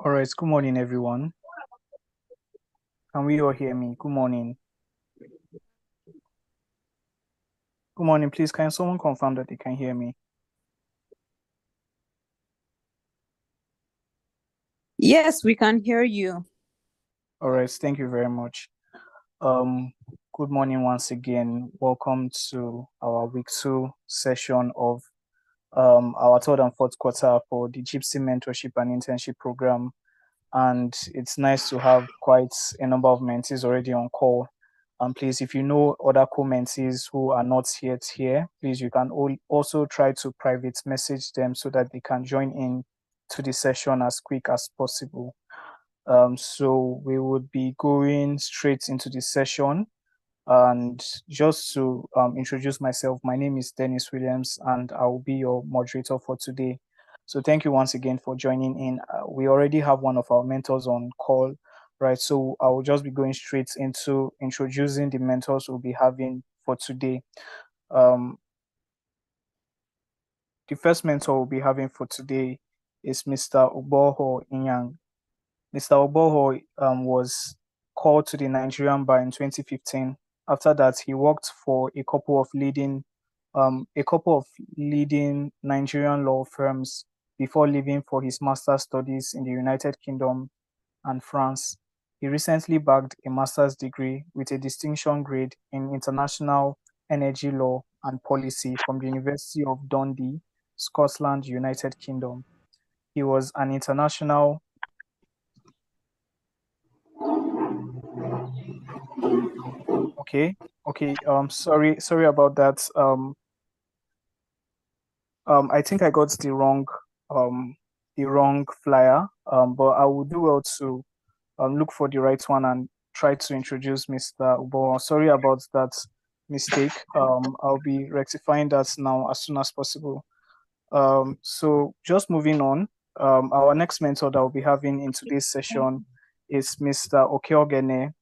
All right, good morning, everyone. Can we all hear me? Good morning. Good morning. Please, can someone confirm that they can hear me? Yes, we can hear you. All right, thank you very much. Good morning once again. Welcome to our week 2 session of our third and fourth quarter for the JIIPCC Mentorship and Internship program. And it's nice to have quite a number of mentees already on call. And please, if you know other co-mentees who are not yet here, please, you can also try to private message them so that they can join in to the session as quick as possible. So we would be going straight into the session. And just to introduce myself, my name is Dennis Williams, and I will be your moderator for today. So thank you once again for joining in. We already have one of our mentors on call, right? So I will just be going straight into introducing the mentors we'll be having for today. The first mentor we'll be having for today is Mr. Uboho Inyang. Mr. Oboho was called to the Nigerian bar in 2015. After that, he worked for a couple of leading Nigerian law firms before leaving for his master's studies in the United Kingdom and France. He recently bagged a master's degree with a distinction grade in international energy law and policy from the University of Dundee, Scotland, United Kingdom. He was an international Okay. Sorry about that. I think I got the wrong flyer. But I will do well to look for the right one and try to introduce Mr. Ubo. Sorry about that mistake. I'll be rectifying that now as soon as possible. So just moving on. Our next mentor that we'll be having in today's session is Mr. Okeogene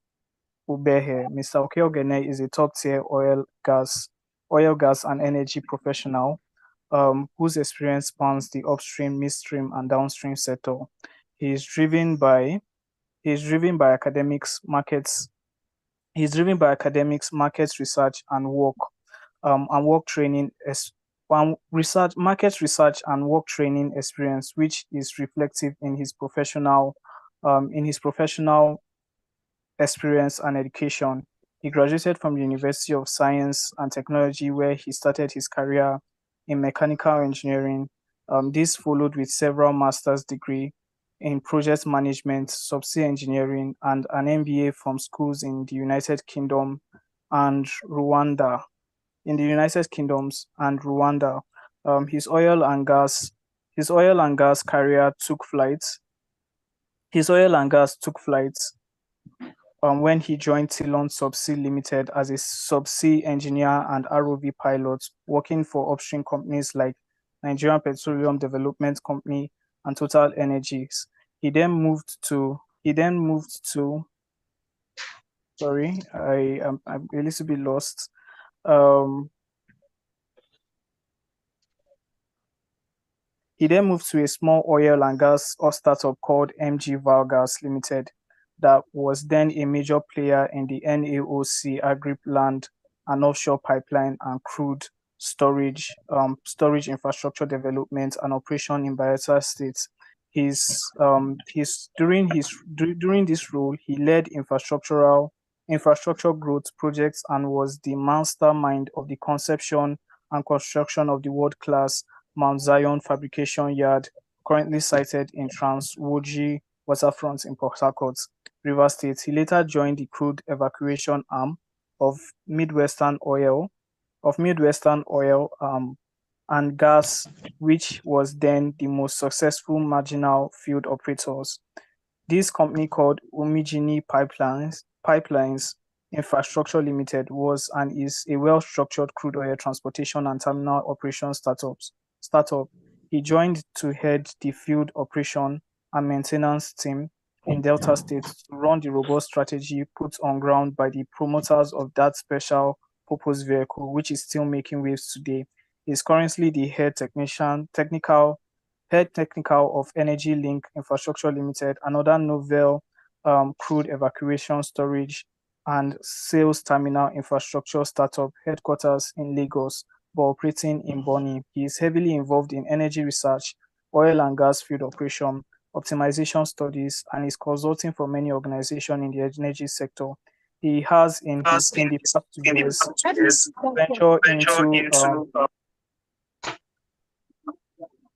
Ubehe. Mr. Okeogene is a top-tier oil, gas, and energy professional whose experience spans the upstream, midstream, and downstream sector. He is driven by academics, markets. He's driven by academics, markets research, and work training and work training experience, which is reflective in his professional experience and education. He graduated from the University of Science and Technology, where he started his career in mechanical engineering. This followed with several master's degree in project management, subsea engineering, and an MBA from schools in the United Kingdom and Rwanda. In the United Kingdoms and Rwanda, his oil and gas career took flight. His oil and gas took flight when he joined Ceylon Subsea Limited as a subsea engineer and ROV pilot, working for upstream companies like Nigerian Petroleum Development Company and Total Energies. He then moved to. Sorry, I'm a little bit lost. He then moved to a small oil and gas startup called MG Valgas Limited, that was then a major player in the NAOC agri land and offshore pipeline and crude storage infrastructure development and operation in Bayelsa State. During this role, he led infrastructure growth projects and was the mastermind of the conception and construction of the world-class Mount Zion Fabrication Yard, currently sited in Transwoji waterfront in Port Harcourt, Rivers State. He later joined the crude evacuation arm of Midwestern Oil and Gas, which was then the most successful marginal field operators. This company, called Omijini Pipelines Infrastructure Limited, was and is a well-structured crude oil transportation and terminal operations startup. He joined to head the field operation and maintenance team in Delta State to run the robust strategy put on ground by the promoters of that special purpose vehicle, which is still making waves today. He is currently the head technical head technical of Energy Link Infrastructure Limited, another novel crude evacuation storage and sales terminal infrastructure startup headquarters in Lagos, but operating in Bonny. He is heavily involved in energy research, oil and gas field operation, optimization studies, and is consulting for many organizations in the energy sector. He has in the past 2 years ventured into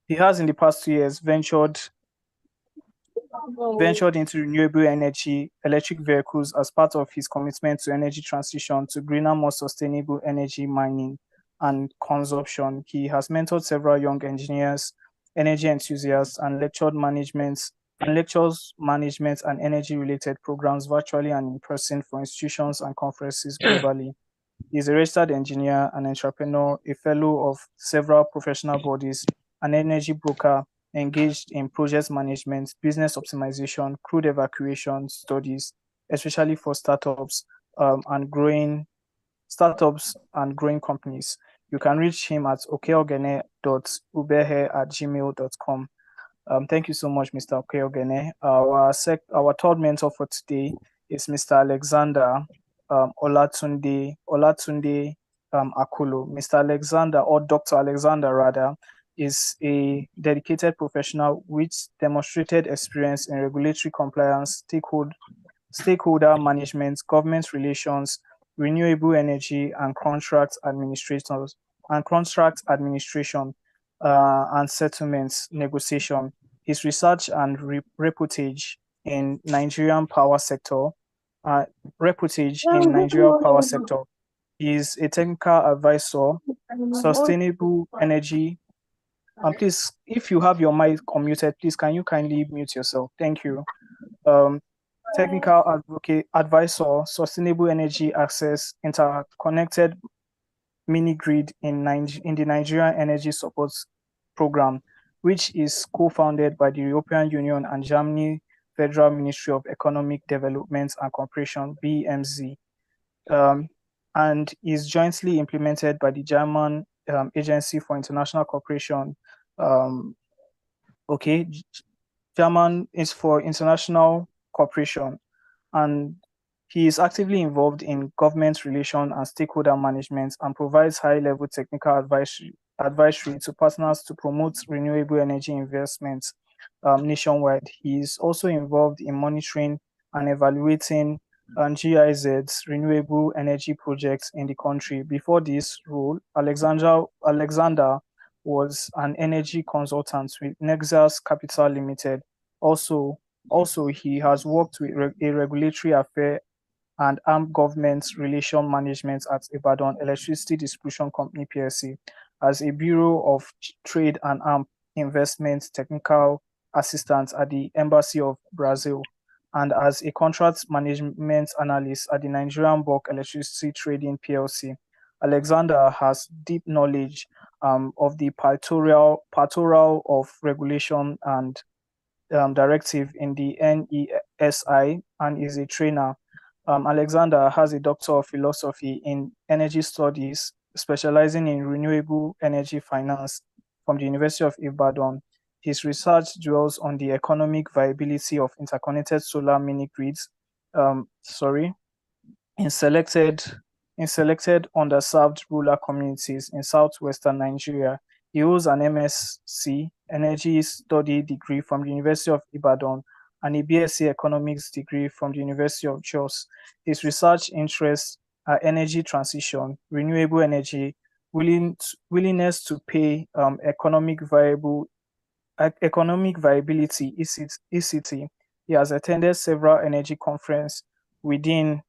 he has in the past 2 years ventured into renewable energy, electric vehicles as part of his commitment to energy transition to greener, more sustainable energy mining and consumption. He has mentored several young engineers, energy enthusiasts, and lectures management and energy related programs virtually and in person for institutions and conferences globally. He is a registered engineer, an entrepreneur, a fellow of several professional bodies, an energy broker engaged in project management, business optimization, crude evacuation studies, especially for startups and growing companies. You can reach him at okeogene.ubehe@gmail.com. Thank you so much, Mr. Okeogene. Our third mentor for today is Mr. Alexander Olatunde Akulu. Mr. Alexander, or Dr. Alexander rather, is a dedicated professional with demonstrated experience in regulatory compliance, stakeholder management, government relations, renewable energy, and contract administration and settlements negotiation. His research and reportage in Nigerian power sector, is a technical advisor, sustainable energy. Please, if you have your mic unmuted, please can you kindly mute yourself? Thank you. Technical advisor, sustainable energy access, interconnected mini grid in the Nigerian Energy Support Program, which is co-founded by the European Union and Germany Federal Ministry of Economic Development and Cooperation, BMZ, and is jointly implemented by the German Agency for International Cooperation. German is for international cooperation, and he is actively involved in government relation and stakeholder management and provides high-level technical advisory to partners to promote renewable energy investments nationwide. He is also involved in monitoring and evaluating GIZ's renewable energy projects in the country. Before this role, Alexander was an energy consultant with Nexus Capital Limited. Also, he has worked with a regulatory affair and armed government relation management at Ibadan Electricity Distribution Company PLC as a Bureau of Trade and Armed Investment technical assistant at the Embassy of Brazil and as a contract management analyst at the Nigerian Bulk Electricity Trading PLC. Alexander has deep knowledge of the pastoral of regulation and directive in the NESI and is a trainer. Alexander has a Doctor of Philosophy in Energy Studies, specializing in renewable energy finance from the University of Ibadan. His research dwells on the economic viability of interconnected solar mini grids in selected underserved rural communities in southwestern Nigeria. He holds an MSc Energy Study degree from the University of Ibadan and a BSc Economics degree from the University of Jos. His research interests are energy transition, renewable energy, willingness to pay, economic viability, ECT. He has attended several energy conferences within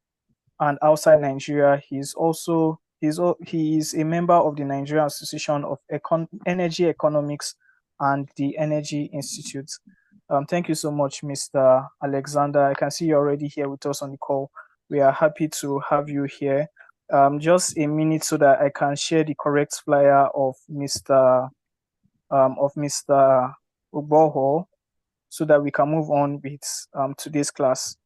and outside Nigeria. He is a member of the Nigerian Association of Energy Economics and the Energy Institute. Thank you so much, Mr. Alexander. I can see you're already here with us on the call. We are happy to have you here. Just a minute so that I can share the correct flyer of Mr. Ogboho so that we can move on with today's class.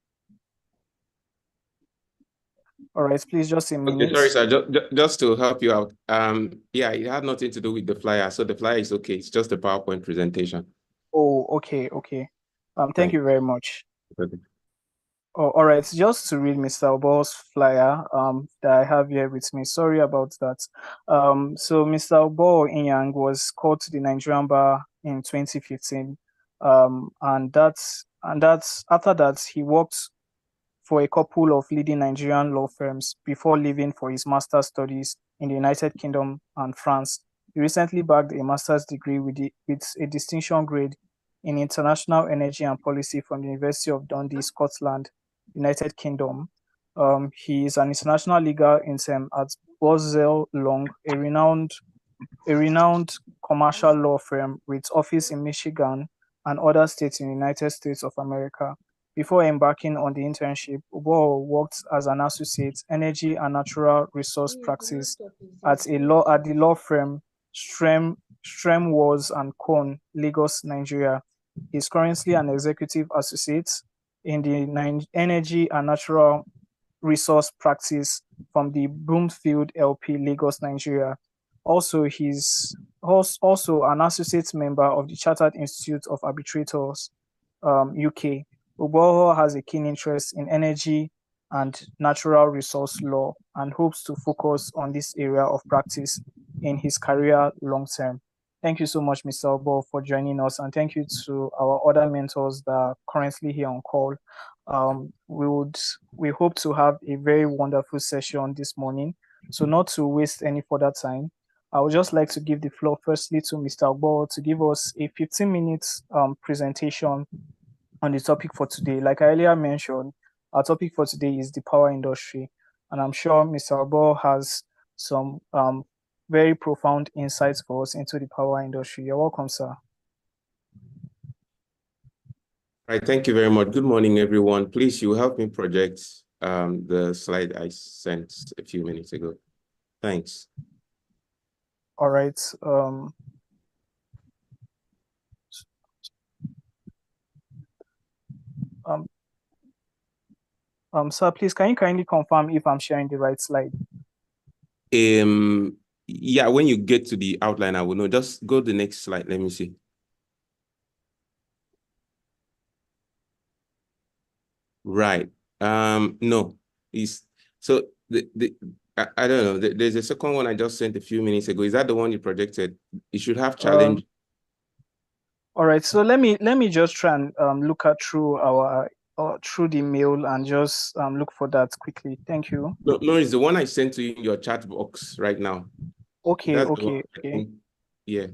All right, please, just a minute. Okay, sorry, sir. Just to help you out. Yeah, it had nothing to do with the flyer, so the flyer is okay. It's just a PowerPoint presentation. Oh, okay, okay. Thank Thank you very much. you. Oh, all right. Just to read Mr. Obo's flyer that I have here with me. Sorry about that. So Mr. Obo Inyang was called to the Nigerian bar in 2015. And that's after that he worked for a couple of leading Nigerian law firms before leaving for his master's studies in the United Kingdom and France. He recently bagged a master's degree with a distinction grade in international energy and policy from the University of Dundee, Scotland, United Kingdom. He is an international legal intern at Boswell Long, a renowned commercial law firm with office in Michigan and other states in the United States of America. Before embarking on the internship, Ubo worked as an associate energy and natural resource practice at the law firm Strem Wars and Cone, Lagos, Nigeria. He is currently an executive associate in the energy and natural resource practice from the Broomfield LP, Lagos, Nigeria. Also, he's also an associate member of the Chartered Institute of Arbitrators, UK. Uboho has a keen interest in energy and natural resource law and hopes to focus on this area of practice in his career long term. Thank you so much, Mr. Obo, for joining us, and thank you to our other mentors that are currently here on call. We hope to have a very wonderful session this morning. So, not to waste any further time, I would just like to give the floor firstly to Mr. Obo to give us a 15 minutes presentation on the topic for today. Like I earlier mentioned, our topic for today is the power industry, and I'm sure Mr. Obo has some very profound insights for us into the power industry. You're welcome, sir. Right, thank you very much. Good morning, everyone. Please, you help me project the slide I sent a few minutes ago. Thanks. All right. Sir, please, can you kindly confirm if I'm sharing the right slide? Yeah, when you get to the outline, I will know. Just go to the next slide. Let me see. Right. No. So I don't know. There's a second one I just sent a few minutes ago. Is that the one you projected? It should have challenge. All right. So let me just try and look at through the mail and just look for that quickly. Thank you. No, it's the one I sent to you in your chat box right now. Okay, That's okay, okay. Yeah.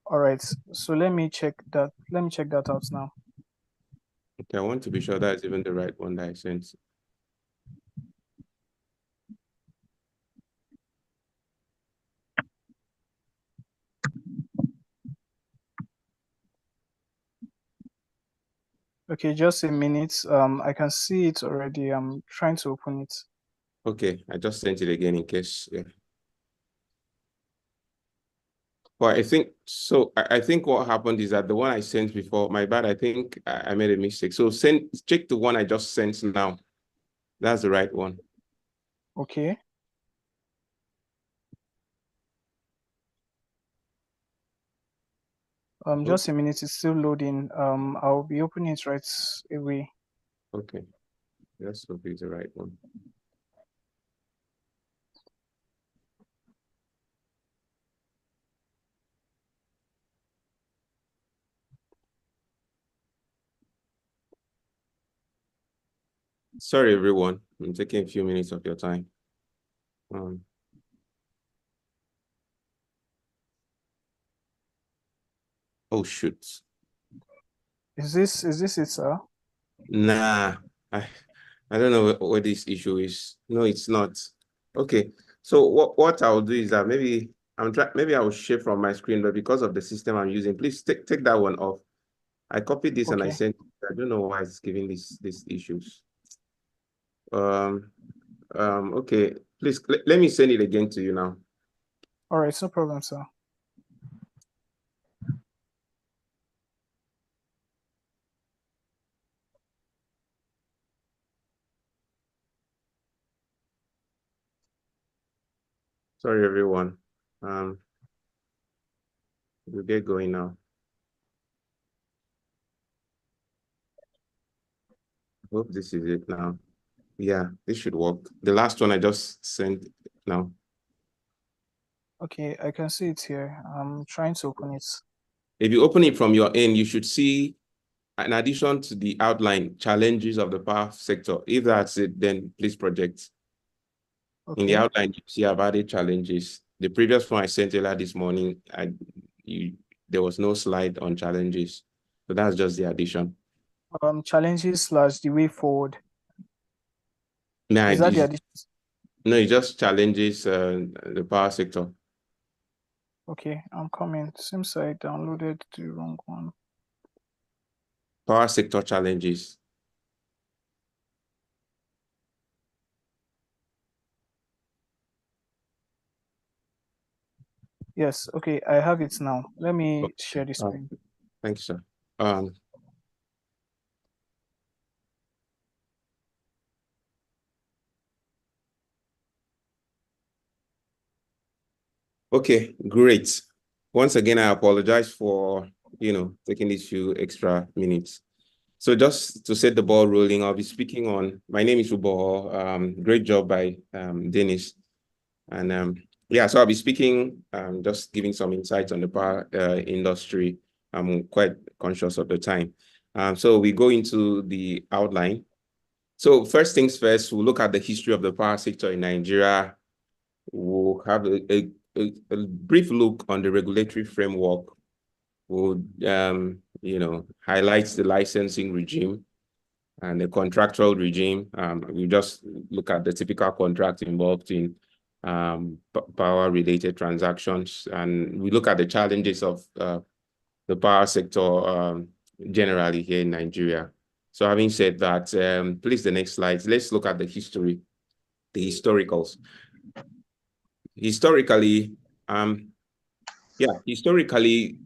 All right. So let me check that. Let me check that out now. Okay, I want to be sure that's even the right one that I sent. Okay, just a minute. I can see it already. I'm trying to open it. Okay, I just sent it again in case. Yeah. Well, I think so. I think what happened is that the one I sent before, my bad. I think I made a mistake. So check the one I just sent now. That's the right one. Okay. Just a minute. It's still loading. I'll be opening it right away. Okay, let's hope it's the right one. Sorry, everyone. I'm taking a few minutes of your time. Oh shoot. Is this it, sir? Nah, I don't know what this issue is. No, it's not. Okay, so what I'll do is that maybe maybe I will share from my screen, but because of the system I'm using, please take that one off. I copied this and I Okay. sent. I don't know why it's giving these issues. Okay, please let me send it again to you now. All right, no problem, sir. Sorry, everyone. We'll get going now. Hope this is it now. Yeah, this should work. The last one I just sent now. Okay, I can see it here. I'm trying to open it. If you open it from your end, you should see, in addition to the outline, challenges of the power sector. If that's it, then please project. In the Okay. outline, you see I've added challenges. The previous one I sent earlier this morning, there was no slide on challenges. So that's just the addition. Challenges / the way forward. No, Is that the addition? no, it just challenges the power sector. Okay, I'm coming. Seems I downloaded the wrong one. Power sector challenges. Yes, okay, I have it now. Let me share the screen. Thank you, sir. Okay, great. Once again, I apologize for, taking these few extra minutes. So just to set the ball rolling, I'll be speaking on, my name is Ubo, great job by Dennis. And yeah, so I'll be speaking, just giving some insights on the power industry. I'm quite conscious of the time. So we go into the outline. So first things first, we'll look at the history of the power sector in Nigeria. We'll have a brief look on the regulatory framework. We'll, highlight the licensing regime and the contractual regime. We just look at the typical contract involved in power-related transactions, and we look at the challenges of the power sector generally here in Nigeria. So having said that, please, the next slide. Let's look at the history, the historicals. Historically,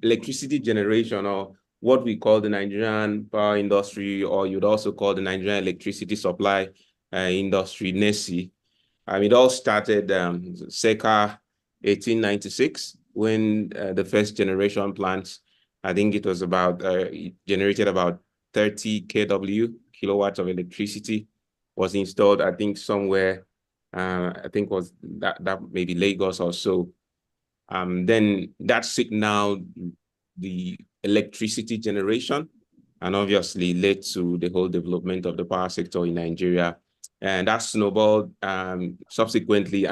electricity generation, or what we call the Nigerian power industry, or you'd also call the Nigerian electricity supply industry, NESI. It all started circa 1896 when the first generation plants, I think it was about, it generated about 30 kW, kilowatts of electricity, was installed, I think somewhere, I think was that maybe Lagos or so. Then that signaled the electricity generation and obviously led to the whole development of the power sector in Nigeria. And that snowballed subsequently.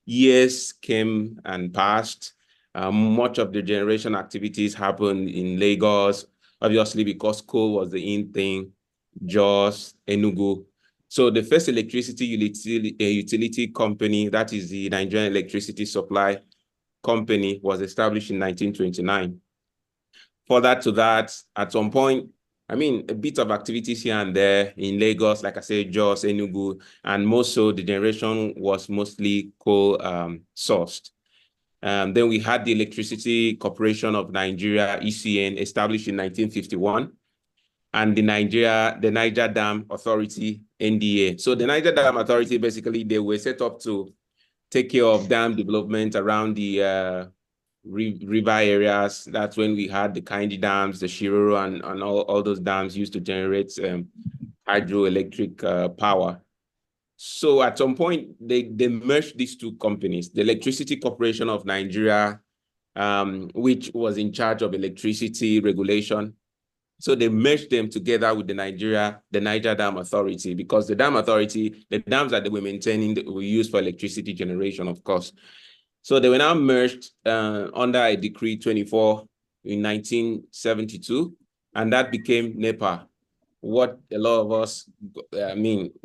Years came and passed. Much of the generation activities happened in Lagos, obviously because coal was the in thing, Jos, Enugu. So the first electricity utility company, that is the Nigerian Electricity Supply Company, was established in 1929. Further to that, at some point, a bit of activities here and there in Lagos, like I said, Jos, Enugu, and most so the generation was mostly coal sourced. Then we had the Electricity Corporation of Nigeria, ECN, established in 1951, and the Niger Dam Authority, NDA. So the Niger Dam Authority, basically, they were set up to take care of dam development around the river areas. That's when we had the Kainji dams, the Shiroro, and all those dams used to generate hydroelectric power. So at some point, they merged these two companies, the Electricity Corporation of Nigeria, which was in charge of electricity regulation. So they merged them together with the Niger Dam Authority, because the dam authority, the dams that they were maintaining, were used for electricity generation, of course. So they were now merged under a Decree 24 in 1972, and that became NEPA, what a lot of us,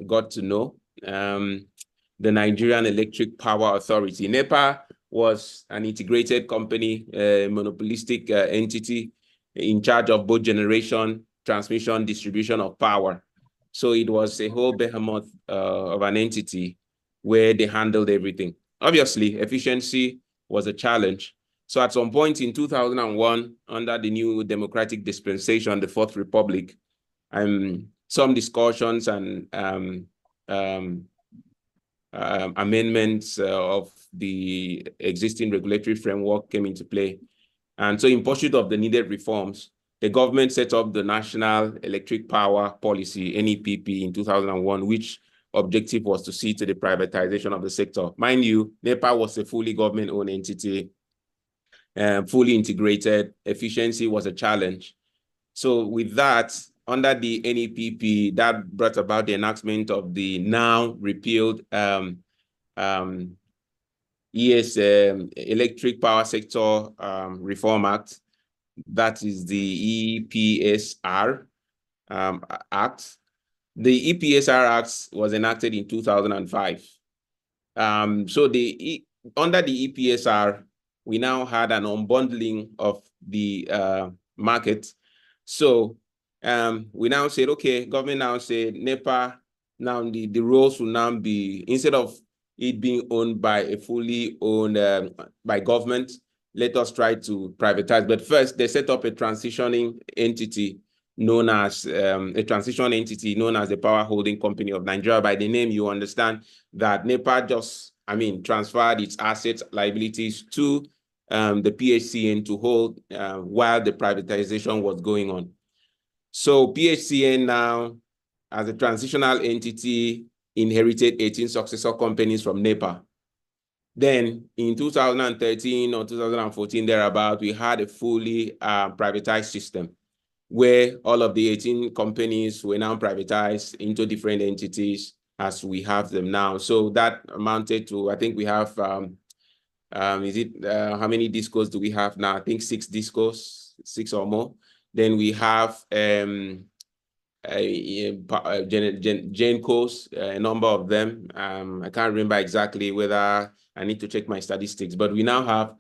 got to know, the Nigerian Electric Power Authority. NEPA was an integrated company, monopolistic entity in charge of both generation, transmission, distribution of power. So it was a whole behemoth of an entity where they handled everything. Obviously, efficiency was a challenge. So at some point in 2001, under the new democratic dispensation, the Fourth Republic, some discussions and amendments of the existing regulatory framework came into play. And so in pursuit of the needed reforms, the government set up the National Electric Power Policy, NEPP, in 2001, which objective was to see to the privatization of the sector. Mind you, NEPA was a fully government-owned entity, fully integrated. Efficiency was a challenge. So with that, under the NEPP, that brought about the enactment of the now repealed Electric Power Sector Reform Act. That is the EPSR Act. The EPSR Act was enacted in 2005. So under the EPSR, we now had an unbundling of the market. So we now said, okay, government now said NEPA, now the roles will now be, instead of it being owned by a fully owned by government, let us try to privatize. But first, they set up a transitioning entity known as the Power Holding Company of Nigeria. By the name, you understand that NEPA just, transferred its assets, liabilities to the PHCN to hold while the privatization was going on. So PHCN now, as a transitional entity, inherited 18 successor companies from NEPA. Then in 2013 or 2014, thereabout, we had a fully privatized system where all of the 18 companies were now privatized into different entities as we have them now. So that amounted to, I think we have, how many discos do we have now? I think 6 discos, 6 or more. Then we have GENCOs, a number of them. I can't remember exactly whether I need to check my statistics, but we now have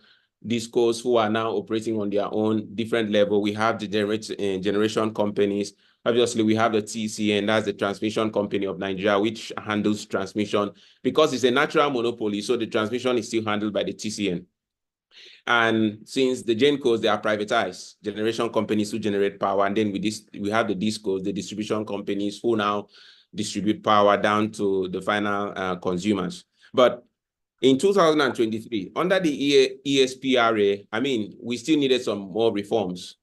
discos who are now operating on their own different level. We have the generation companies. Obviously, we have the TCN, that's the Transmission Company of Nigeria, which handles transmission because it's a natural monopoly. So the transmission is still handled by the TCN. And since the GENCOs, they are privatized, generation companies who generate power. And then we have the DISCOs, the distribution companies who now distribute power down to the final consumers. But in 2023, under the ESPRA, we still needed some more reforms.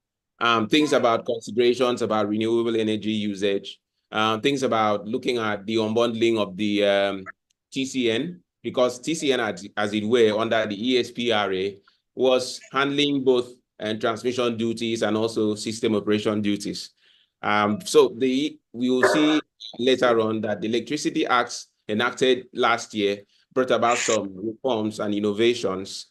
Things about considerations about renewable energy usage, things about looking at the unbundling of the TCN, because TCN, as it were, under the ESPRA, was handling both transmission duties and also system operation duties. So we will see later on that the Electricity Act enacted last year brought about some reforms and innovations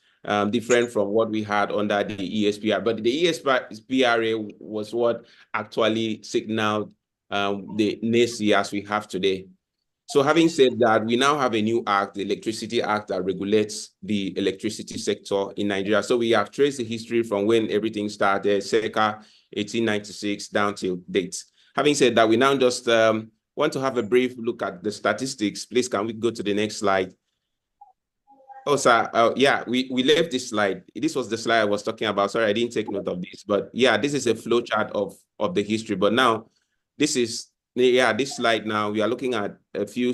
different from what we had under the ESPR. But the ESPRA was what actually signaled the NESI as we have today. So having said that, we now have a new act, the Electricity Act, that regulates the electricity sector in Nigeria. So we have traced the history from when everything started, circa 1896 down till date. Having said that, we now just want to have a brief look at the statistics. Please, can we go to the next slide? Oh, sir, yeah, we left this slide. This was the slide I was talking about. Sorry, I didn't take note of this. But yeah, this is a flow chart of the history. But now, this is, yeah, this slide now, we are looking at a few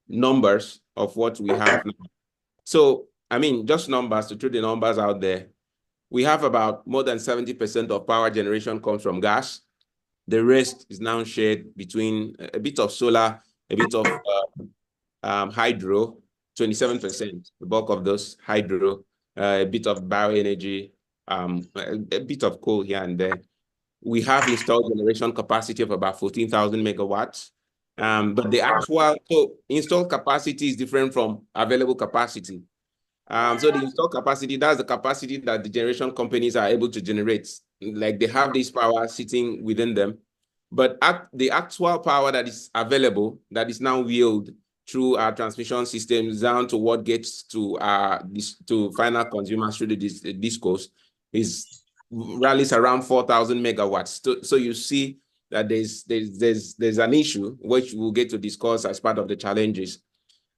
numbers of what we have now. So, just numbers, to throw the numbers out there. We have about more than 70% of power generation comes from gas. The rest is now shared between a bit of solar, a bit of hydro, 27%, the bulk of those hydro, a bit of bioenergy, a bit of coal here and there. We have installed generation capacity of about 14,000 megawatts. But the actual installed capacity is different from available capacity. So the installed capacity, that's the capacity that the generation companies are able to generate. Like they have this power sitting within them. But the actual power that is available, that is now wheeled through our transmission systems down to what gets to final consumers through the DISCOs rallies around 4,000 megawatts. So you see that there's an issue which we'll get to discuss as part of the challenges.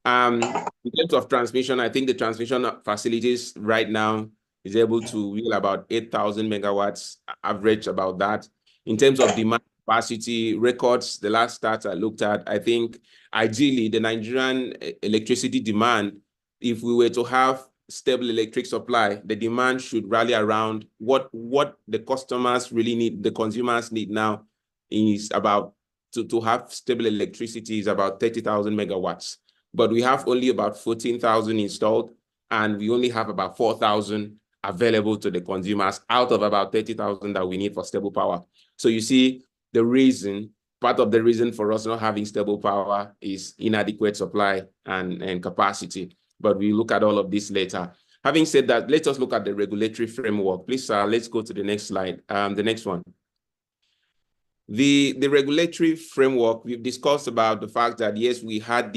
In terms of transmission, I think the transmission facilities right now is able to wheel about 8,000 megawatts, average about that. In terms of demand capacity records, the last stats I looked at, I think ideally the Nigerian electricity demand, if we were to have stable electric supply, the demand should rally around what the customers really need, the consumers need now is about to have stable electricity is about 30,000 megawatts. But we have only about 14,000 installed, and we only have about 4,000 available to the consumers out of about 30,000 that we need for stable power. So you see part of the reason for us not having stable power is inadequate supply and capacity. But we look at all of this later. Having said that, let us look at the regulatory framework. Please, let's go to the next slide, the next one. The regulatory framework, we've discussed about the fact that, yes, we had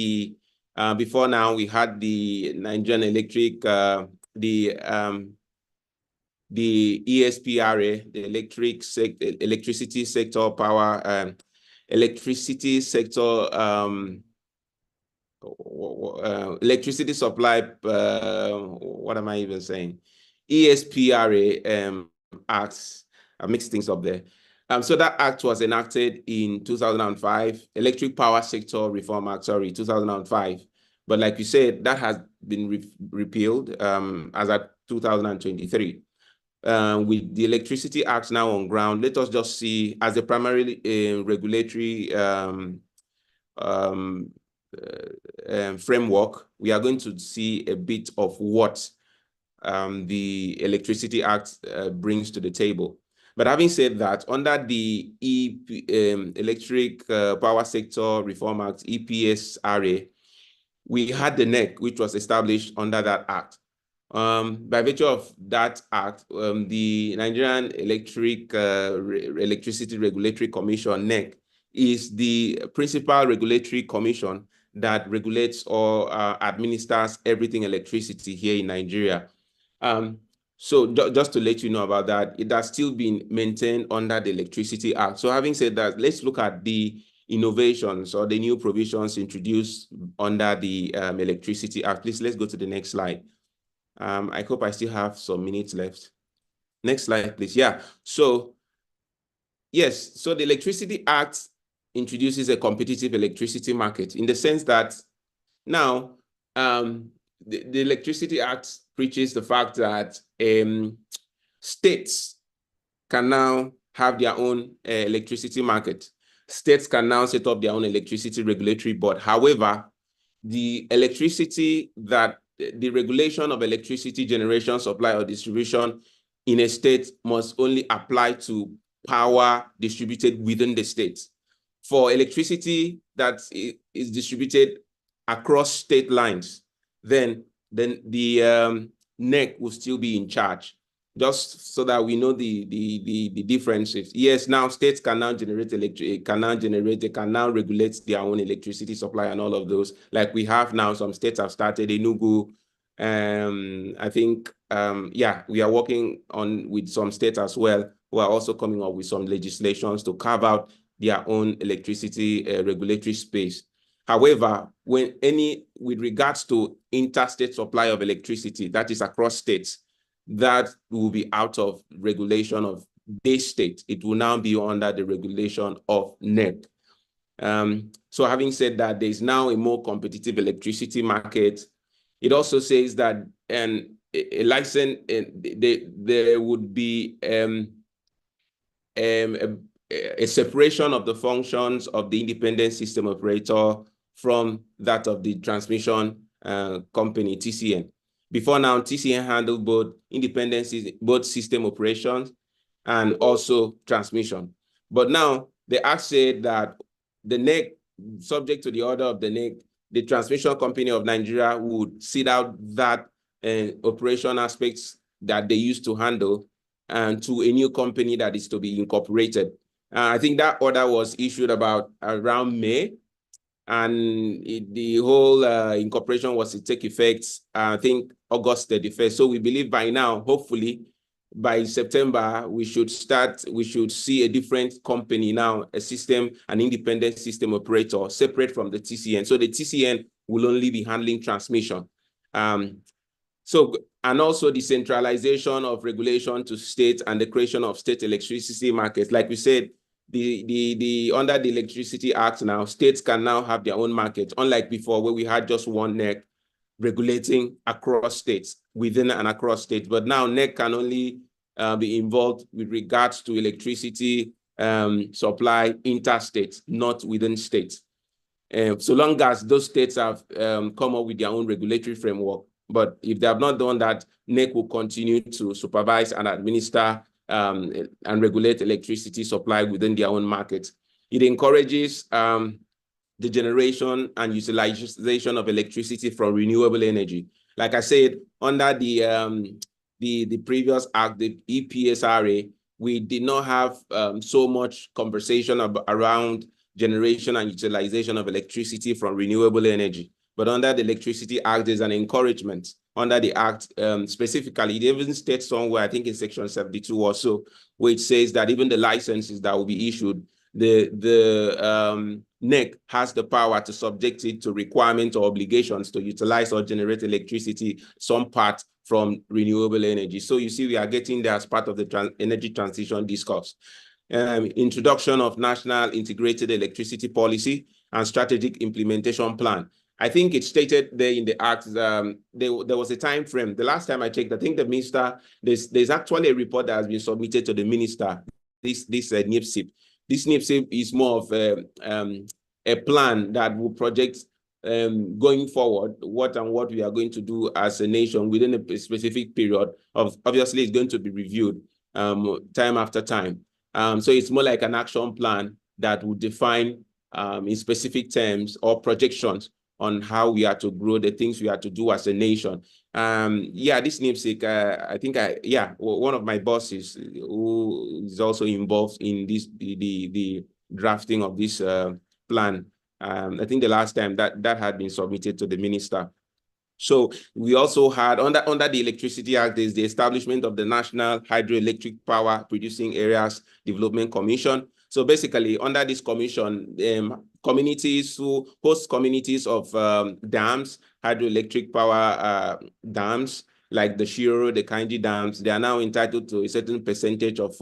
before now, we had the Nigerian Electric, the ESPRA, the electricity sector power, electricity sector, electricity supply, what am I even saying? ESPRA acts, I mixed things up there. So that act was enacted in 2005, Electric Power Sector Reform Act, 2005. But like you said, that has been repealed as at 2023. With the Electricity Act now on ground, let us just see as a primarily regulatory framework, we are going to see a bit of what the Electricity Act brings to the table. But having said that, under the Electric Power Sector Reform Act, EPSRA, we had the NEC, which was established under that act. By virtue of that act, the Nigerian Electricity Regulatory Commission, NEC, is the principal regulatory commission that regulates or administers everything electricity here in Nigeria. So just to let you know about that, it has still been maintained under the Electricity Act. So having said that, let's look at the innovations or the new provisions introduced under the Electricity Act. Please, let's go to the next slide. I hope I still have some minutes left. Next slide, please. Yeah, so yes, so the Electricity Act introduces a competitive electricity market in the sense that now the Electricity Act preaches the fact that states can now have their own electricity market. States can now set up their own electricity regulatory board. However, the regulation of electricity generation, supply, or distribution in a state must only apply to power distributed within the state. For electricity that is distributed across state lines, then the NEC will still be in charge, just so that we know the differences. Yes, now states can now regulate their own electricity supply and all of those. Like we have now, some states have started, Enugu. I think, yeah, we are working with some states as well, who are also coming up with some legislations to carve out their own electricity regulatory space. However, with regards to interstate supply of electricity, that is across states, that will be out of regulation of this state. It will now be under the regulation of NEC. So having said that, there is now a more competitive electricity market. It also says that a license, there would be a separation of the functions of the independent system operator from that of the transmission company, TCN. Before now, TCN handled both system operations and also transmission. But now, the act said that the NEC, subject to the order of the NEC, the Transmission Company of Nigeria would sit out that operation aspects that they used to handle and to a new company that is to be incorporated. I think that order was issued around May, and the whole incorporation was to take effect, I think, August 31st. So we believe by now, hopefully, by September, we should see a different company now, an independent system operator, separate from the TCN. So the TCN will only be handling transmission. And also the centralization of regulation to states and the creation of state electricity markets. Like we said, under the Electricity Act now, states can now have their own market, unlike before where we had just one NEC regulating across states. within and across states. But now NEC can only be involved with regards to electricity supply interstate, not within states. So long as those states have come up with their own regulatory framework. But if they have not done that, NEC will continue to supervise and administer and regulate electricity supply within their own market. It encourages the generation and utilization of electricity from renewable energy. Like I said, under the previous act, the EPSRA, we did not have so much conversation around generation and utilization of electricity from renewable energy. But under the Electricity Act, there's an encouragement under the Act, specifically, it even states somewhere, I think in Section 72 or so, where it says that even the licenses that will be issued, the NEC has the power to subject it to requirements or obligations to utilize or generate electricity, some part from renewable energy. So you see, we are getting there as part of the energy transition discourse. Introduction of National Integrated Electricity Policy and Strategic Implementation Plan. I think it's stated there in the Act, there was a time frame. The last time I checked, I think the minister, there's actually a report that has been submitted to the minister, this JIIPCC. This JIIPCC is more of a plan that will project going forward, what we are going to do as a nation within a specific period of, obviously it's going to be reviewed time after time. So it's more like an action plan that will define in specific terms or projections on how we are to grow, the things we are to do as a nation. Yeah, this JIIPCC, I think one of my bosses who is also involved in this, the drafting of this plan. I think the last time that had been submitted to the minister. So we also had under the Electricity Act, there's the establishment of the National Hydroelectric Power Producing Areas Development Commission. So basically, under this commission, communities who host communities of dams, hydroelectric power dams, like the Shiro, the Kainji dams, they are now entitled to a certain percentage of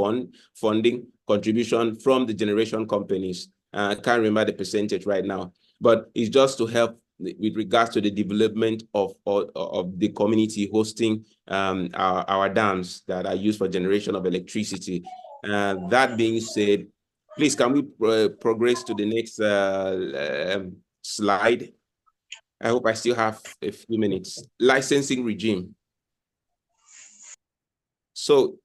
funding contribution from the generation companies. I can't remember the percentage right now, but it's just to help with regards to the development of the community hosting our dams that are used for generation of electricity. That being said, please, can we progress to the next slide? I hope I still have a few minutes. Licensing regime. So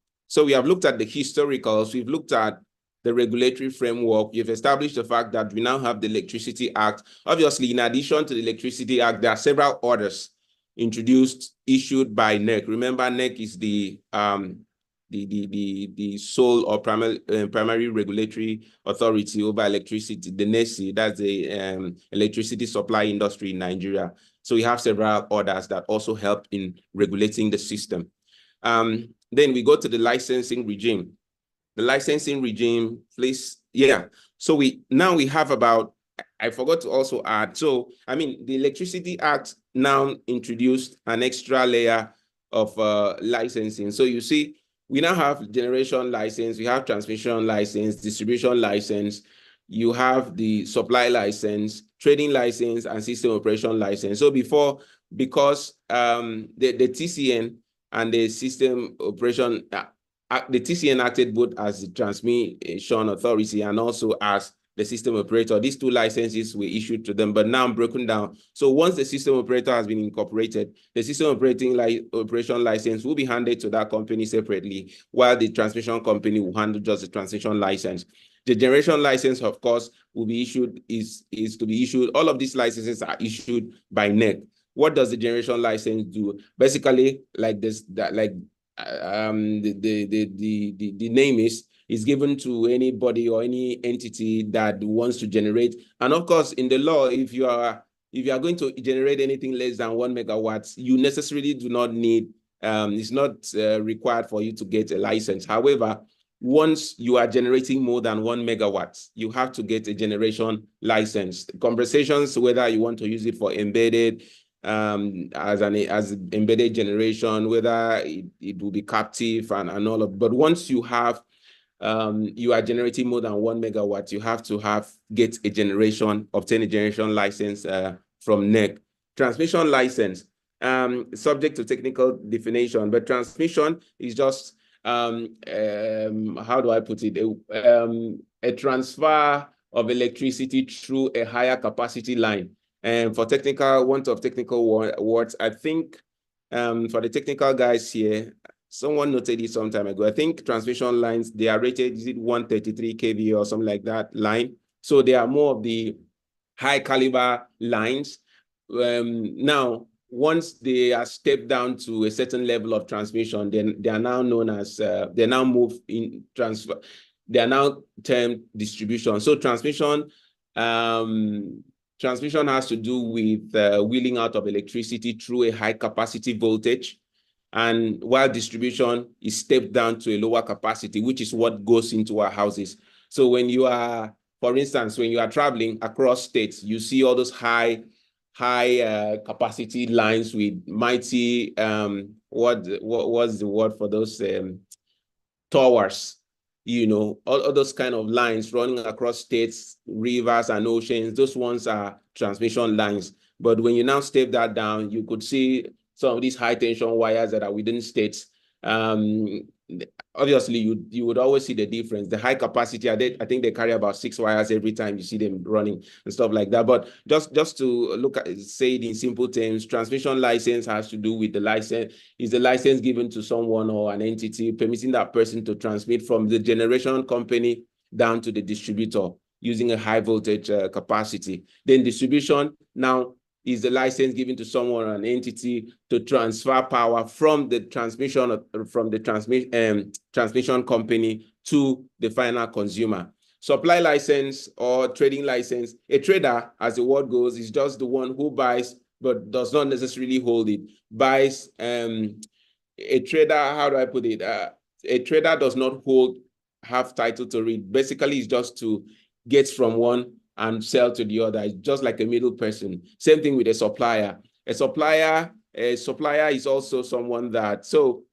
we have looked at the historicals, we've looked at the regulatory framework, you've established the fact that we now have the Electricity Act. Obviously, in addition to the Electricity Act, there are several orders introduced, issued by NEC. Remember, NEC is the sole or primary regulatory authority over electricity, the NESI, that's the electricity supply industry in Nigeria. So we have several orders that also help in regulating the system. Then we go to the licensing regime. The licensing regime, please, yeah. So we have about, I forgot to also add, so I mean, the Electricity Act now introduced an extra layer of licensing. So you see, we now have generation license, we have transmission license, distribution license, you have the supply license, trading license, and system operation license. So before, because the TCN and the system operation, the TCN acted both as the transmission authority and also as the system operator. These two licenses were issued to them, but now broken down. So once the system operator has been incorporated, the system operation license will be handed to that company separately, while the transmission company will handle just the transmission license. The generation license, of course, will be issued, is to be issued. All of these licenses are issued by NEC. What does the generation license do? Basically, like this, the name is given to anybody or any entity that wants to generate. And of course, in the law, if you are going to generate anything less than 1 megawatt, you necessarily do not need, it's not required for you to get a license. However, once you are generating more than 1 megawatt, you have to get a generation license. Conversations, whether you want to use it for embedded, as embedded generation, whether it will be captive and all of, but once you have you are generating more than 1 megawatt, you have to obtain a generation license from NEC. Transmission license. subject to technical definition, but transmission is just, how do I put it? A transfer of electricity through a higher capacity line. And for technical, want of technical words, I think for the technical guys here, someone noted it some time ago. I think transmission lines, they are rated, is it 133 kV or something like that line? So they are more of the high caliber lines. Now, once they are stepped down to a certain level of transmission, then they are now known as, they now move in transfer. They are now termed distribution. So transmission has to do with wheeling out of electricity through a high capacity voltage. And while distribution is stepped down to a lower capacity, which is what goes into our houses. So when you are, for instance, when you are traveling across states, you see all those high capacity lines with mighty, what was the word for those towers, you know, all those kind of lines running across states, rivers, and oceans. Those ones are transmission lines. But when you now step that down, you could see some of these high tension wires that are within states. Obviously, you would always see the difference. The high capacity, I think they carry about 6 wires every time you see them running and stuff like that. But just to look at, say it in simple terms, transmission license has to do with the license. Is the license given to someone or an entity permitting that person to transmit from the generation company down to the distributor using a high voltage capacity. Then distribution now is the license given to someone or an entity to transfer power from the transmission company to the final consumer. Supply license or trading license, a trader, as the word goes, is just the one who buys but does not necessarily hold it. Buys, a trader, how do I put it? A trader does not have title to it. Basically, it's just to get from one and sell to the other. It's just like a middle person. Same thing with a supplier. A supplier is also someone that, so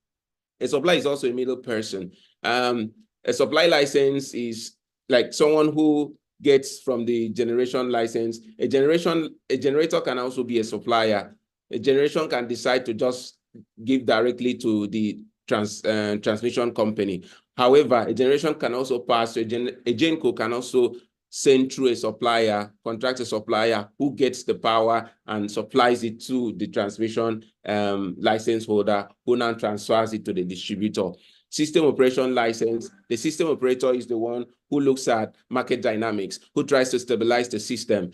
a supplier is also a middle person. A supply license is like someone who gets from the generation license. A generator can also be a supplier. A generation can decide to just give directly to the transmission company. However, a generation can also pass, a genco can also send through a supplier, contract a supplier who gets the power and supplies it to the transmission license holder, who now transfers it to the distributor. System operation license, the system operator is the one who looks at market dynamics, who tries to stabilize the system.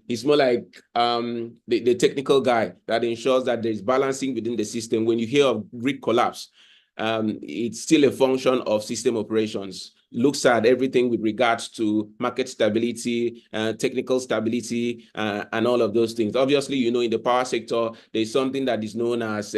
It's more like the technical guy that ensures that there's balancing within the system. When you hear of grid collapse, it's still a function of system operations. Looks at everything with regards to market stability, technical stability, and all of those things. Obviously, you know, in the power sector, there's something that is known as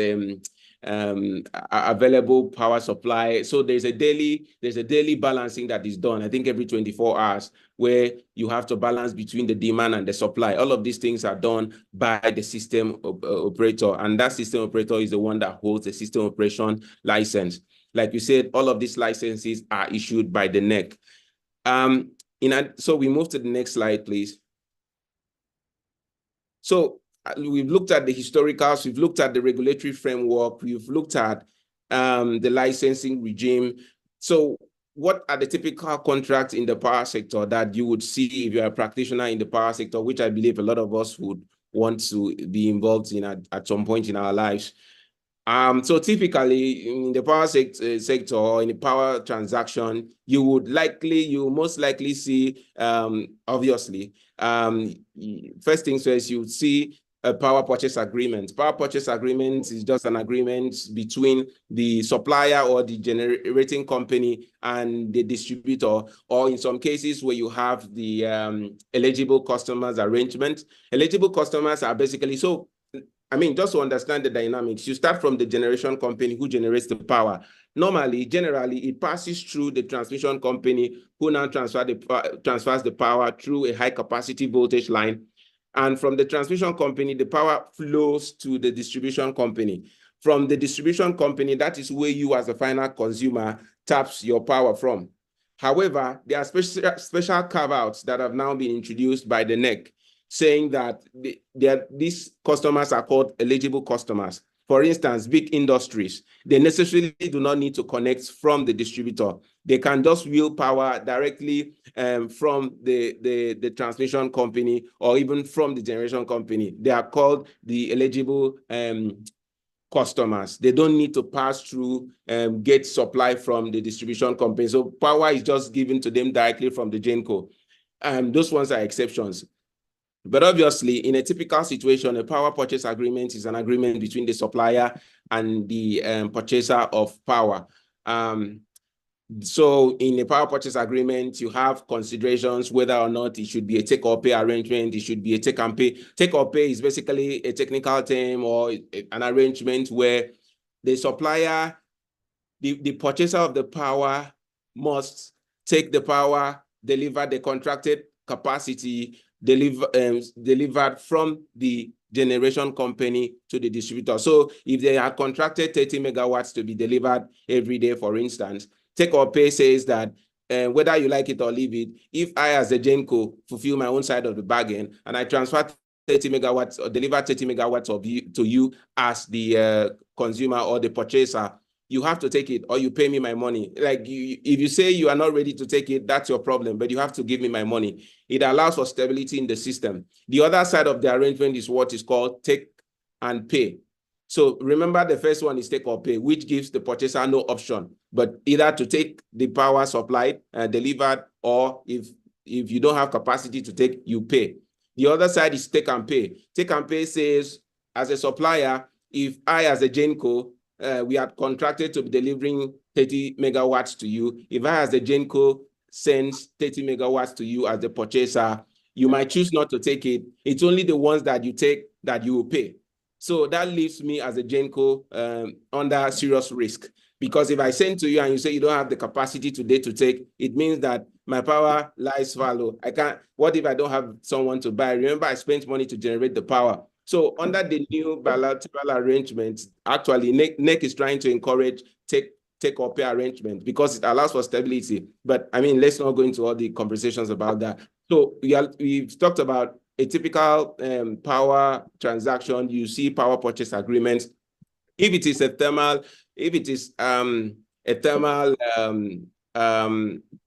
available power supply. So there's a daily balancing that is done, I think every 24 hours, where you have to balance between the demand and the supply. All of these things are done by the system operator, and that system operator is the one that holds the system operation license. Like you said, all of these licenses are issued by the NEC. So we move to the next slide, please. So we've looked at the historicals, we've looked at the regulatory framework, we've looked at the licensing regime. So what are the typical contracts in the power sector that you would see if you're a practitioner in the power sector, which I believe a lot of us would want to be involved in at some point in our lives? So typically in the power sector or in the power transaction, you most likely see, obviously, first things first, you would see a power purchase agreement. Power purchase agreement is just an agreement between the supplier or the generating company and the distributor, or in some cases where you have the eligible customers arrangement. Eligible customers are basically, so I mean, just to understand the dynamics, you start from the generation company who generates the power. Generally, it passes through the transmission company who now transfers the power through a high capacity voltage line. And from the transmission company, the power flows to the distribution company. From the distribution company, that is where you as a final consumer taps your power from. However, there are special carve-outs that have now been introduced by the NEC. saying that these customers are called eligible customers. For instance, big industries, they necessarily do not need to connect from the distributor. They can just wheel power directly from the transmission company or even from the generation company. They are called the eligible customers. They don't need to pass through get supply from the distribution company. So power is just given to them directly from the GenCo. Those ones are exceptions. But obviously, in a typical situation, a power purchase agreement is an agreement between the supplier and the purchaser of power. So in a power purchase agreement, you have considerations whether or not it should be a take or pay arrangement, it should be a take and pay. Take or pay is basically a technical term or an arrangement where the supplier, the purchaser of the power must take the power, deliver the contracted capacity, delivered from the generation company to the distributor. So if they are contracted 30 megawatts to be delivered every day, for instance, take or pay says that whether you like it or leave it, if I as a GenCo fulfill my own side of the bargain and I transfer 30 megawatts or deliver 30 megawatts to you as the consumer or the purchaser, you have to take it or you pay me my money. Like if you say you are not ready to take it, that's your problem, but you have to give me my money. It allows for stability in the system. The other side of the arrangement is what is called take and pay. So remember, the first one is take or pay, which gives the purchaser no option, but either to take the power supplied, delivered, or if you don't have capacity to take, you pay. The other side is take and pay. Take and pay says, as a supplier, if I as a GenCo, we are contracted to be delivering 30 megawatts to you. If I as a GenCo sends 30 megawatts to you as the purchaser, you might choose not to take it. It's only the ones that you take that you will pay. So that leaves me as a GenCo under serious risk. Because if I send to you and you say you don't have the capacity today to take, it means that my power lies fallow. I can't. What if I don't have someone to buy? Remember, I spent money to generate the power. So under the new bilateral arrangement, actually, NEC is trying to encourage take or pay arrangement because it allows for stability. But I mean, let's not go into all the conversations about that. So we've talked about a typical power transaction. You see power purchase agreements. If it is a thermal, if it is a thermal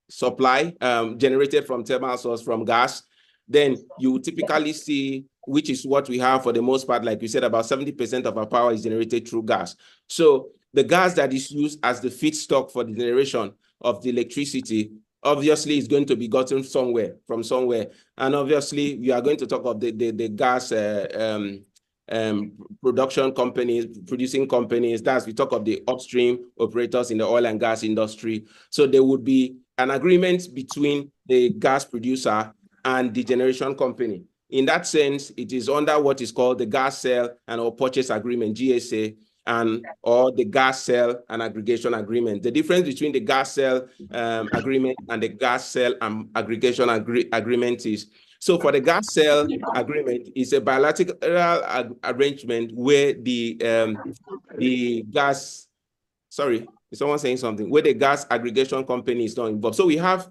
supply generated from thermal source from gas, then you typically see, which is what we have for the most part, like we said, about 70% of our power is generated through gas. So the gas that is used as the feedstock for the generation of the electricity, obviously is going to be gotten from somewhere. And obviously, we are going to talk of the gas production companies, producing companies. That's, we talk of the upstream operators in the oil and gas industry. So there would be an agreement between the gas producer and the generation company. In that sense, it is under what is called the gas sale and or purchase agreement, GSA, or the gas sale and aggregation agreement. The difference between the gas sale agreement and the gas sale and aggregation agreement is, so for the gas sale agreement, it's a bilateral arrangement where the gas, sorry, is someone saying something? Where the gas aggregation company is not involved. So we have,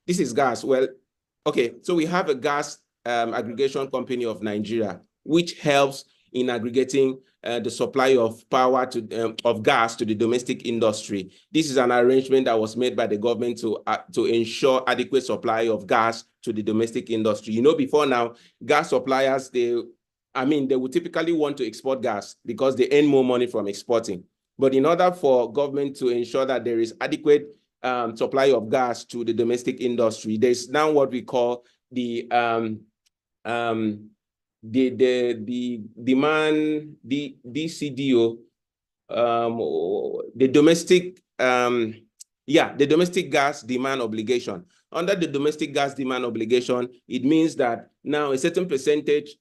this is gas. Well, okay, so we have a gas aggregation company of Nigeria, which helps in aggregating the supply of power to of gas to the domestic industry. This is an arrangement that was made by the government to ensure adequate supply of gas to the domestic industry. You know, before now, gas suppliers, they would typically want to export gas because they earn more money from exporting. But in order for government to ensure that there is adequate supply of gas to the domestic industry, there's now what we call the demand, the DCDO, the domestic, the domestic gas demand obligation. Under the domestic gas demand obligation, it means that now a certain percentage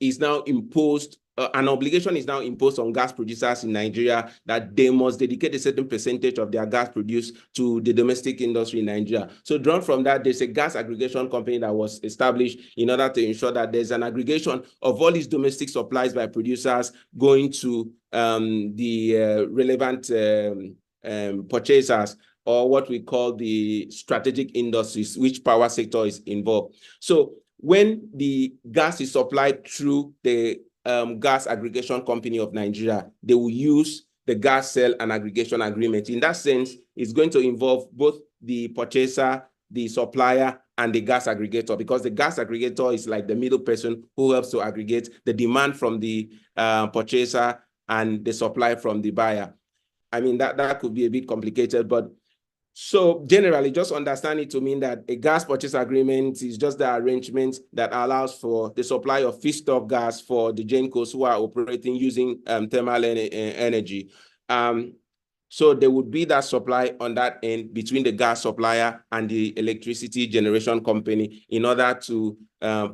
is now imposed, an obligation is now imposed on gas producers in Nigeria that they must dedicate a certain percentage of their gas produced to the domestic industry in Nigeria. So drawn from that, there's a gas aggregation company that was established in order to ensure that there's an aggregation of all these domestic supplies by producers going to the relevant purchasers, or what we call the strategic industries, which power sector is involved. So when the gas is supplied through the gas aggregation company of Nigeria, they will use the gas sale and aggregation agreement. In that sense, it's going to involve both the purchaser, the supplier, and the gas aggregator, because the gas aggregator is like the middle person who helps to aggregate the demand from the purchaser and the supply from the buyer. I mean, that could be a bit complicated, but so generally, just understand it to mean that a gas purchase agreement is just the arrangement that allows for the supply of feedstock gas for the GenCos who are operating using thermal energy. So there would be that supply on that end between the gas supplier and the electricity generation company in order to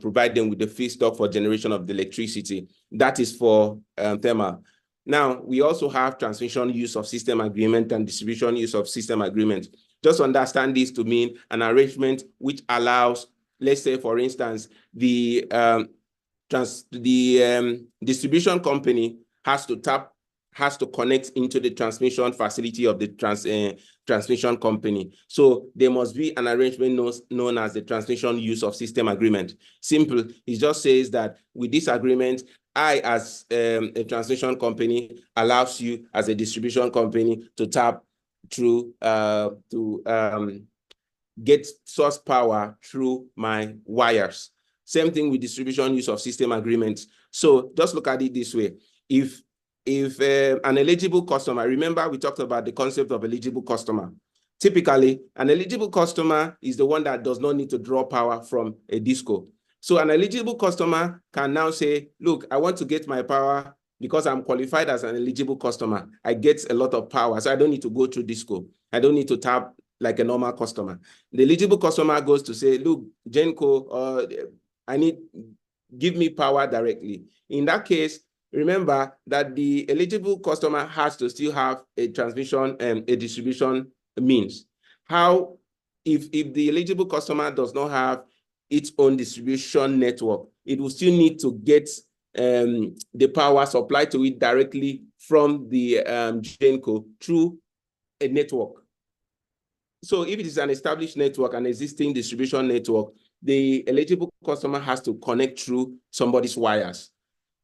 provide them with the feedstock for generation of the electricity. That is for thermal. Now, we also have transmission use of system agreement and distribution use of system agreement. Just understand this to mean an arrangement which allows, let's say, for instance, the distribution company has to connect into the transmission facility of the transmission company. So there must be an arrangement known as the transmission use of system agreement. Simple, it just says that with this agreement, I, as a transmission company, allows you as a distribution company to tap through, get source power through my wires. Same thing with distribution use of system agreements. So just look at it this way. If an eligible customer, remember we talked about the concept of eligible customer. Typically, an eligible customer is the one that does not need to draw power from a disco. So an eligible customer can now say, look, I want to get my power because I'm qualified as an eligible customer. I get a lot of power, so I don't need to go through disco. I don't need to tap like a normal customer. The eligible customer goes to say, look, Genco, give me power directly. In that case, remember that the eligible customer has to still have a transmission and a distribution means. How, if the eligible customer does not have its own distribution network, it will still need to get the power supplied to it directly from the Genco through a network. So if it is an established network, an existing distribution network, the eligible customer has to connect through somebody's wires.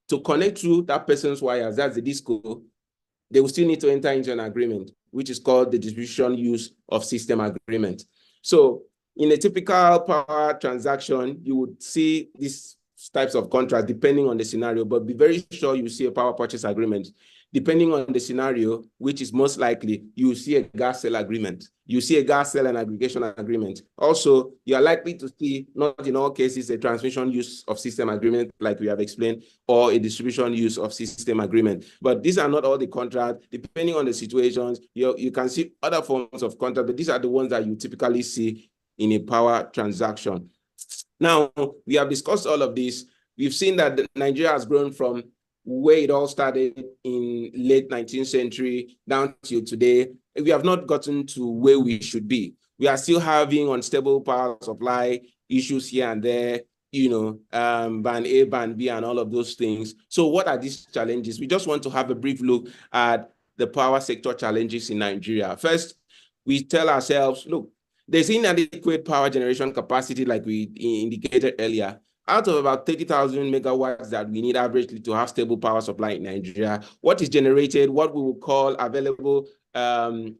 To connect through that person's wires, that's the disco, they will still need to enter into an agreement, which is called the distribution use of system agreement. So in a typical power transaction, you would see these types of contracts depending on the scenario, but be very sure you see a power purchase agreement. Depending on the scenario, which is most likely, you see a gas sale agreement. You see a gas sale and aggregation agreement. Also, you are likely to see, not in all cases, a transmission use of system agreement, like we have explained, or a distribution use of system agreement. But these are not all the contracts. Depending on the situations, you can see other forms of contract, but these are the ones that you typically see in a power transaction. Now, we have discussed all of this. We've seen that Nigeria has grown from where it all started in late 19th century down to today. We have not gotten to where we should be. We are still having unstable power supply issues here and there, you know, ban A, ban B, and all of those things. So what are these challenges? We just want to have a brief look at the power sector challenges in Nigeria. First, we tell ourselves, look, there's inadequate power generation capacity, like we indicated earlier. Out of about 30,000 megawatts that we need averagely to have stable power supply in Nigeria, what is generated, what we will call available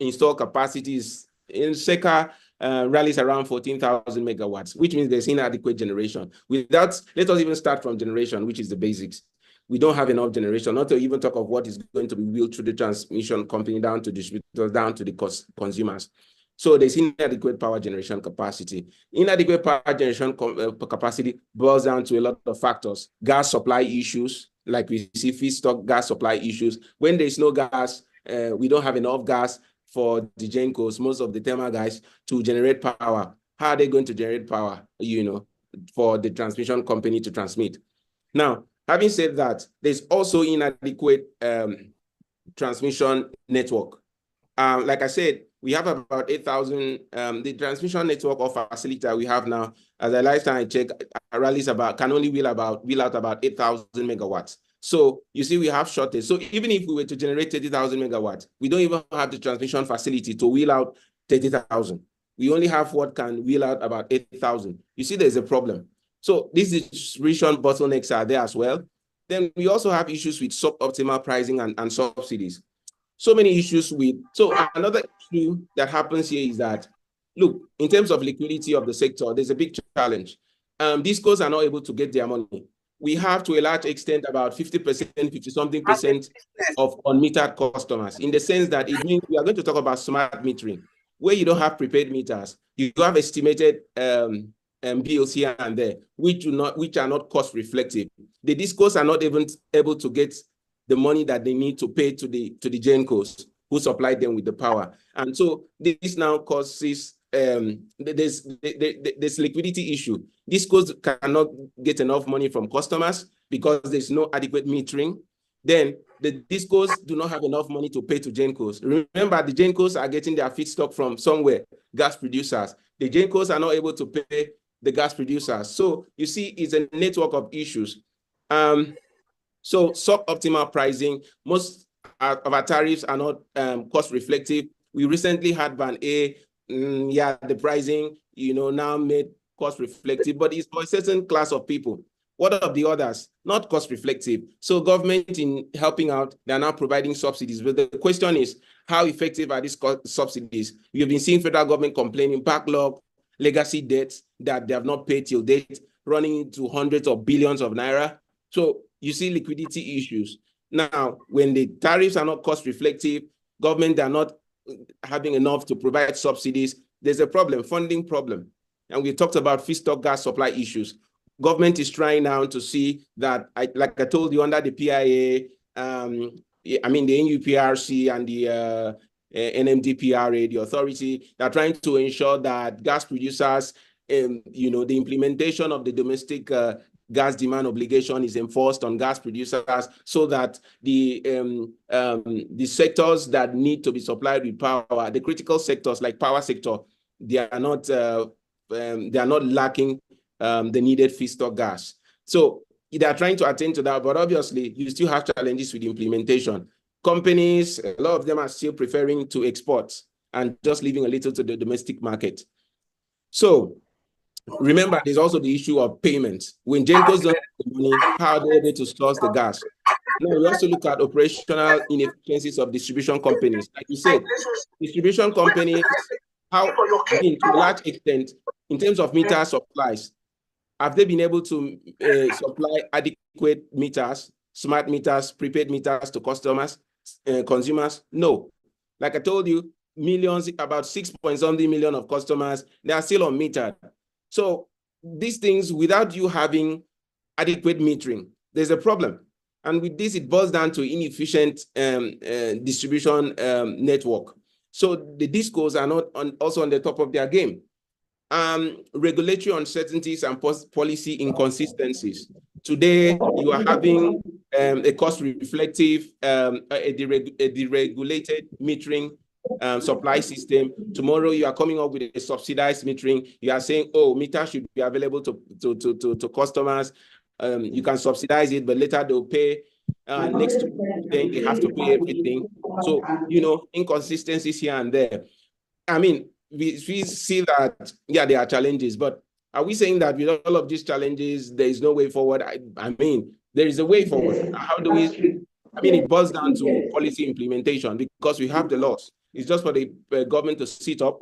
installed capacities in circa rallies around 14,000 megawatts, which means there's inadequate generation. With that, let us even start from generation, which is the basics. We don't have enough generation, not to even talk of what is going to be wheeled through the transmission company down to distributors, down to the consumers. So there's inadequate power generation capacity. Inadequate power generation capacity boils down to a lot of factors. Gas supply issues, like we see feedstock gas supply issues. When there's no gas, we don't have enough gas for the GenCos, most of the thermal guys, to generate power. How are they going to generate power, you know, for the transmission company to transmit? Now, having said that, there's also inadequate transmission network. Like I said, we have about 8,000, the transmission network or facility that we have now, as a lifetime I check, rallies can only wheel out about 8,000 megawatts. So you see, we have shortage. So even if we were to generate 30,000 megawatts, we don't even have the transmission facility to wheel out 30,000. We only have what can wheel out about 8,000. You see, there's a problem. So these distribution bottlenecks are there as well. Then we also have issues with suboptimal pricing and subsidies. So many issues with, so another issue that happens here is that, look, in terms of liquidity of the sector, there's a big challenge. Discos are not able to get their money. We have to a large extent about 50%, 50-something percent of unmetered customers, in the sense that it means we are going to talk about smart metering, where you don't have prepaid meters. You have estimated bills here and there, which are not cost reflective. The discos are not even able to get the money that they need to pay to the GENCOs who supply them with the power. And so this now causes there's liquidity issue. Discos cannot get enough money from customers because there's no adequate metering. Then the discos do not have enough money to pay to GENCOs. Remember, the GENCOs are getting their feedstock from somewhere, gas producers. The GENCOs are not able to pay the gas producers. So you see, it's a network of issues. So suboptimal pricing, most of our tariffs are not cost reflective. We recently had Ban A, the pricing, now made cost reflective, but it's for a certain class of people. What of the others? Not cost reflective. So government, in helping out, they're now providing subsidies. But the question is, how effective are these subsidies? We've been seeing federal government complaining, backlog, legacy debts that they have not paid till date, running into hundreds of billions of naira. So you see liquidity issues. Now, when the tariffs are not cost reflective, government are not having enough to provide subsidies, there's a problem, funding problem. And we talked about feedstock gas supply issues. Government is trying now to see that, like I told you, under the PIA, the NUPRC and the NMDPRA, the authority, they're trying to ensure that gas producers, the implementation of the domestic gas demand obligation is enforced on gas producers, so that the sectors that need to be supplied with power, the critical sectors like power sector, they are not lacking the needed feedstock gas. So they are trying to attend to that, but obviously you still have challenges with implementation. Companies, a lot of them are still preferring to export and just leaving a little to the domestic market. So remember, there's also the issue of payments. When GENCOs don't have the money, how are they able to source the gas? Now, we also look at operational inefficiencies of distribution companies. Like you said, distribution companies, to a large extent, in terms of meter supplies, have they been able to supply adequate meters, smart meters, prepaid meters to customers, consumers? No. Like I told you, millions, about 6-point-something million of customers, they are still unmetered. So these things, without you having adequate metering, there's a problem. And with this, it boils down to inefficient distribution network. So the discos are not also on the top of their game. Regulatory uncertainties and policy inconsistencies. Today, you are having a cost-reflective, a deregulated metering supply system. Tomorrow, you are coming up with a subsidized metering. You are saying, oh, meters should be available to customers. You can subsidize it, but later they'll pay. Next week, then they have to pay everything. So, inconsistencies here and there. I mean, we see that, yeah, there are challenges, but are we saying that with all of these challenges, there is no way forward? I mean, there is a way forward. How do we, it boils down to policy implementation, because we have the laws. It's just for the government to sit up,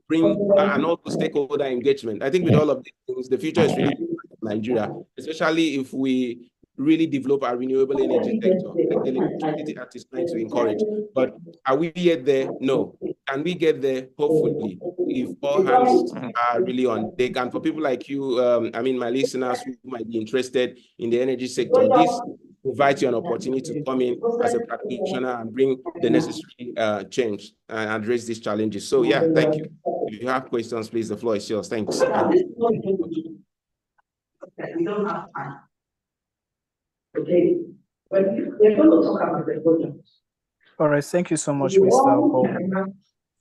bring and also stakeholder engagement. I think with all of these things, the future is really Nigeria, especially if we really develop our renewable energy sector, like the Electricity Act is trying to encourage. But are we yet there? No. Can we get there? Hopefully, if all hands are really on deck. And for people like you, my listeners who might be interested in the energy sector, this provides you an opportunity to come in as a practitioner and bring the necessary change and address these challenges. So yeah, thank you. If you have questions, please, the floor is yours. Thanks. We don't have time. Okay, but we're going to talk about the project. All right, thank you so much, Mr. Paul,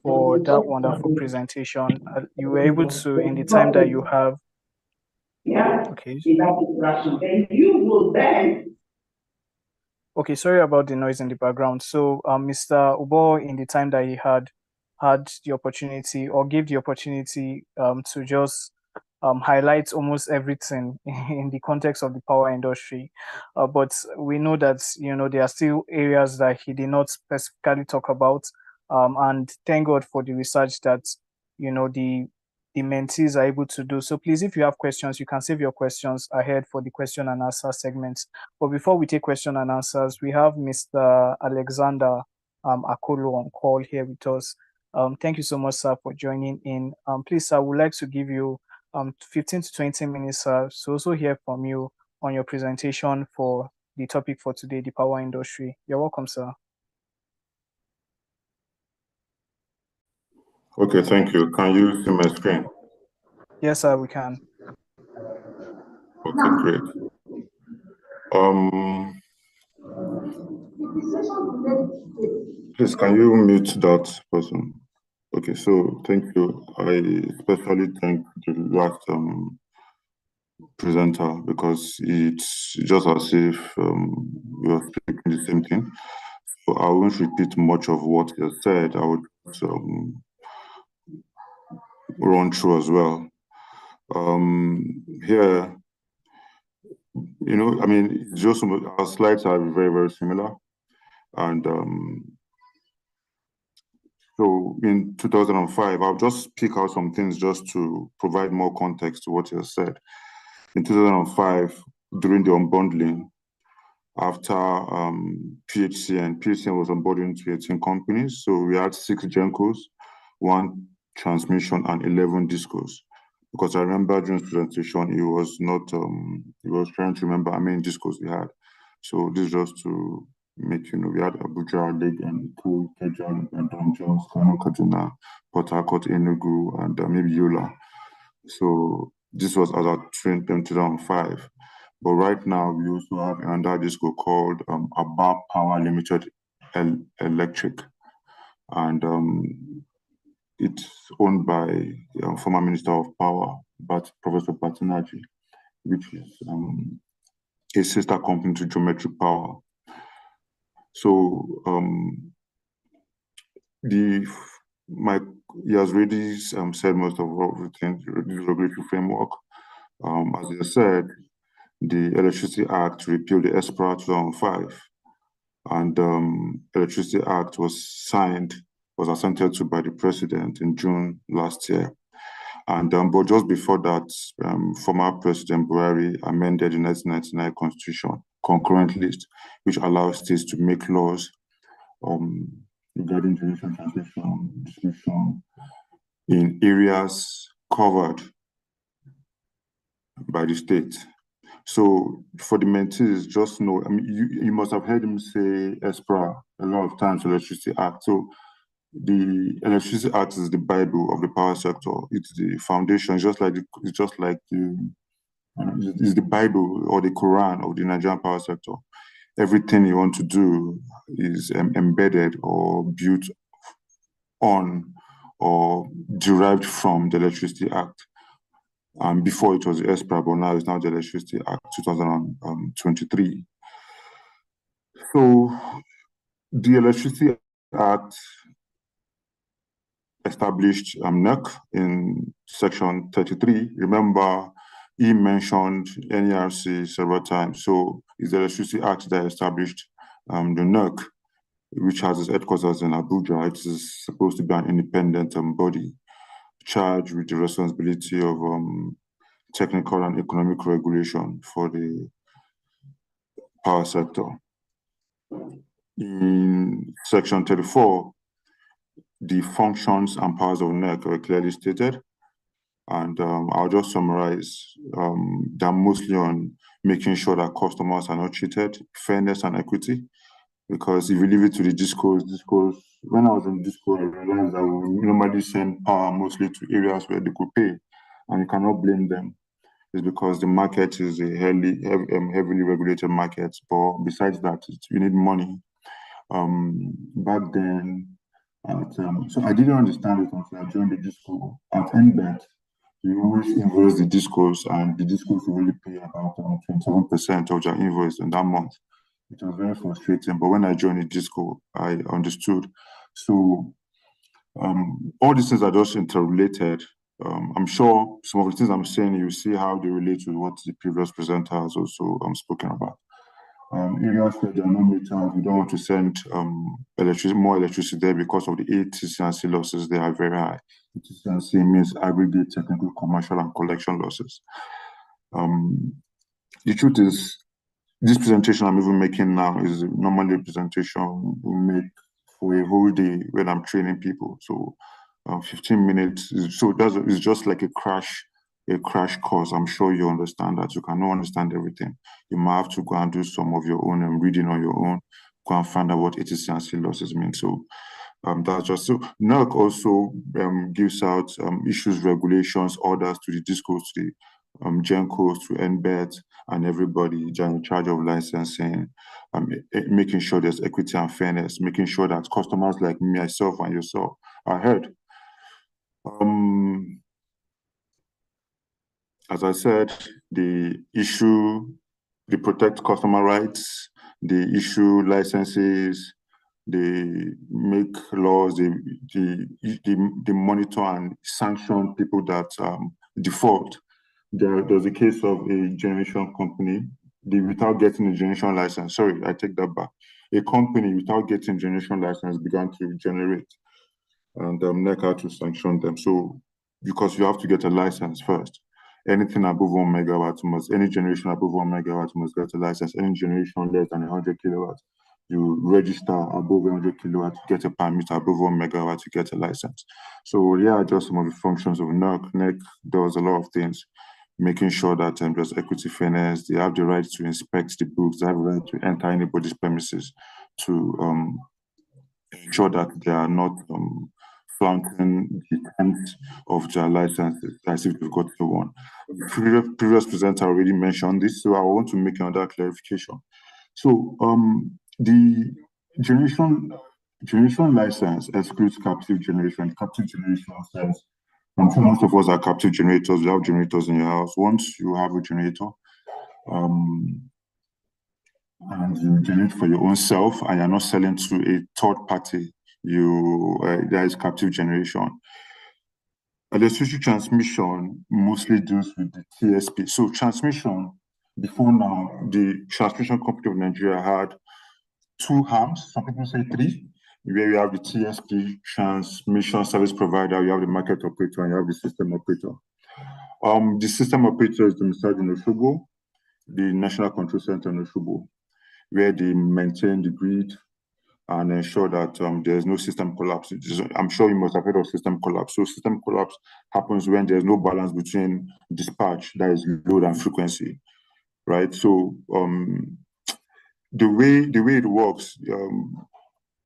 for that wonderful presentation. You were able to, in the time that you have. Yeah. Okay. And you will then. Okay, sorry about the noise in the background. So, Mr. Ubo, in the time that he had the opportunity, or gave the opportunity to just highlights almost everything in the context of the power industry. But we know that, there are still areas that he did not specifically talk about. And thank God for the research that, the mentees are able to do. So please, if you have questions, you can save your questions ahead for the question and answer segment. But before we take question and answers, we have Mr. Alexander Akolo on call here with us. Thank you so much, sir, for joining in. Please, sir, I would like to give you 15 to 20 minutes, sir, to also hear from you on your presentation for the topic for today, the power industry. You're welcome, sir. Okay, thank you. Can you see my screen? Yes, sir, we can. Okay, great. Please, can you mute that person? Okay, so thank you. I especially thank the last presenter, because it's just as if we are speaking the same thing. So I won't repeat much of what he has said. I would run through as well. Here, I mean, just our slides are very, very similar. And so in 2005, I'll just pick out some things just to provide more context to what he has said. In 2005, during the unbundling, after PHCN was onboarded into 18 companies. So we had 6 Gencos, 1 transmission, and 11 discos. Because I remember during his presentation, he was trying to remember how many discos we had. So this is just to make we had Abuja, Lake and Cool, Kejan, and Don Jones, Kano, Kaduna, Port Harcourt, Enugu, and maybe Yola. So this was as at 2005. But right now, we also have another disco called Aba Power Limited Electric. And it's owned by former Minister of Power, Professor Batinaji, which is a sister company to Geometric Power. So he has already said most of what we think, the regulatory framework. As he said, the Electricity Act repealed the ESPRA 2005, and Electricity Act was assented to by the President in June last year. And but just before that, former President Buhari amended the 1999 Constitution concurrent list, which allows states to make laws regarding generation, transmission, distribution in areas covered by the state. So for the mentees, just know, I mean, you must have heard him say ESPRA a lot of times, Electricity Act. So the Electricity Act is the Bible of the power sector. It's the foundation, it's the Bible or the Quran of the Nigerian power sector. Everything you want to do is embedded or built on or derived from the Electricity Act. Before it was the ESPRA, but now it's the Electricity Act 2023. So the Electricity Act established NEC in section 33. Remember, he mentioned NERC several times. So it's the Electricity Act that established the NEC, which has its headquarters in Abuja. It is supposed to be an independent body charged with the responsibility of technical and economic regulation for the power sector. In section 34, the functions and powers of NEC are clearly stated. And I'll just summarize. They're mostly on making sure that customers are not cheated, fairness and equity. Because if you leave it to the discos, when I was in disco, I realized that we normally send power mostly to areas where they could pay, and you cannot blame them. It's because the market is a heavily regulated market. But besides that, you need money. Back then, so I didn't understand it until I joined the disco. At NBET, you always invoice the discos, and the discos will only pay about 27% of their invoice in that month. It was very frustrating, but when I joined the disco, I understood. So all these things are just interrelated. I'm sure some of the things I'm saying, you see how they relate to what the previous presenter has also spoken about. Areas where there are no meters, we don't want to send more electricity there because of the ATC&C losses. They are very high. ATC&C means aggregate technical, commercial, and collection losses. The truth is, this presentation I'm even making now is normally a presentation we make for a whole day when I'm training people. So 15 minutes, so it's just like a crash course. I'm sure you understand that. You cannot understand everything. You might have to go and do some of your own reading on your own, go and find out what ATC&C losses mean. So that's just so. NERC also gives out issues, regulations, orders to the DISCOs, to the GENCOs, to NBET, and everybody in charge of licensing, making sure there's equity and fairness, making sure that customers like myself and yourself are heard. As I said, they protect customer rights, they issue licenses, they make laws, they monitor and sanction people that default. There's a case of a generation company, without getting a generation license, sorry, I take that back. A company without getting generation license began to generate, and NEC had to sanction them. So, because you have to get a license first. Anything above 1 megawatt any generation above 1 megawatt must get a license. Any generation less than 100 kilowatts, you register above 100 kilowatts, get a permit. Above 1 megawatt, you get a license. So yeah, just some of the functions of NEC. NEC does a lot of things, making sure that there's equity, fairness. They have the right to inspect the books. They have the right to enter anybody's premises to ensure that they are not flaunting the terms of their licenses as if they've got the one. Previous presenter already mentioned this, so I want to make another clarification. So the generation license excludes captive generation. Captive generation says, I'm sure most of us are captive generators. You have generators in your house. Once you have a generator, and you generate for your own self, and you're not selling to a third party, there is captive generation. Electricity transmission mostly deals with the TSP. So transmission, before now, the Transmission Company of Nigeria had 2 arms, some people say 3, where you have the TSP, transmission service provider, you have the market operator, and you have the system operator. The system operator is domiciled in Osogbo, the National Control Center in Osogbo, where they maintain the grid and ensure that there's no system collapse. I'm sure you must have heard of system collapse. So system collapse happens when there's no balance between dispatch, that is load, and frequency, right? So the way it works,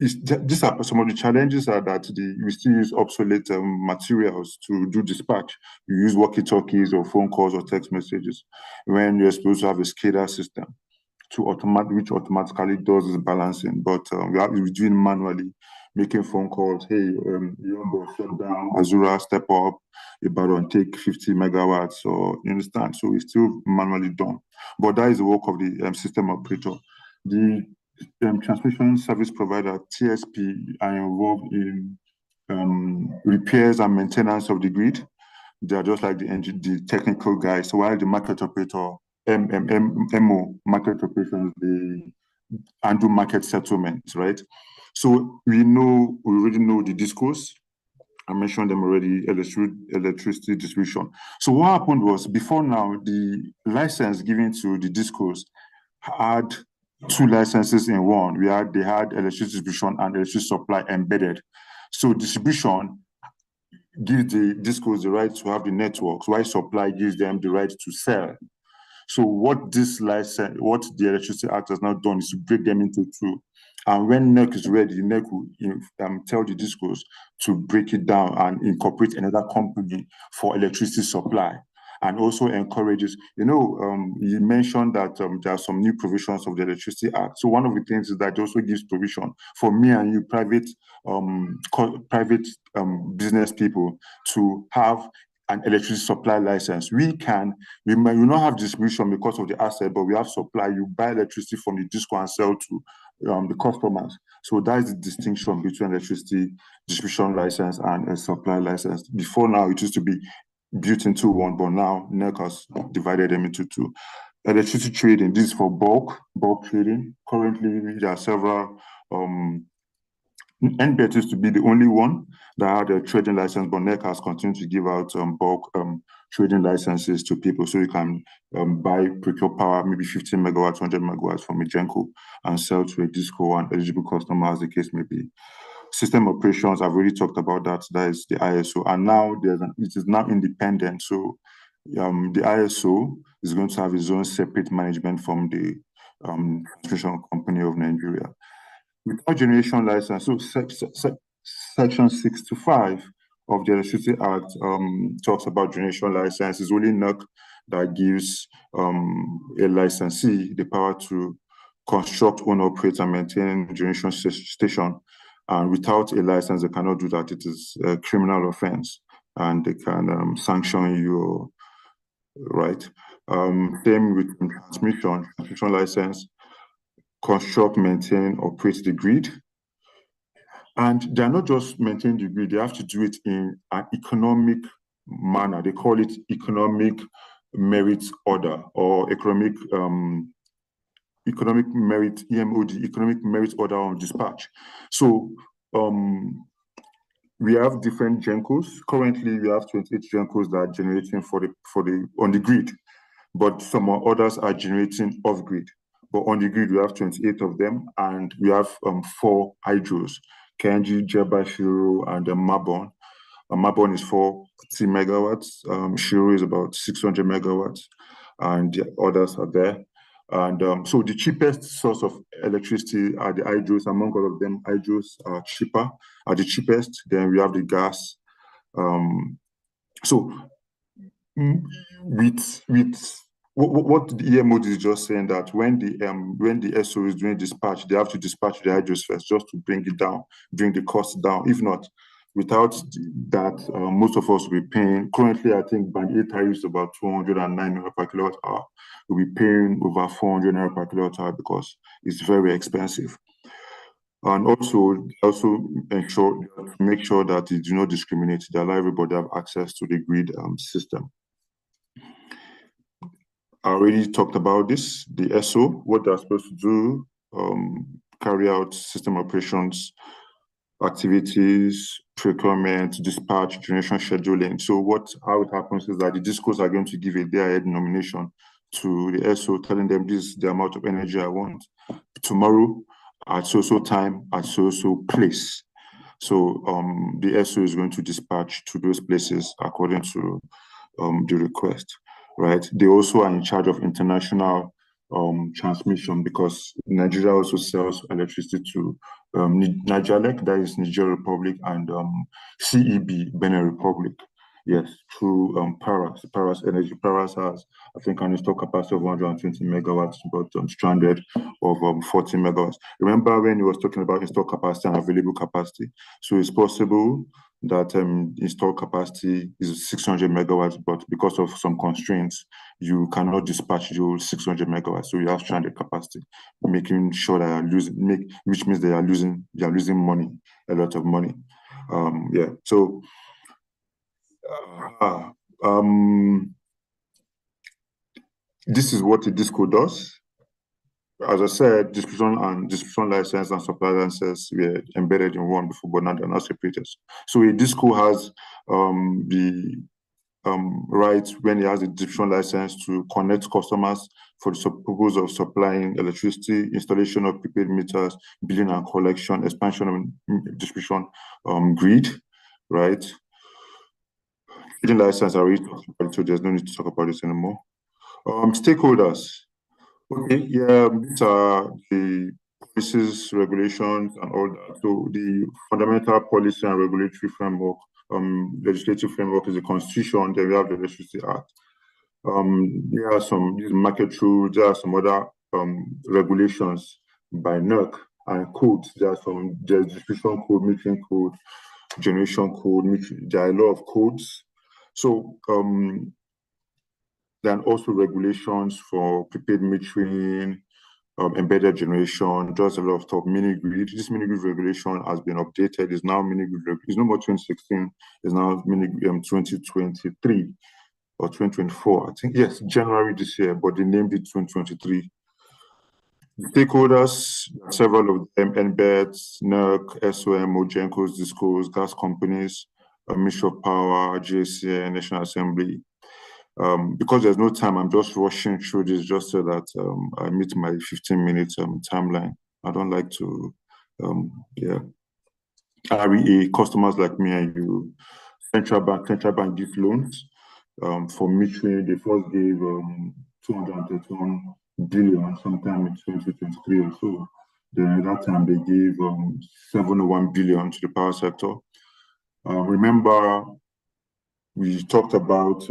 these are some of the challenges are that we still use obsolete materials to do dispatch. You use walkie-talkies or phone calls or text messages when you're supposed to have a SCADA system which automatically does this balancing, but we have to be doing manually, making phone calls. Hey, Yongo, shut down. Azura, step up. Ibadan, take 50 megawatts. Or you understand? So it's still manually done, but that is the work of the system operator. The transmission service provider (TSP) are involved in repairs and maintenance of the grid. They are just like the technical guys. So while the market operator, MO, market operations, they handle market settlements, right? So we already know the DISCOs. I mentioned them already, electricity distribution. So what happened was, before now, the license given to the DISCOs had 2 licenses in one. They had electricity distribution and electricity supply embedded. So distribution gives the DISCOs the right to have the networks, while supply gives them the right to sell. So what the Electricity Act has now done is to break them into 2. And when NEC is ready, NEC will tell the DISCOs to break it down and incorporate another company for electricity supply. And also encourages, you mentioned that there are some new provisions of the Electricity Act. So one of the things is that it also gives provision for me and you, private business people, to have an electricity supply license. We may not have distribution because of the asset, but we have supply. You buy electricity from the DISCO and sell to the customers. So that is the distinction between electricity distribution license and a supply license. Before now, it used to be built into one, but now NERC has divided them into two. Electricity trading, this is for bulk trading. Currently, there are several. NBET used to be the only one that had a trading license, but NERC has continued to give out bulk trading licenses to people, so you can procure power, maybe 15 megawatts, 100 megawatts from a Genco and sell to a DISCO and eligible customer, as the case may be. System operations, I've already talked about that. That is the ISO, and now it is now independent. So the ISO is going to have its own separate management from the Transmission Company of Nigeria. Without generation license, so section 65 of the Electricity Act talks about generation license. It's only NERC that gives a licensee the power to construct, own, operate, and maintain a generation station. And without a license, they cannot do that. It is a criminal offense, and they can sanction you, right? Same with transmission license. Construct, maintain, operate the grid. And they're not just maintaining the grid, they have to do it in an economic manner. They call it economic merit order, or economic merit, EMOD, economic merit order on dispatch. So we have different Gencos. Currently, we have 28 Gencos that are generating on the grid, but some others are generating off grid. But on the grid, we have 28 of them, and we have 4 hydros: Kenji, Jeba, Shiro, and Mabon. Mabon is 40 megawatts. Shiro is about 600 megawatts, and the others are there. And so the cheapest source of electricity are the hydros. Among all of them, hydros are the cheapest. Then we have the gas. So with what the EMOD is just saying, that when the SO is doing dispatch, they have to dispatch the hydros first, just to bring it down, bring the cost down. If not, without that, most of us will be paying. Currently, I think band 8 tariff is about 209 naira per kilowatt hour. We'll be paying over 400 naira per kilowatt hour because it's very expensive. And also make sure that they do not discriminate. They allow everybody to have access to the grid system. I already talked about this, the SO, what they're supposed to do, carry out system operations, activities, procurement, dispatch, generation scheduling. So how it happens is that the DISCOs are going to give a day-ahead nomination to the SO, telling them this is the amount of energy I want tomorrow at so time at so place. So the SO is going to dispatch to those places according to the request. Right. They also are in charge of international transmission, because Nigeria also sells electricity to Nijalek, that is Niger Republic, and CEB, Benin Republic. Yes, through Paras Energy. Paras has, I think, an installed capacity of 120 megawatts, but stranded of 40 megawatts. Remember when he was talking about installed capacity and available capacity? So it's possible that installed capacity is 600 megawatts, but because of some constraints, you cannot dispatch your 600 megawatts. So you have stranded capacity, making sure that you're losing, which means they are losing money, a lot of money. Yeah. So this is what a DISCO does. As I said, distribution license and supply licenses were embedded in one before, but now they're not separated. So a DISCO has the right, when he has a distribution license, to connect customers for the purpose of supplying electricity, installation of prepaid meters, billing and collection, expansion of distribution grid, right? Trading license, I already talked about it, so there's no need to talk about this anymore. Stakeholders. Okay, yeah, these are the policies, regulations, and all that. So the fundamental policy and regulatory framework, legislative framework, is the Constitution. Then we have the Electricity Act. There are some market rules. There are some other regulations by NERC and codes. There's distribution code, metering code, generation code. There are a lot of codes. So then also regulations for prepaid metering, embedded generation, just a lot of stuff, mini grid. This mini grid regulation has been updated. It's now mini grid. It's no more 2016. It's now mini 2023 or 2024. I think yes, January this year, but they named it 2023. Stakeholders, several of them, NBET, NERC, SOM, Mojenkos, Discos, gas companies, Ministry of Power, JCA, National Assembly. Because there's no time, I'm just rushing through this just so that I meet my 15-minute timeline. I don't like to, REA, customers like me and you, Central Bank gives loans. For metering, they first gave 231 billion sometime in 2023 or so. Then at that time, they gave 701 billion to the power sector. Remember, we talked about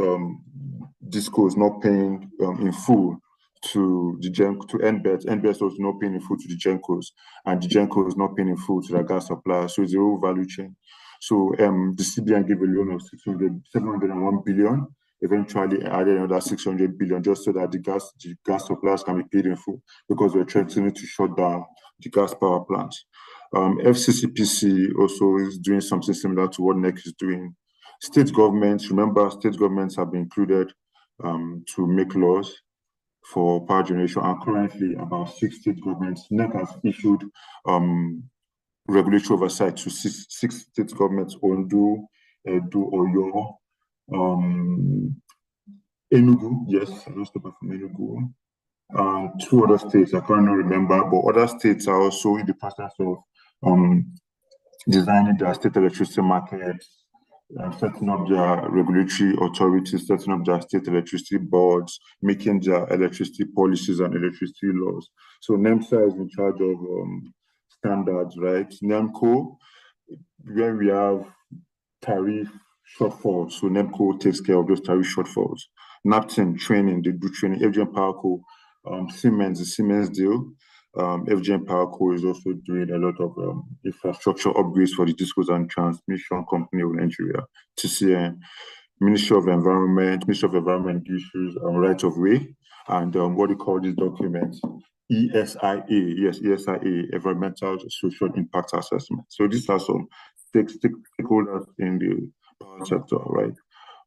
Discos not paying in full to the NBET. NBET was not paying in full to the Gencos, and the Gencos not paying in full to the gas supplier. So it's a whole value chain. So the CBN gave a loan of 701 billion. Eventually added another 600 billion just so that the gas suppliers can be paid in full, because we're threatening to shut down the gas power plants. FCCPC also is doing something similar to what NEC is doing. State governments, remember, state governments have been included to make laws for power generation, and currently about 6 state governments. NEC has issued regulatory oversight to six state governments: Ondo, Edo, Oyo, Enugu, yes, I just step from Enugu. 2 other states, I can't remember, but other states are also in the process of designing their state electricity markets, setting up their regulatory authorities, setting up their state electricity boards, making their electricity policies and electricity laws. So NEMSA is in charge of standards, right? NEMCO, where we have tariff shortfalls, so NEMCO takes care of those tariff shortfalls. NAPTIN, training, they do training. FGM PowerCo, Siemens, the Siemens deal. FGM PowerCo is also doing a lot of infrastructure upgrades for the Discos and Transmission Company of Nigeria, TCN. Ministry of Environment issues right of way, and what do you call this document? ESIA, yes, ESIA, Environmental Social Impact Assessment. So these are some stakeholders in the power sector, right?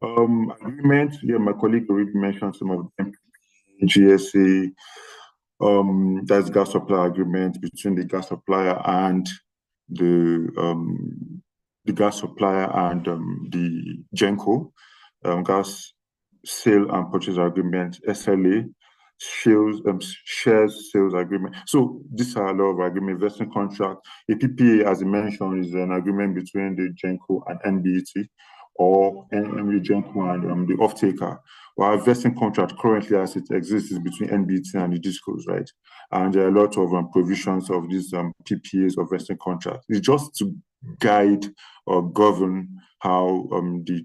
Agreement, yeah, my colleague already mentioned some of them. GSA, that's gas supply agreement between the gas supplier and the Genco, gas sale and purchase agreement, SLA, shares sales agreement. So these are a lot of agreement, investment contract. A PPA, as I mentioned, is an agreement between the Genco and NBET, or the Genco and the off-taker. Our vesting contract currently as it exists is between NBET and the Discos, right? And there are a lot of provisions of these PPAs or vesting contracts. It's just to guide or govern how the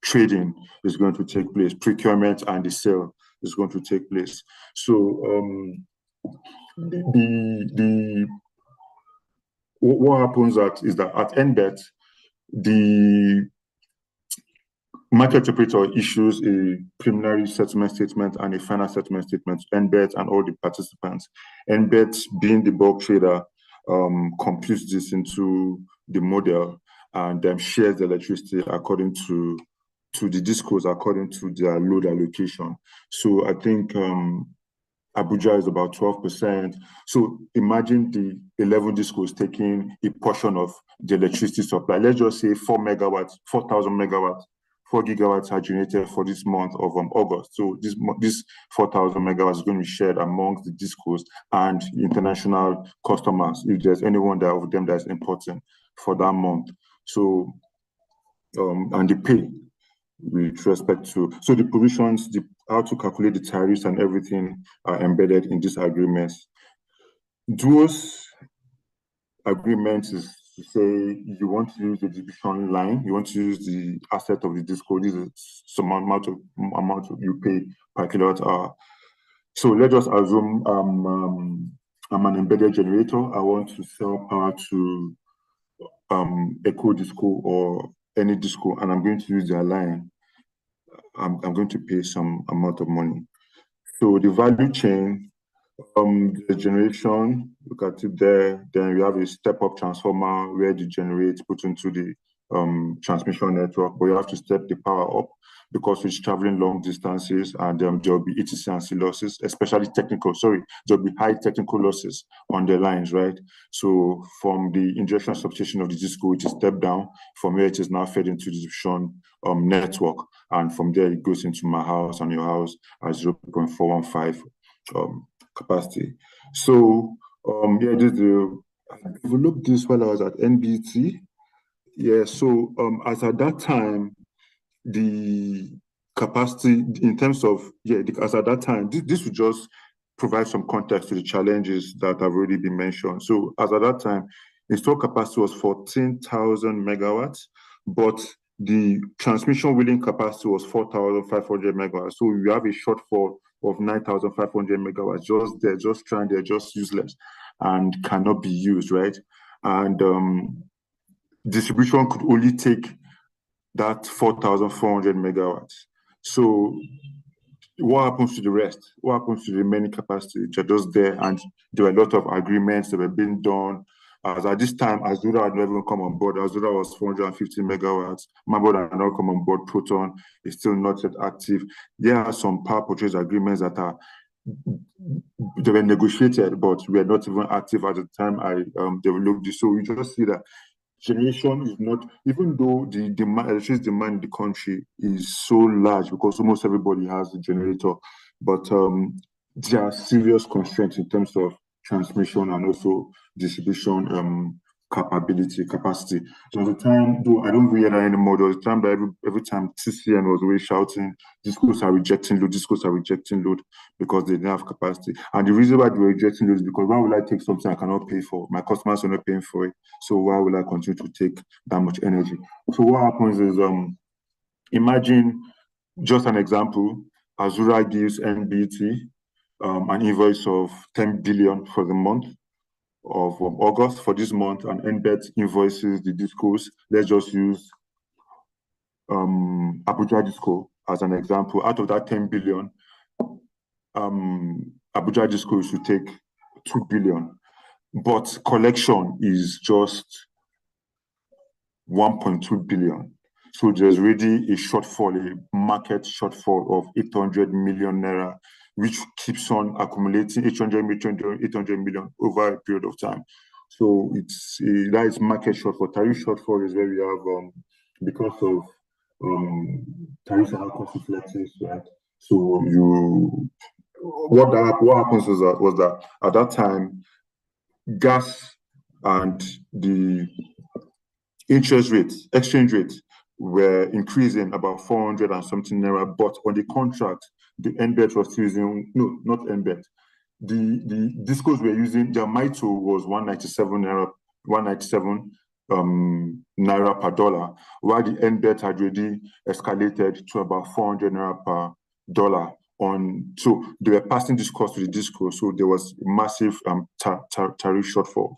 trading is going to take place, procurement and the sale is going to take place. So what happens is that at NBET, the market operator issues a preliminary settlement statement and a final settlement statement to NBET and all the participants. NBET, being the bulk trader, computes this into the model and then shares the electricity according to the Discos, according to their load allocation. So I think Abuja is about 12%. So imagine the 11 Discos taking a portion of the electricity supply. Let's just say 4 megawatts, 4,000 megawatts. 4 gigawatts are generated for this month of August. So this 4,000 megawatts is going to be shared amongst the Discos and international customers, if there's anyone of them that's important for that month. So, and the pay with respect to, so the provisions, how to calculate the tariffs and everything are embedded in these agreements. Those agreements is to say you want to use the distribution line, you want to use the asset of the Disco. This is some amount of you pay per kilowatt hour. So let's just assume I'm an embedded generator. I want to sell power to Eco Disco or any Disco, and I'm going to use their line. I'm going to pay some amount of money. So the value chain The generation, look at it there. Then we have a step-up transformer where the generates put into the transmission network, but you have to step the power up because it's traveling long distances, and there'll be ETC&C losses, especially there'll be high technical losses on the lines, right? So from the injection substation of the disco, it is stepped down from where it is now fed into the distribution network, and from there it goes into my house and your house at 0.415 capacity. So yeah, I developed this while I was at NBT. Yeah, so as at that time, the capacity in terms of as at that time, this would just provide some context to the challenges that have already been mentioned. So as at that time, installed capacity was 14,000 megawatts, but the transmission wheeling capacity was 4,500 megawatts. So we have a shortfall of 9,500 megawatts just useless and cannot be used, right? And distribution could only take that 4,400 megawatts. So what happens to the rest? What happens to the remaining capacity? They're just there, and there were a lot of agreements that were being done. As at this time, Azura had never come on board. Azura was 450 megawatts. Mabod had not come on board. Proton is still not yet active. There are some power purchase agreements that they were negotiated, but were not even active at the time I developed this. So we just see that generation is not, even though the electricity demand in the country is so large because almost everybody has a generator, but there are serious constraints in terms of transmission and also distribution capacity. So at the time, though I don't read that anymore, there was a time that every time TCN was always shouting, discos are rejecting load because they didn't have capacity. And the reason why they were rejecting load is because why would I take something I cannot pay for? My customers are not paying for it. So why will I continue to take that much energy? So what happens is, imagine just an example, Azura gives NBT an invoice of 10 billion for the month of August for this month, and NBET invoices the discos. Let's just use Abuja Disco as an example. Out of that 10 billion, Abuja Disco should take 2 billion, but collection is just 1.2 billion. So there's already a shortfall, a market shortfall of 800 million naira, which keeps on accumulating 800 million over a period of time. So that is market shortfall. Tariff shortfall is where we have because of tariffs and cost reflections, right? So what happens was that at that time, gas and the exchange rates were increasing about 400 and something naira, but on the contract, the NBET was using, no, not NBET. The discos were using, their MITO was 197 naira per dollar, while the NBET had already escalated to about 400 naira per dollar. So they were passing this cost to the disco, so there was a massive tariff shortfall.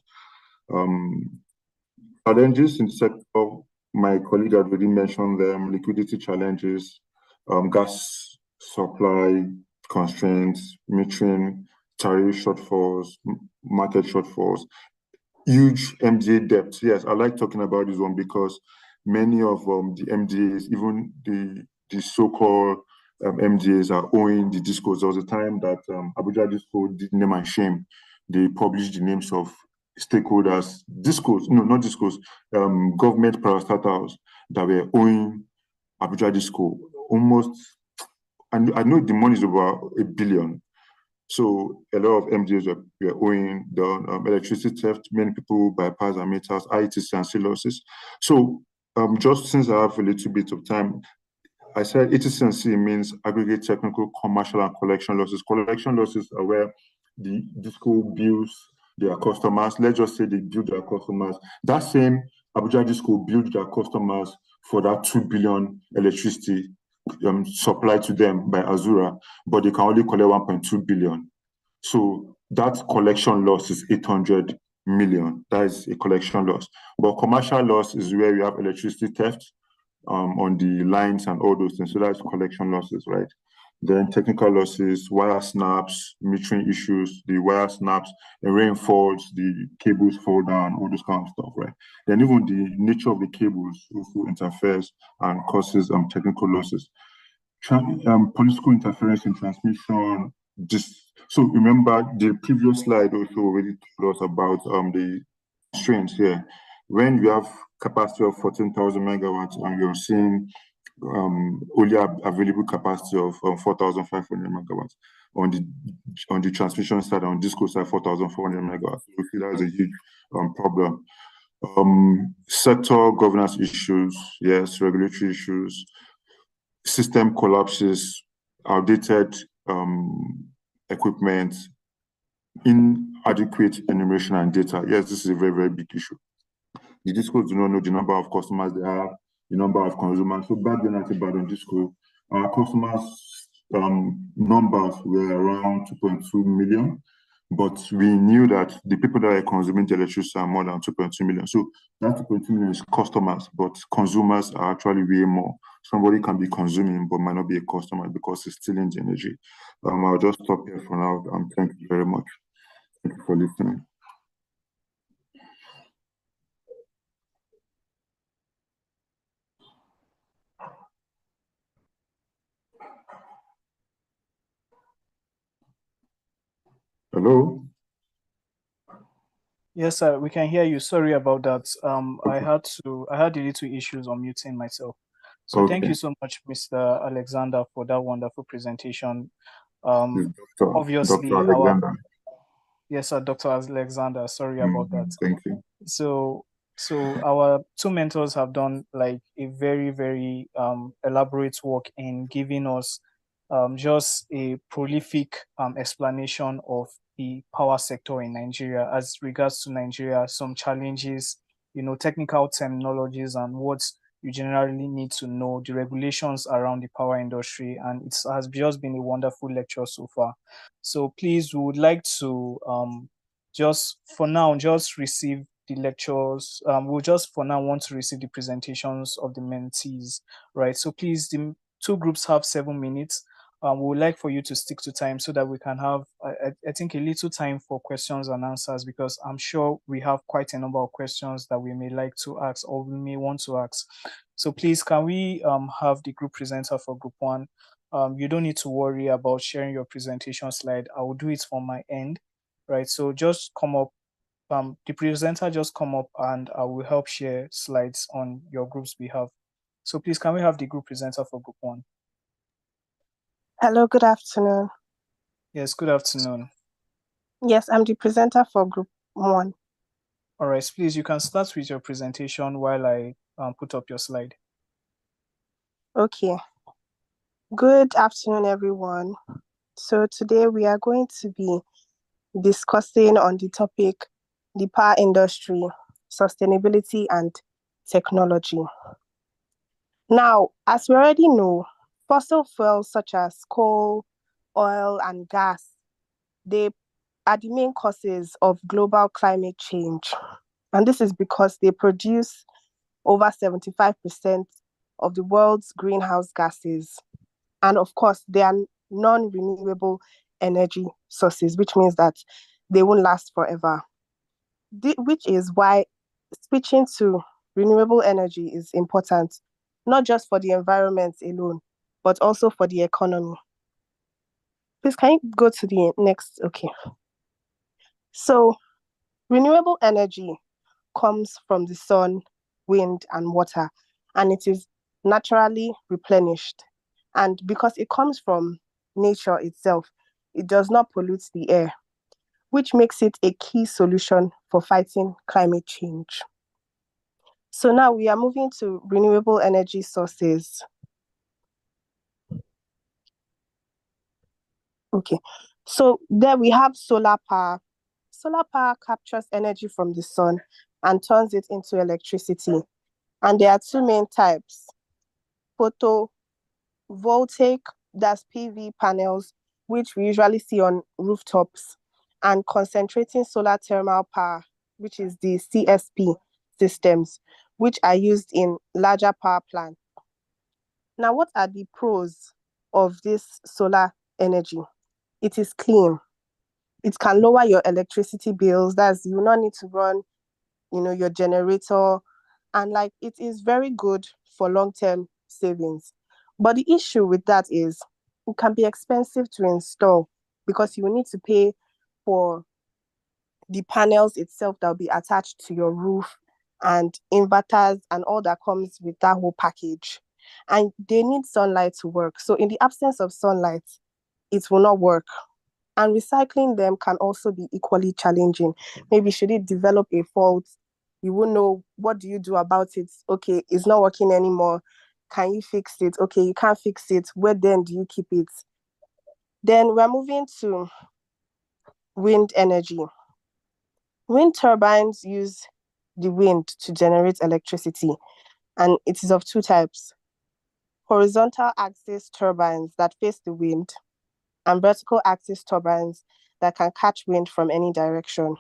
Challenges in the sector, my colleague had already mentioned them: liquidity challenges, gas supply constraints, metering, tariff shortfalls, market shortfalls, huge MDA debt. Yes, I like talking about this one because many of the MDAs, even the so-called MDAs, are owing the discos. There was a time that Abuja Disco did name and shame. They published the names of stakeholders, government parastatals that were owing Abuja Disco almost, and I know the money is about 1 billion. So a lot of MDAs were owing the electricity theft. Many people bypass and meters, ITC&C losses. So just since I have a little bit of time, I said ETC&C means aggregate technical, commercial, and collection losses. Collection losses are where the disco bills their customers. Let's just say they bill their customers. That same Abuja Disco billed their customers for that 2 billion electricity supplied to them by Azura, but they can only collect 1.2 billion. So that collection loss is 800 million. That is a collection loss. But commercial loss is where you have electricity theft on the lines and all those things. So that's collection losses, right? Then technical losses, wire snaps, metering issues, the wire snaps, the rain falls, the cables fall down, all this kind of stuff, right? Then even the nature of the cables also interferes and causes technical losses. Political interference in transmission. So remember the previous slide also already told us about the constraints here. When you have capacity of 14,000 megawatts and you're seeing only available capacity of 4,500 megawatts on the transmission side, on disco side 4,400 megawatts. You see that's a huge problem. Sector governance issues, yes, regulatory issues, system collapses, outdated equipment, inadequate enumeration and data. Yes, this is a very, very big issue. The discos do not know the number of customers they have, the number of consumers. So back then at Ibadan Disco, our customers numbers were around 2.2 million, but we knew that the people that are consuming the electricity are more than 2.2 million. So that 2.2 million is customers, but consumers are actually way more. Somebody can be consuming but might not be a customer because it's stealing the energy. I'll just stop here for now. Thank you very much. Thank you for listening. Hello? Yes, sir, we can hear you. Sorry about that. I had a little issues on muting myself. So Okay. thank you so much, Mr. Alexander, for that wonderful presentation. Obviously, Dr. Alexander. Yes, sir, Dr. Alexander. Sorry about that. Thank you. So our two mentors have done like a very, very elaborate work in giving us just a prolific explanation of the power sector in Nigeria as regards to Nigeria, some challenges, technical terminologies and what you generally need to know, the regulations around the power industry. And it has just been a wonderful lecture so far. So please, we would like to just for now, just receive the lectures. We'll just for now want to receive the presentations of the mentees, right? So please, the two groups have 7 minutes. We would like for you to stick to time so that we can have, I think, a little time for questions and answers, because I'm sure we have quite a number of questions that we may like to ask or we may want to ask. So please, can we have the group presenter for group one? You don't need to worry about sharing your presentation slide. I will do it from my end, right? So just come up, the presenter just come up and I will help share slides on your group's behalf. So please, can we have the group presenter for group one? Hello, good afternoon. Yes, good afternoon. Yes, I'm the presenter for group one. All right, please, you can start with your presentation while I put up your slide. Okay. Good afternoon, everyone. So today we are going to be discussing on the topic, the power industry, sustainability and technology. Now, as we already know, fossil fuels such as coal, oil, and gas, they are the main causes of global climate change. And this is because they produce over 75% of the world's greenhouse gases. And of course, they are non-renewable energy sources, which means that they won't last forever. Which is why switching to renewable energy is important, not just for the environment alone, but also for the economy. Please, can you go to the next? Okay. So, renewable energy comes from the sun, wind, and water, and it is naturally replenished. And because it comes from nature itself, it does not pollute the air, which makes it a key solution for fighting climate change. So now we are moving to renewable energy sources. Okay, so there we have solar power. Solar power captures energy from the sun and turns it into electricity. And there are two main types: photovoltaic, that's PV panels, which we usually see on rooftops, and concentrating solar thermal power, which is the CSP systems, which are used in larger power plants. Now, what are the pros of this solar energy. It is clean. It can lower your electricity bills. That's, you will not need to run, your generator. And like, it is very good for long-term savings. But the issue with that is it can be expensive to install because you will need to pay for the panels itself that will be attached to your roof and inverters and all that comes with that whole package. And they need sunlight to work. So in the absence of sunlight, it will not work. And recycling them can also be equally challenging. Maybe should it develop a fault, you won't know, what do you do about it? Okay, it's not working anymore. Can you fix it? Okay, you can't fix it. Where then do you keep it? Then we're moving to wind energy. Wind turbines use the wind to generate electricity, and it is of two types: horizontal axis turbines that face the wind, and vertical axis turbines that can catch wind from any direction.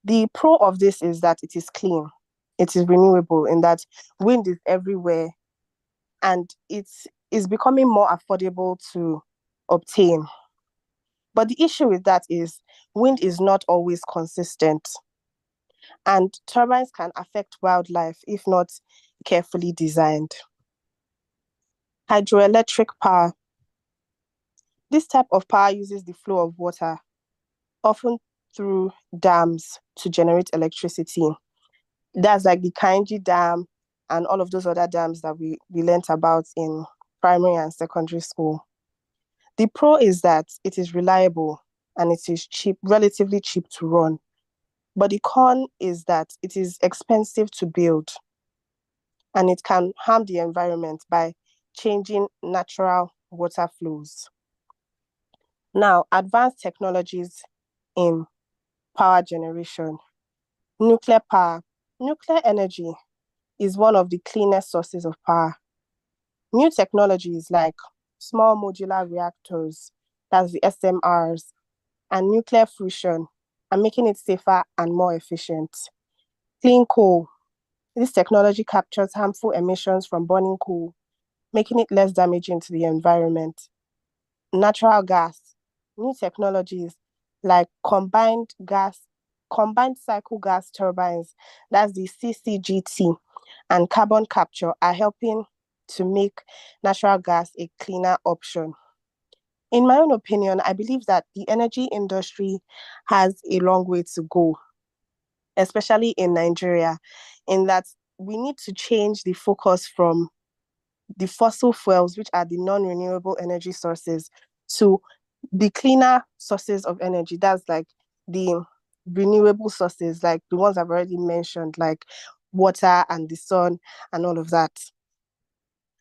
The pro of this is that it is clean, it is renewable, in that wind is everywhere, and it is becoming more affordable to obtain. But the issue with that is wind is not always consistent, and turbines can affect wildlife if not carefully designed. Hydroelectric power. This type of power uses the flow of water, often through dams, to generate electricity. That's like the Kainji Dam and all of those other dams that we learnt about in primary and secondary school. The pro is that it is reliable and it is cheap, relatively cheap to run. But the con is that it is expensive to build and it can harm the environment by changing natural water flows. Now, advanced technologies in power generation. Nuclear power. Nuclear energy is one of the cleanest sources of power. New technologies like small modular reactors, that's the SMRs, and nuclear fusion are making it safer and more efficient. Clean coal. This technology captures harmful emissions from burning coal, making it less damaging to the environment. Natural gas. New technologies like combined cycle gas turbines, that's the CCGT, and carbon capture are helping to make natural gas a cleaner option. In my own opinion, I believe that the energy industry has a long way to go, especially in Nigeria, in that we need to change the focus from the fossil fuels, which are the non-renewable energy sources, to the cleaner sources of energy. That's like the renewable sources, like the ones I've already mentioned, like water and the sun and all of that.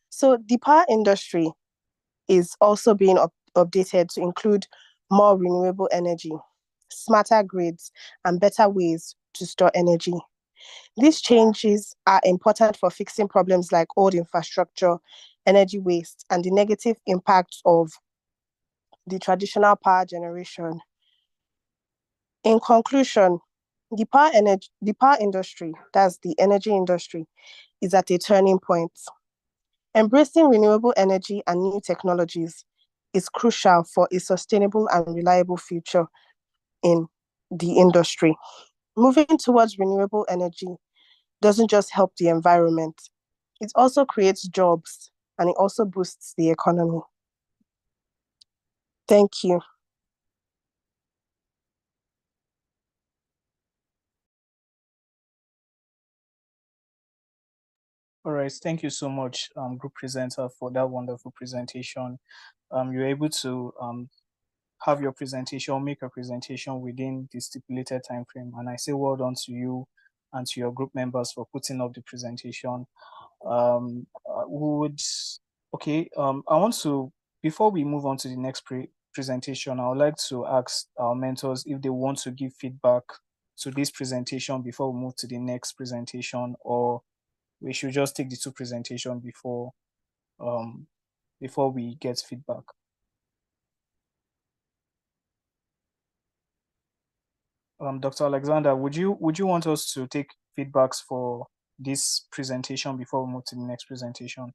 So the power industry is also being updated to include more renewable energy, smarter grids, and better ways to store energy. These changes are important for fixing problems like old infrastructure, energy waste, and the negative impacts of the traditional power generation. In conclusion, the power industry, that's the energy industry, is at a turning point. Embracing renewable energy and new technologies is crucial for a sustainable and reliable future in the industry. Moving towards renewable energy doesn't just help the environment, it also creates jobs and it also boosts the economy. Thank you. All right, thank you so much, group presenter, for that wonderful presentation. You're able to have your presentation, make a presentation within the stipulated time frame, and I say well done to you and to your group members for putting up the presentation. I want to, before we move on to the next presentation, I would like to ask our mentors if they want to give feedback to this presentation before we move to the next presentation, or we should just take the two presentations before we get feedback. Dr. Alexander, would you want us to take feedbacks for this presentation before we move to the next presentation?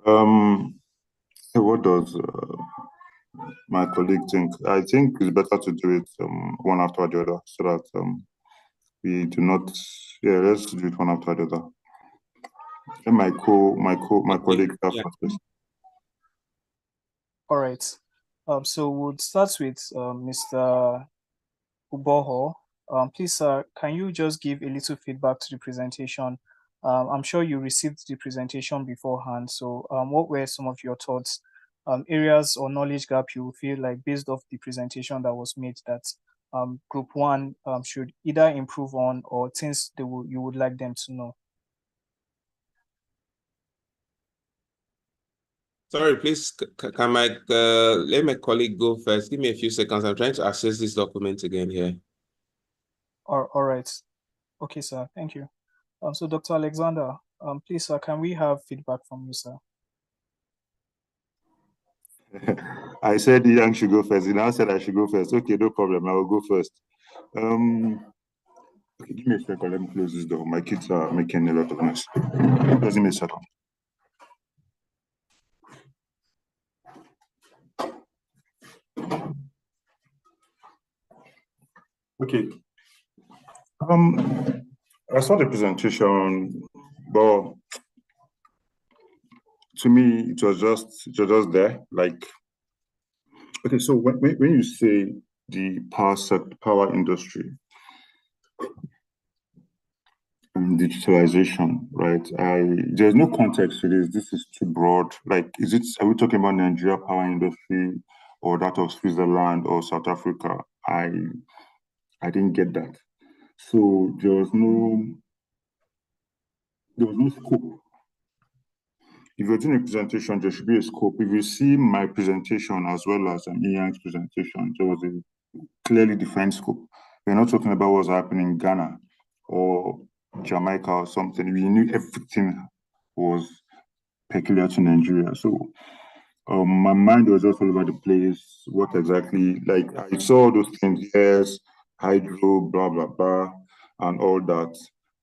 What does my colleague think? I think it's better to do it one after the other, so that we do not. Yeah, let's do it one after the other. And my colleague start first. All right. So we'll start with Mr. Uboho. Please, sir, can you just give a little feedback to the presentation? I'm sure you received the presentation beforehand. So what were some of your thoughts, areas or knowledge gap you feel like based off the presentation that was made that Group 1 should either improve on or things you would like them to know? Sorry, please, can let my colleague go first? Give me a few seconds. I'm trying to access this document again here. All right. Okay, sir. Thank you. So Dr. Alexander, please, sir, can we have feedback from you, sir? I said Yang should go first. He now said I should go first. Okay, no problem. I will go first. Okay, give me a second. Let me close this door. My kids are making a lot of noise. Just give me a second. Okay. I saw the presentation, but to me, it was just there. Like, okay, so when you say the power industry and digitalization, right? There's no context to this. This is too broad. Like, are we talking about Nigeria power industry or that of Switzerland or South Africa? I didn't get that. So there was no scope. If you're doing a presentation, there should be a scope. If you see my presentation as well as Ian's presentation, there was a clearly defined scope. We're not talking about what's happening in Ghana or Jamaica or something. We knew everything was peculiar to Nigeria. So my mind was just all over the place. What exactly, like I saw those things, yes, hydro, blah, blah, blah, and all that,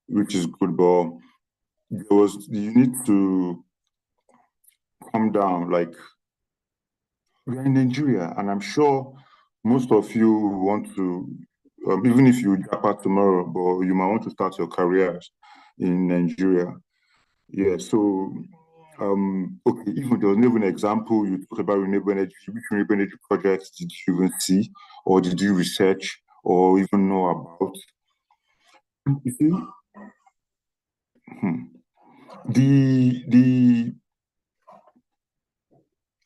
which is good, but you need to come down, like we're in Nigeria, and I'm sure most of you want to, even if you drop out tomorrow, but you might want to start your careers in Nigeria. Yeah, so okay, even there was never an example. You talked about renewable energy. Which renewable energy projects did you even see, or did you research, or even know about? You see, the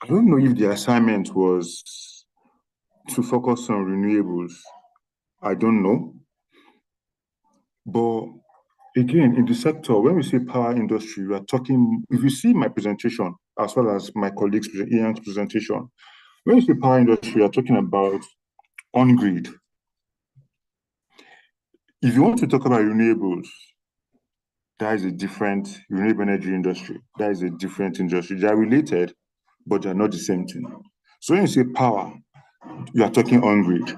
I don't know if the assignment was to focus on renewables. I don't know, but again, in the sector, when we say power industry, we are talking. If you see my presentation as well as my colleagues' Ian's presentation, when we say power industry, we are talking about on grid. If you want to talk about renewables, that is a different renewable energy industry. That is a different industry. They are related, but they are not the same thing. So when you say power, you are talking on grid.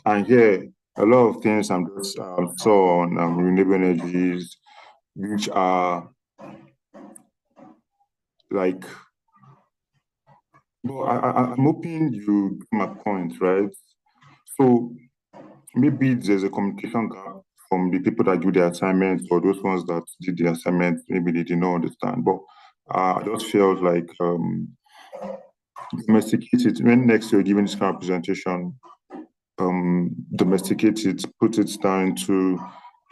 And here, a lot of things I'm just saw on renewable energies, which are like, well, I'm hoping you get my point, right? So maybe there's a communication gap from the people that do the assignments or those ones that did the assignments, maybe they did not understand. But I just felt like domesticate it. When next you're giving this kind of presentation, domesticate it, put it down into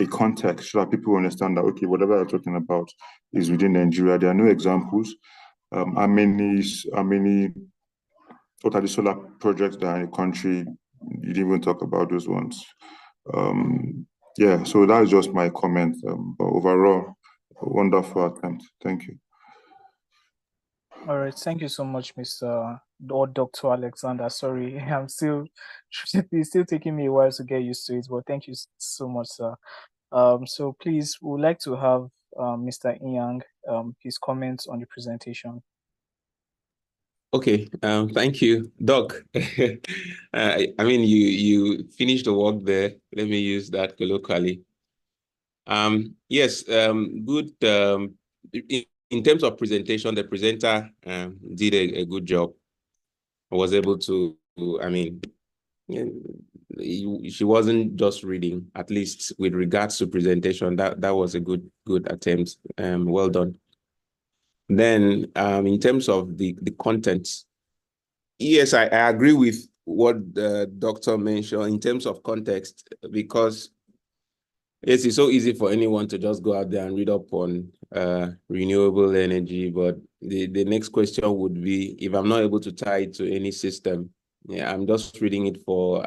a context so that people understand that, okay, whatever you're talking about is within Nigeria. There are no examples. How many, what are the solar projects that are in the country? You didn't even talk about those ones. Yeah, so that is just my comment. But overall, a wonderful attempt. Thank you. All right, thank you so much, Mr. or Dr. Alexander. Sorry, it's still taking me a while to get used to it, but thank you so much, sir. So please, we would like to have Mr. Inyang, his comments on the presentation. Okay, thank you, Doc. I mean, you finished the work there. Let me use that colloquially. Yes, good in terms of presentation, the presenter did a good job. I was able to, I mean, she wasn't just reading, at least with regards to presentation. That was a good attempt. Well done. Then in terms of the content, yes, I agree with what the doctor mentioned in terms of context, because yes, it's so easy for anyone to just go out there and read up on renewable energy. But the next question would be, if I'm not able to tie it to any system, yeah, I'm just reading it for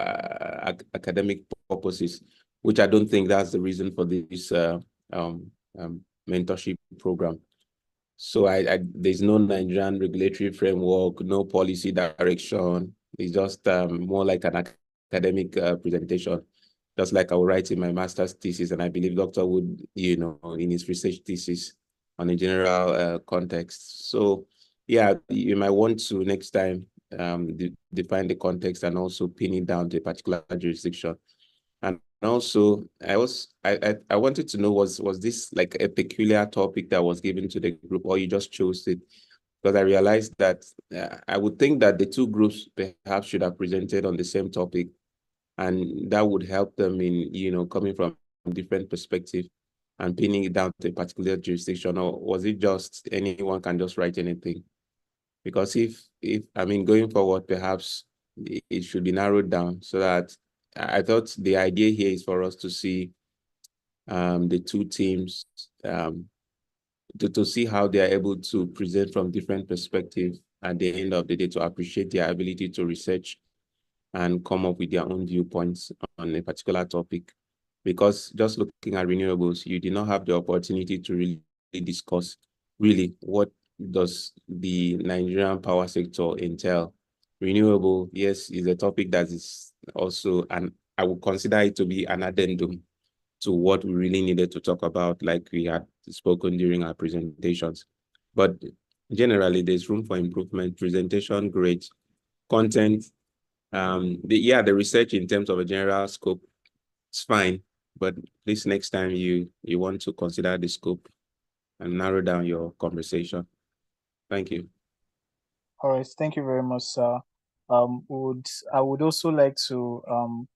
academic purposes, which I don't think that's the reason for this mentorship program. So there's no Nigerian regulatory framework, no policy direction. It's just more like an academic presentation, just like I would write in my master's thesis, and I believe Dr. Wood, in his research thesis on a general context. So yeah, you might want to next time define the context and also pin it down to a particular jurisdiction. And also, I wanted to know, was this like a peculiar topic that was given to the group, or you just chose it? Because I realized that I would think that the two groups perhaps should have presented on the same topic, and that would help them in, coming from different perspectives and pinning it down to a particular jurisdiction. Or was it just anyone can just write anything? Because if I mean, going forward, perhaps it should be narrowed down so that I thought the idea here is for us to see the two teams to see how they are able to present from different perspectives at the end of the day, to appreciate their ability to research and come up with their own viewpoints on a particular topic. Because just looking at renewables, you did not have the opportunity to really discuss really what does the Nigerian power sector entail. Renewable, yes, is a topic that is also, and I would consider it to be an addendum to what we really needed to talk about, like we had spoken during our presentations. But generally, there's room for improvement. Presentation, great. Content, the research in terms of a general scope, it's fine. But please, next time you want to consider the scope and narrow down your conversation. Thank you. All right, thank you very much, sir. I would also like to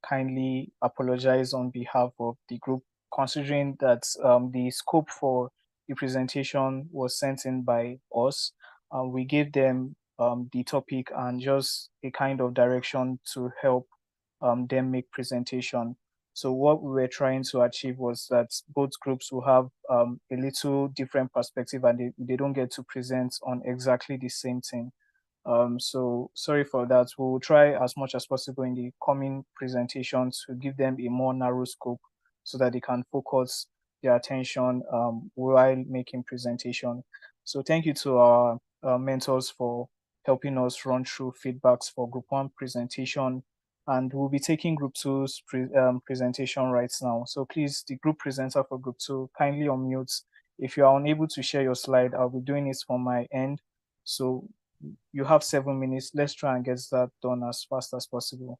kindly apologize on behalf of the group, considering that the scope for the presentation was sent in by us. We gave them the topic and just a kind of direction to help them make presentation. So what we were trying to achieve was that both groups will have a little different perspective, and they don't get to present on exactly the same thing. So sorry for that. We'll try as much as possible in the coming presentations to give them a more narrow scope so that they can focus their attention while making presentation. So thank you to our mentors for helping us run through feedbacks for Group 1 presentation. And we'll be taking Group 2's presentation right now. So please, the group presenter for Group 2, kindly unmute. If you are unable to share your slide, I'll be doing it from my end. So you have 7 minutes. Let's try and get that done as fast as possible.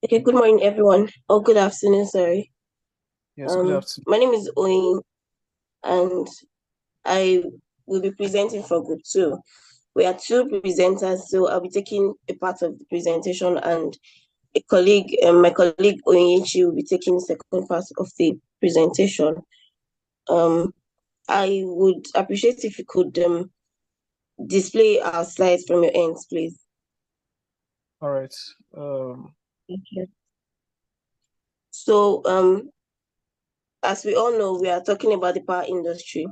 Okay, good morning, everyone. Or good afternoon, sorry. Yes, good afternoon. My name is Oyin, and I will be presenting for Group 2. We are 2 presenters, so I'll be taking a part of the presentation, and a colleague, my colleague Oyin, will be taking the second part of the presentation. I would appreciate if you could display our slides from your ends, please. All right. Thank you. So, as we all know, we are talking about the power industry,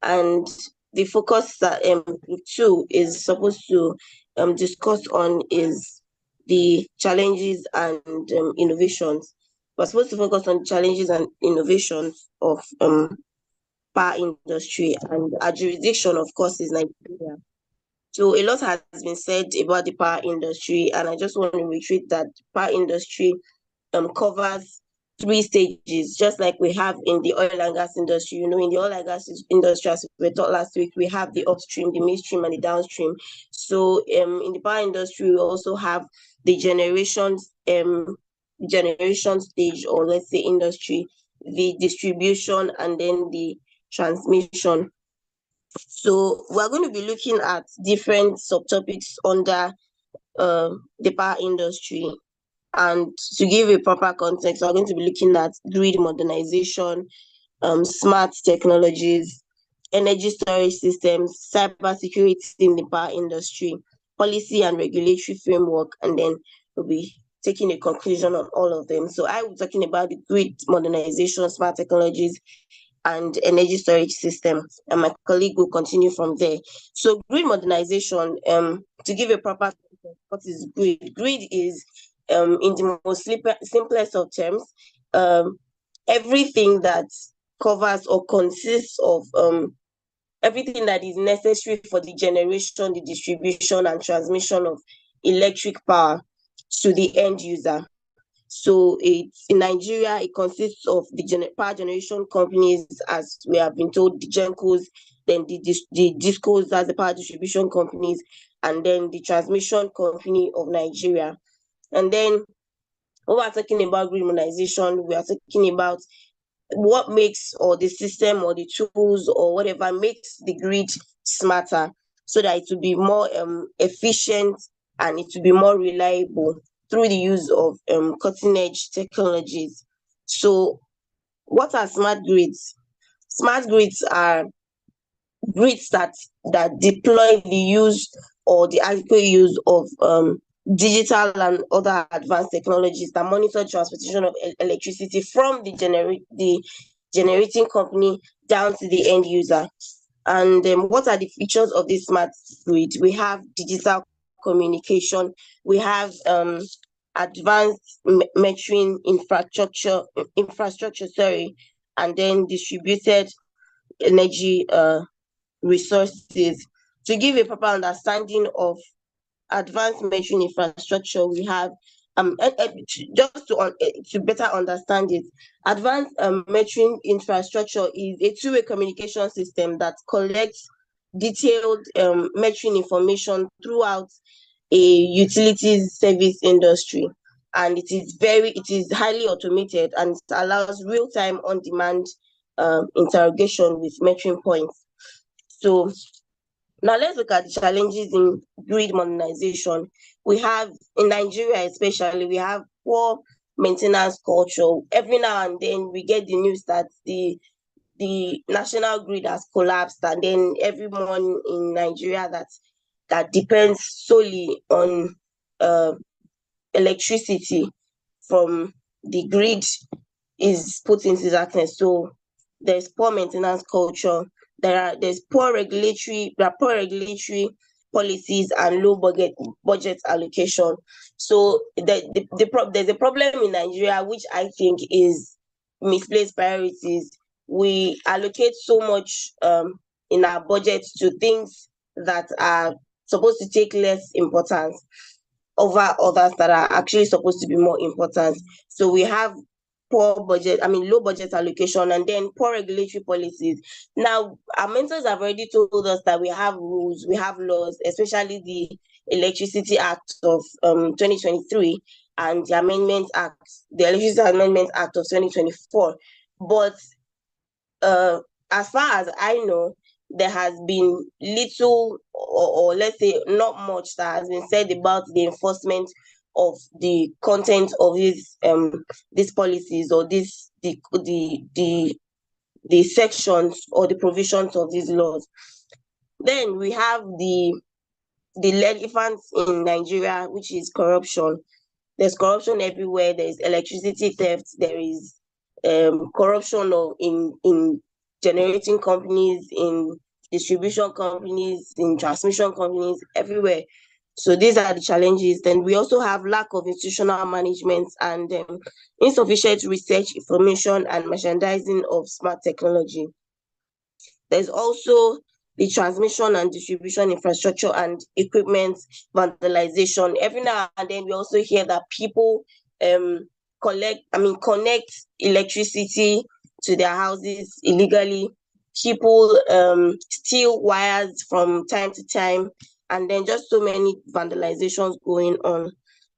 and the focus that Group 2 is supposed to discuss on is the challenges and innovations. We're supposed to focus on challenges and innovations of power industry, and our jurisdiction, of course, is Nigeria. So a lot has been said about the power industry, and I just want to reiterate that power industry covers 3 stages, just like we have in the oil and gas industry. In the oil and gas industry, as we taught last week, we have the upstream, the midstream, and the downstream. So in the power industry, we also have the generation stage, or let's say industry, the distribution, and then the transmission. So we're going to be looking at different subtopics under the power industry. And to give a proper context, we're going to be looking at grid modernization, smart technologies, energy storage systems, cybersecurity in the power industry, policy and regulatory framework, and then we'll be taking a conclusion on all of them. So I was talking about the grid modernization, smart technologies, and energy storage system, and my colleague will continue from there. So grid modernization, to give a proper context, what is grid? Grid is, in the most simplest of terms, everything that covers or consists of everything that is necessary for the generation, the distribution, and transmission of electric power to the end user. So it's in Nigeria, it consists of the power generation companies, as we have been told, the GENCOs, then the DISCOs, as the power distribution companies, and then the transmission company of Nigeria. And then when we're talking about grid modernization, we are talking about what makes, or the system or the tools or whatever makes the grid smarter, so that it will be more efficient and it will be more reliable through the use of cutting edge technologies. So what are smart grids? Smart grids are grids that deploy the use or the adequate use of digital and other advanced technologies that monitor transportation of electricity from the generating company down to the end user. And what are the features of this smart grid? We have digital communication, we have advanced metering infrastructure, and then distributed energy resources. To give a proper understanding of advanced metering infrastructure, we have just to better understand it, advanced metering infrastructure is a two-way communication system that collects detailed metering information throughout a utilities service industry, and it is highly automated, and it allows real-time on-demand interrogation with metering points. So now let's look at the challenges in grid modernization. We have, in Nigeria especially, we have poor maintenance culture. Every now and then we get the news that the national grid has collapsed, and then everyone in Nigeria that depends solely on electricity from the grid is put into darkness. So there's poor maintenance culture. There's poor regulatory policies and low budget allocation. So there's a problem in Nigeria, which I think is misplaced priorities. We allocate so much in our budget to things that are supposed to take less importance over others that are actually supposed to be more important. So we have low budget allocation, and then poor regulatory policies. Now, our mentors have already told us that we have rules, we have laws, especially the Electricity Act of 2023 and the Electricity Amendment Act of 2024. But as far as I know, there has been little, or let's say not much, that has been said about the enforcement of the content of these policies, or the sections or the provisions of these laws. Then we have the elephant in Nigeria, which is corruption. There's corruption everywhere. There's electricity theft. There is corruption in generating companies, in distribution companies, in transmission companies, everywhere. So these are the challenges. Then we also have lack of institutional management and insufficient research, information, and merchandising of smart technology. There's also the transmission and distribution infrastructure and equipment vandalization. Every now and then we also hear that people connect electricity to their houses illegally. People steal wires from time to time, and then just so many vandalizations going on.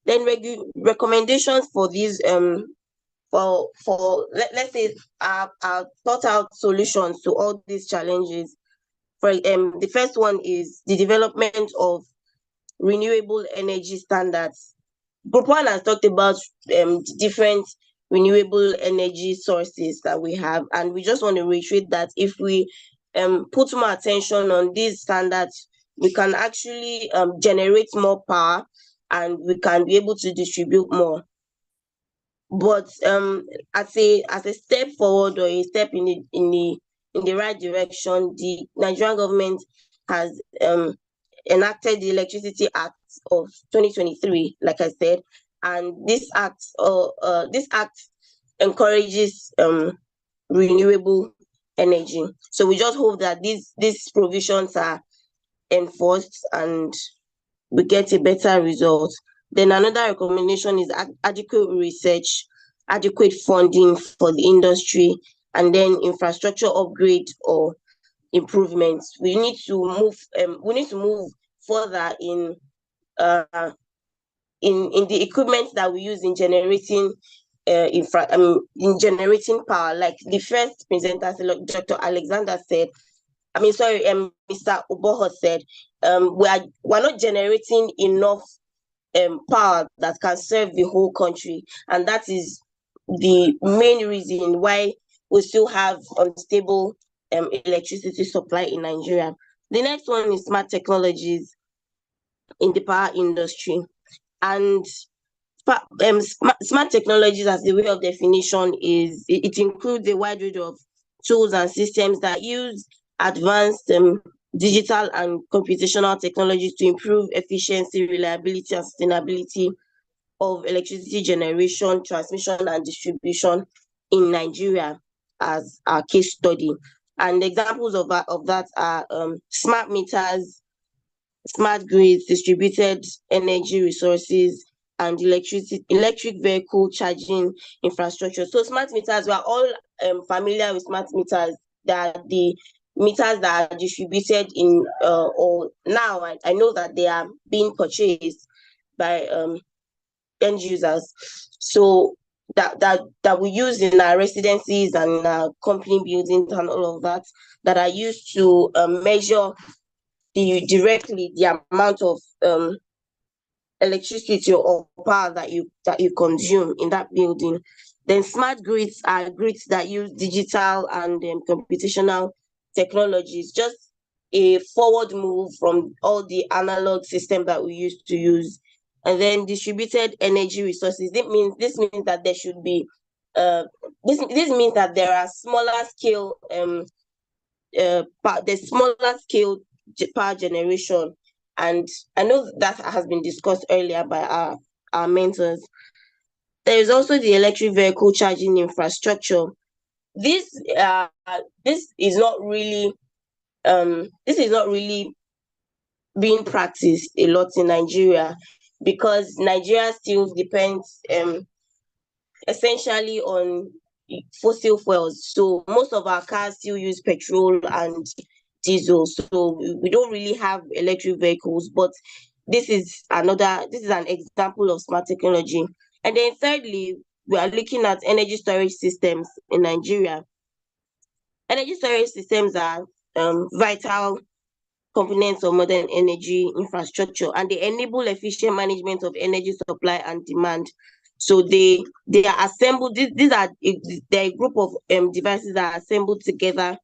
Then recommendations for these let's say our thought out solutions to all these challenges. For the first one is the development of renewable energy standards. Group 1 has talked about different renewable energy sources that we have, and we just want to reiterate that if we put more attention on these standards, we can actually generate more power and we can be able to distribute more. But as a step forward or a step in the right direction, the Nigerian government has enacted the Electricity Act of 2023, like I said, and this act encourages renewable energy. So we just hope that these provisions are enforced and we get a better result. Then another recommendation is adequate research, adequate funding for the industry, and then infrastructure upgrade or improvements. We need to move further in the equipment that we use in generating in generating power. Like the first presenter, Dr. Alexander said, Mr. Oboho said, we're not generating enough power that can serve the whole country, and that is the main reason why we still have unstable electricity supply in Nigeria. The next one is smart technologies in the power industry, and smart technologies, as the way of definition, is it includes a wide range of tools and systems that use advanced digital and computational technologies to improve efficiency, reliability, and sustainability of electricity generation, transmission, and distribution in Nigeria, as our case study. And examples of that are smart meters, smart grids, distributed energy resources, and electric vehicle charging infrastructure. So smart meters, we are all familiar with smart meters. That the meters that are distributed in or now I know that they are being purchased by end users. So that we use in our residencies and in our company buildings and all of that are used to measure directly the amount of electricity or power that you consume in that building. Then smart grids are grids that use digital and computational technologies, just a forward move from all the analog system that we used to use. And then distributed energy resources. This means that there should be this means that there are smaller scale power generation, and I know that has been discussed earlier by our mentors. There is also the electric vehicle charging infrastructure. This is not really being practiced a lot in Nigeria, because Nigeria still depends essentially on fossil fuels. So most of our cars still use petrol and diesel. So we don't really have electric vehicles, but this is an example of smart technology. And then thirdly, we are looking at energy storage systems in Nigeria. Energy storage systems are vital components of modern energy infrastructure, and they enable efficient management of energy supply and demand. So they are assembled. They're a group of devices that are assembled together,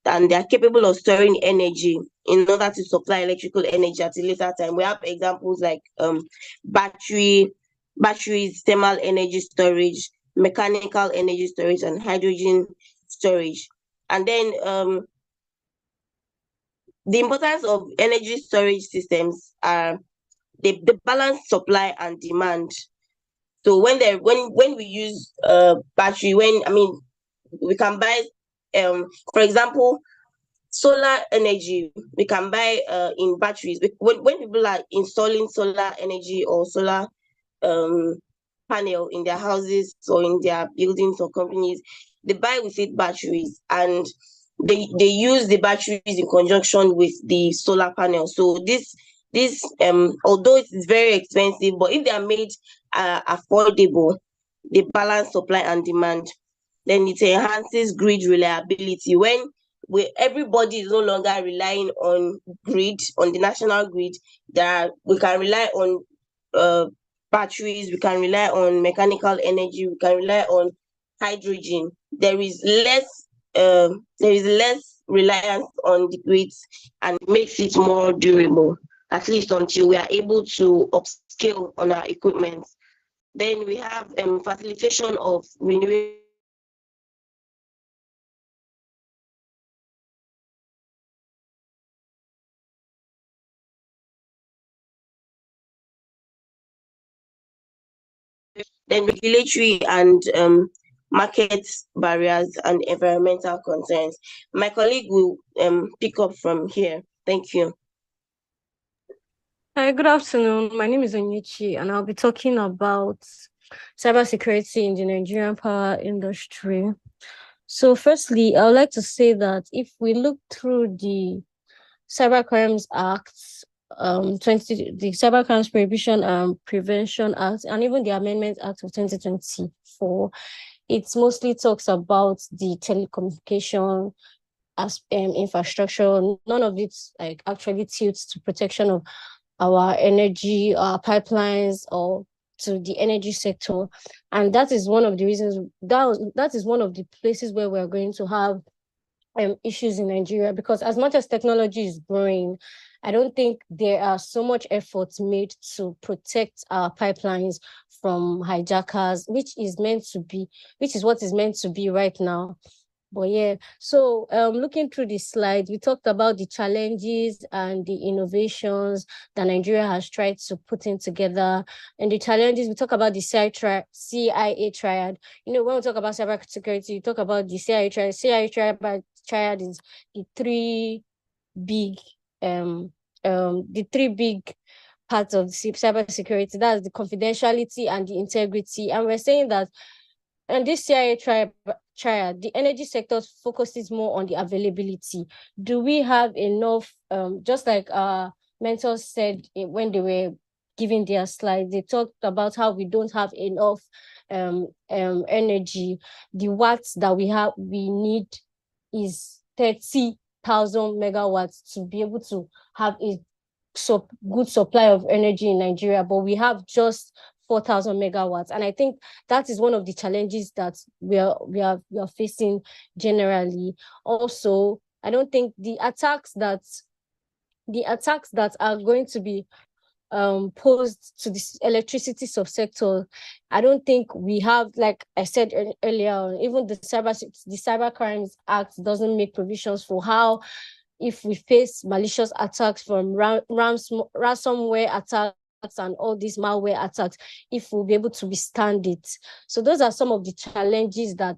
and they are capable of storing energy in order to supply electrical energy at a later time. We have examples like batteries, thermal energy storage, mechanical energy storage, and hydrogen storage. And then the importance of energy storage systems are the balance supply and demand. So when we use battery, we can buy for example, solar energy, we can buy in batteries. When people are installing solar energy or solar panel in their houses or in their buildings or companies, they buy with it batteries, and they use the batteries in conjunction with the solar panel. So this although it is very expensive, but if they are made affordable, the balance supply and demand. Then it enhances grid reliability when everybody is no longer relying on the national grid. We can rely on batteries, we can rely on mechanical energy, we can rely on hydrogen. There is less reliance on the grids, and makes it more durable, at least until we are able to upscale on our equipment. Then we have facilitation of renewable then regulatory and market barriers and environmental concerns. My colleague will pick up from here. Thank you. Hi, good afternoon. My name is Onyechi, and I'll be talking about cybersecurity in the Nigerian power industry. So firstly, I would like to say that if we look through the Cybercrimes Act, the Cybercrimes Prohibition and Prevention Act, and even the Amendment Act of 2024, it mostly talks about the telecommunication as infrastructure. None of it actually tilts to protection of our energy, our pipelines, or to the energy sector. And that is one of the reasons, that is one of the places where we're going to have issues in Nigeria, because as much as technology is growing, I don't think there are so much efforts made to protect our pipelines from hijackers, which is what is meant to be right now. But yeah, so looking through the slides, we talked about the challenges and the innovations that Nigeria has tried to put in together. And the challenges, we talk about the CIA triad. When we talk about cybersecurity, you talk about the CIA triad. CIA triad is the three big parts of cybersecurity. That's the confidentiality and the integrity. And we're saying that, and this CIA triad, the energy sector focuses more on the availability. Do we have enough, just like our mentors said when they were giving their slides, they talked about how we don't have enough energy. The watts that we need is 30,000 megawatts to be able to have a good supply of energy in Nigeria, but we have just 4,000 megawatts. And I think that is one of the challenges that we are facing generally. Also, I don't think the attacks that are going to be posed to this electricity subsector, I don't think we have, like I said earlier, even the Cybercrimes Act doesn't make provisions for how, if we face malicious attacks from ransomware attacks and all these malware attacks, if we'll be able to withstand it. So those are some of the challenges that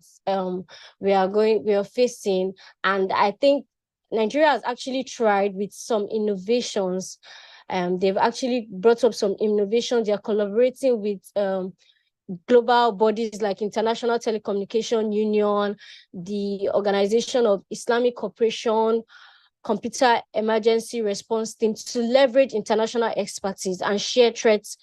we are facing. And I think Nigeria has actually tried with some innovations. They've actually brought up some innovations. They're collaborating with global bodies like International Telecommunication Union, the Organization of Islamic Cooperation, Computer Emergency Response Team, to leverage international expertise and share threats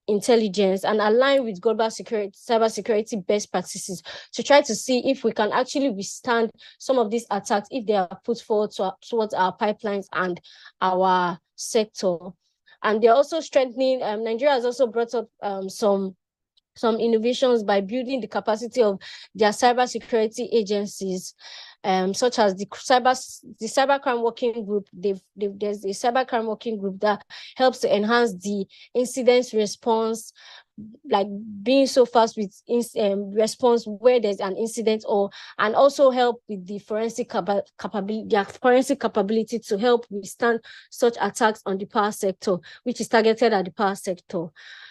intelligence and align with global cybersecurity best practices to try to see if we can actually withstand some of these attacks if they are put forward towards our pipelines and our sector. And they're also strengthening, Nigeria has also brought up some innovations by building the capacity of their cybersecurity agencies, such as the cybercrime working group. There's a cybercrime working group that helps to enhance the incident response, like being so fast with response where there's an incident, and also help with the forensic capability to help withstand such attacks on the power sector, which is targeted at the power sector.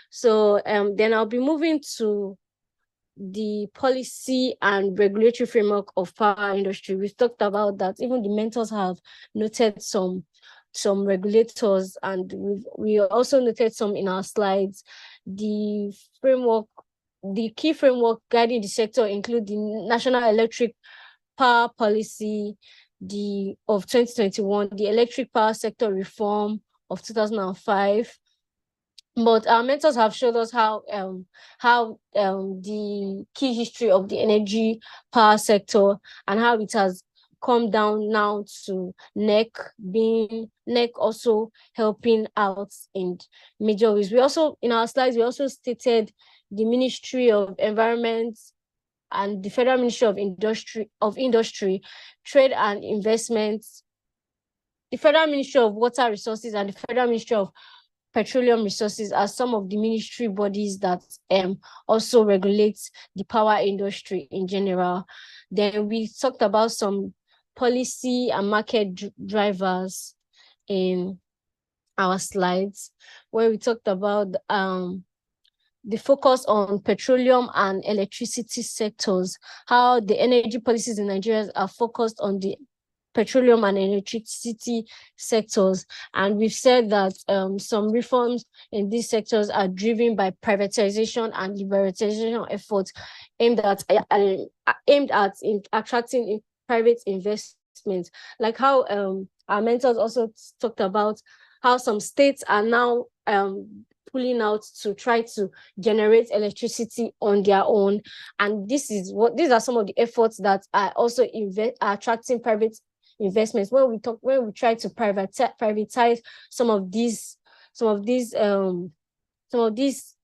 So then I'll be moving to the policy and regulatory framework of power industry. We've talked about that. Even the mentors have noted some regulators, and we also noted some in our slides. The key framework guiding the sector include the National Electric Power Policy of 2021, the Electric Power Sector Reform of 2005, But our mentors have showed us how the key history of the energy power sector and how it has come down now to NEC also helping out in major ways. We also, in our slides, we also stated the Ministry of Environment and the Federal Ministry of Industry, Trade and Investments, the Federal Ministry of Water Resources, and the Federal Ministry of Petroleum Resources are some of the ministry bodies that also regulate the power industry in general. Then we talked about some policy and market drivers in our slides, where we talked about the focus on petroleum and electricity sectors, how the energy policies in Nigeria are focused on the petroleum and electricity sectors. And we've said that some reforms in these sectors are driven by privatization and liberalization efforts aimed at attracting private investments. Like how our mentors also talked about how some states are now pulling out to try to generate electricity on their own. And these are some of the efforts that are also attracting private investments. When we try to privatize some of these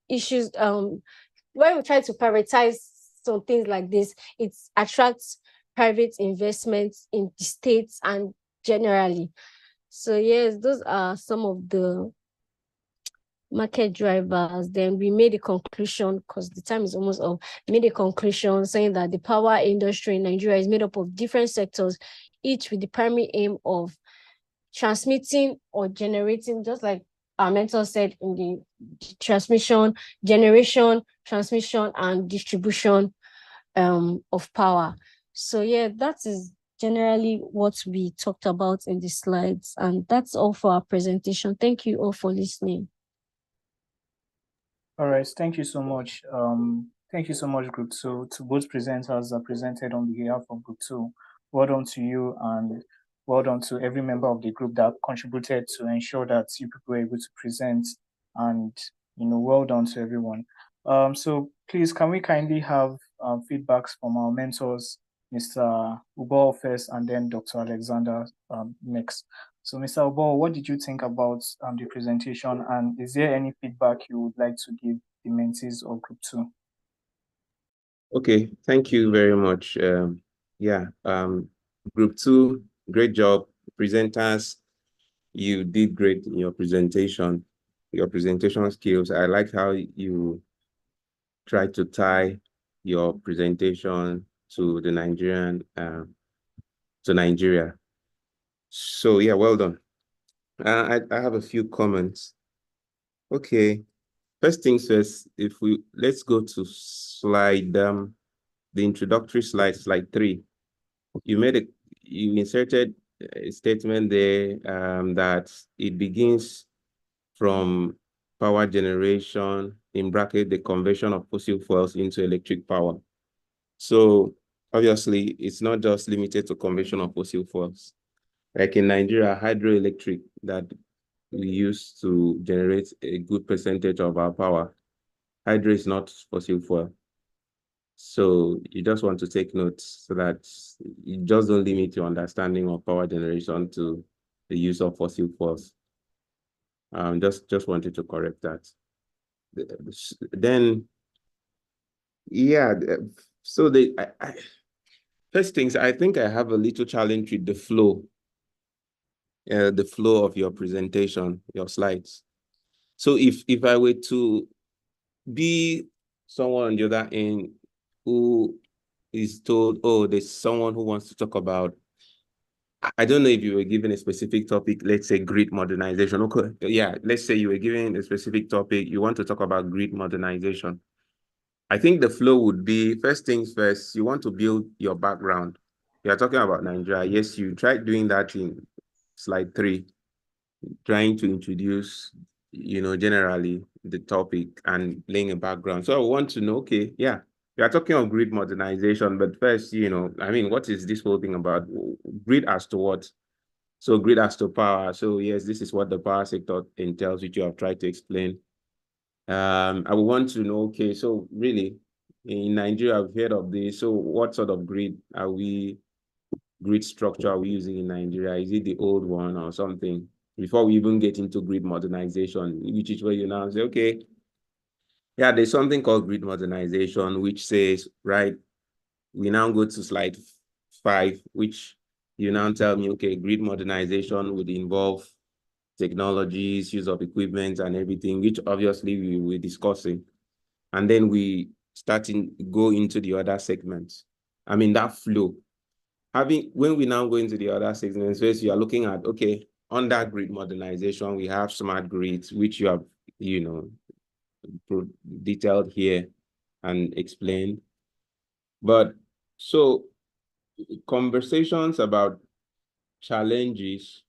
issues, when we try to privatize some things like this, it attracts private investments in the states and generally. So yes, those are some of the market drivers. Then we made a conclusion, because the time is almost up, made a conclusion saying that the power industry in Nigeria is made up of different sectors, each with the primary aim of transmitting or generating, just like our mentor said, in the generation, transmission, and distribution of power. So yeah, that is generally what we talked about in the slides. And that's all for our presentation. Thank you all for listening. All right, thank you so much. Thank you so much, Group 2, to both presenters that presented on behalf of Group 2. Well done to you, and well done to every member of the group that contributed to ensure that you people were able to present, and well done to everyone. So please, can we kindly have feedbacks from our mentors, Mr. Ubo first, and then Dr. Alexander next. So, Mr. Ubo, what did you think about the presentation, and is there any feedback you would like to give the mentees of Group 2? Okay, thank you very much. Group 2, great job. Presenters, you did great in your presentation skills. I like how you tried to tie your presentation to the Nigeria. So yeah, well done. I have a few comments. Okay, first things first, let's go to slide the introductory slide 3. You inserted a statement there that it begins from power generation, in bracket, the conversion of fossil fuels into electric power. So obviously, it's not just limited to conversion of fossil fuels. Like in Nigeria, hydroelectric that we use to generate a good percentage of our power, hydro is not fossil fuel. So you just want to take notes so that you just don't limit your understanding of power generation to the use of fossil fuels. Just wanted to correct that. Then, yeah, so first things, I think I have a little challenge with the flow of your presentation, your slides. So if I were to be someone on the other end who is told, oh, there's someone who wants to talk about, I don't know if you were given a specific topic, let's say grid modernization. Okay, yeah, let's say you were given a specific topic, you want to talk about grid modernization. I think the flow would be, first things first, you want to build your background. You're talking about Nigeria. Yes, you tried doing that in slide 3, trying to introduce, generally the topic and laying a background. So I want to know, okay, yeah, we are talking of grid modernization, but first, what is this whole thing about? Grid as to what? So grid as to power. So yes, this is what the power sector entails, which you have tried to explain. I would want to know, okay, so really, in Nigeria, I've heard of this. So what sort of grid structure are we using in Nigeria? Is it the old one or something? Before we even get into grid modernization, which is where you now say, okay, yeah, there's something called grid modernization, which says, right, we now go to slide 5, which you now tell me, okay, grid modernization would involve technologies, use of equipment and everything, which obviously we will be discussing. And then we go into the other segments. I mean, that flow. When we now go into the other segments, first you are looking at, okay, under grid modernization, we have smart grids, which you have, detailed here and explained. But so conversations about challenges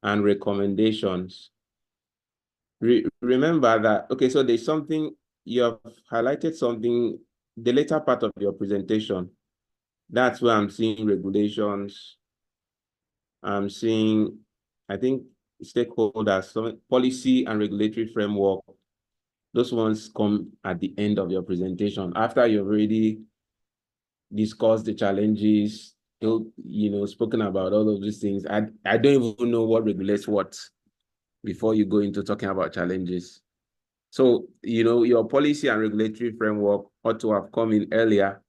and recommendations. Remember that, okay, so there's something, you have highlighted something, the later part of your presentation. That's where I'm seeing regulations. I'm seeing, I think, stakeholders, some policy and regulatory framework. Those ones come at the end of your presentation after you've already discussed the challenges, spoken about all of these things. I don't even know what regulates what before you go into talking about challenges. So, your policy and regulatory framework ought to have come in earlier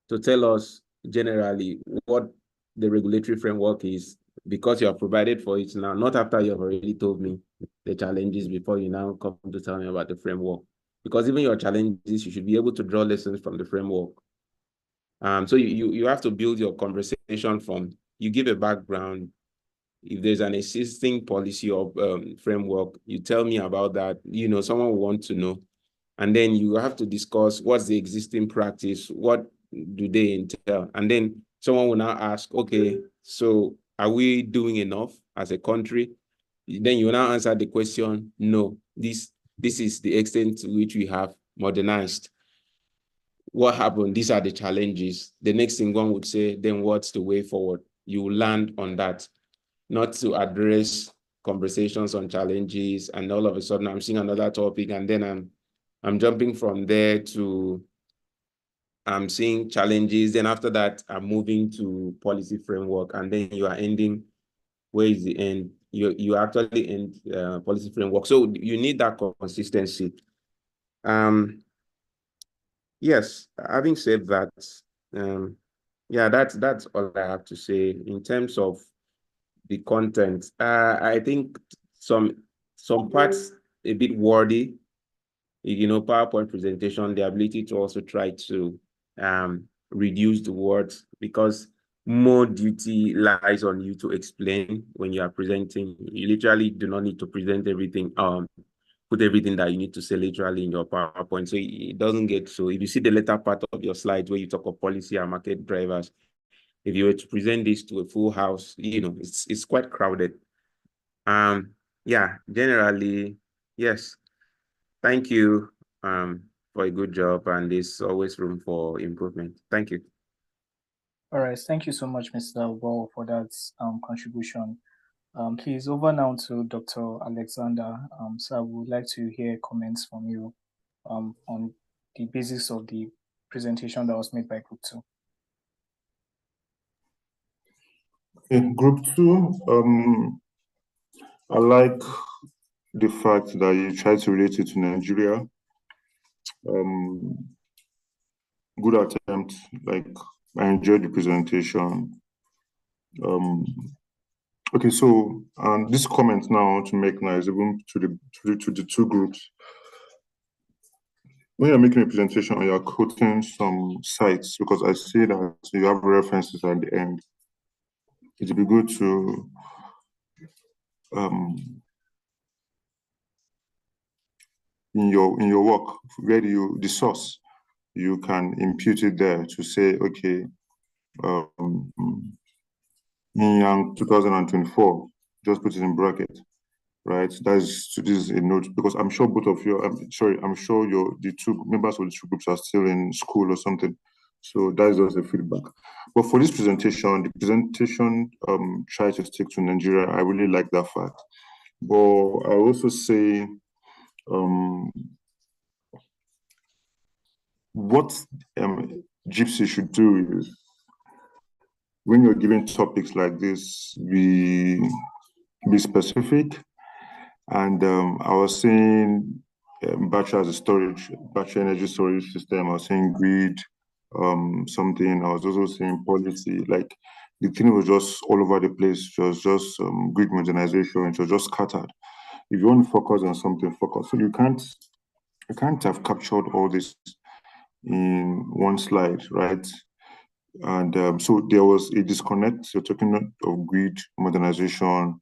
to tell us generally what the regulatory framework is, because you have provided for it now, not after you have already told me the challenges before you now come to tell me about the framework. Because even your challenges, you should be able to draw lessons from the framework. So you have to build your conversation from, you give a background. If there's an existing policy or framework, you tell me about that. Someone will want to know. And then you have to discuss what's the existing practice, what do they entail? And then someone will now ask, okay, so are we doing enough as a country? Then you will now answer the question, no, this is the extent to which we have modernized. What happened? These are the challenges. The next thing one would say, then what's the way forward? You will land on that, not to address conversations on challenges, and all of a sudden I'm seeing another topic, and then I'm jumping from there to I'm seeing challenges. Then after that, I'm moving to policy framework, and then you are ending. Where is the end? You actually end policy framework. So you need that consistency. Yes, having said that, yeah, that's all I have to say in terms of the content. I think some parts a bit wordy, PowerPoint presentation, the ability to also try to reduce the words, because more duty lies on you to explain when you are presenting. You literally do not need to present everything, put everything that you need to say literally in your PowerPoint. So it doesn't get, so if you see the later part of your slides where you talk of policy and market drivers, if you were to present this to a full house, it's quite crowded. Yeah, generally, yes. Thank you for a good job, and there's always room for improvement. Thank you. All right, thank you so much, Mr. Wall, for that contribution. Please, over now to Dr. Alexander. So I would like to hear comments from you on the basis of the presentation that was made by Group 2. In Group 2, I like the fact that you try to relate it to Nigeria. Good attempt. Like, I enjoyed the presentation. Okay, so this comment now I want to make now is even to the two groups. When you're making a presentation and you're quoting some sites, because I see that you have references at the end, it would be good to in your work, where the source, you can impute it there to say, okay, in 2024, just put it in bracket, right? This is a note, because I'm sure both of you, I'm sure the two members of the two groups are still in school or something. So that's just the feedback. But for this presentation, the presentation tries to stick to Nigeria. I really like that fact. But I also say what JIIPCC should do is, when you're given topics like this, be specific. And I was saying battery as a storage, battery energy storage system. I was saying grid, something. I was also saying policy. Like, the thing was just all over the place. It was just grid modernization. It was just scattered. If you want to focus on something, focus. So you can't have captured all this in one slide, right? And so there was a disconnect. You're talking of grid modernization,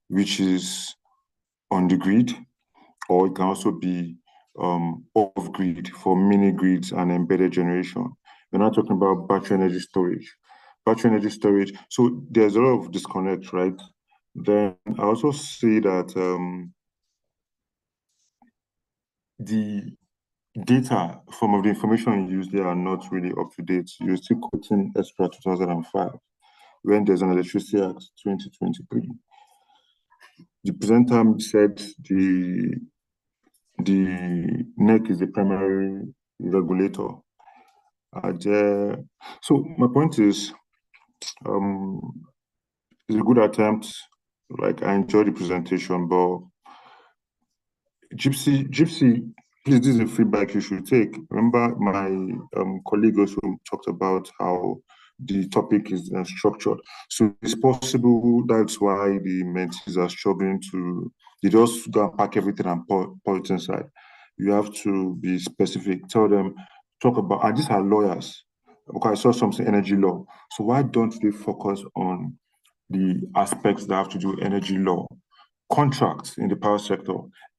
which is on the grid, or it can also be off grid for mini grids and embedded generation. We're not talking about battery energy storage. Battery energy storage, so there's a lot of disconnect, right? Then I also see that the data, some of the information you use there are not really up to date. You're still quoting extra 2005 when there's an Electricity Act 2023. The presenter said the NEC is the primary regulator. So my point is, it's a good attempt. Like, I enjoyed the presentation, but JIIPCC, please, this is a feedback you should take. Remember, my colleague also talked about how the topic is structured. So it's possible that's why the mentees are struggling to, they just go and pack everything and pour it inside. You have to be specific. Tell them, talk about, and these are lawyers. Okay, I saw something, energy law. So why don't they focus on the aspects that have to do with energy law? Contracts in the power sector.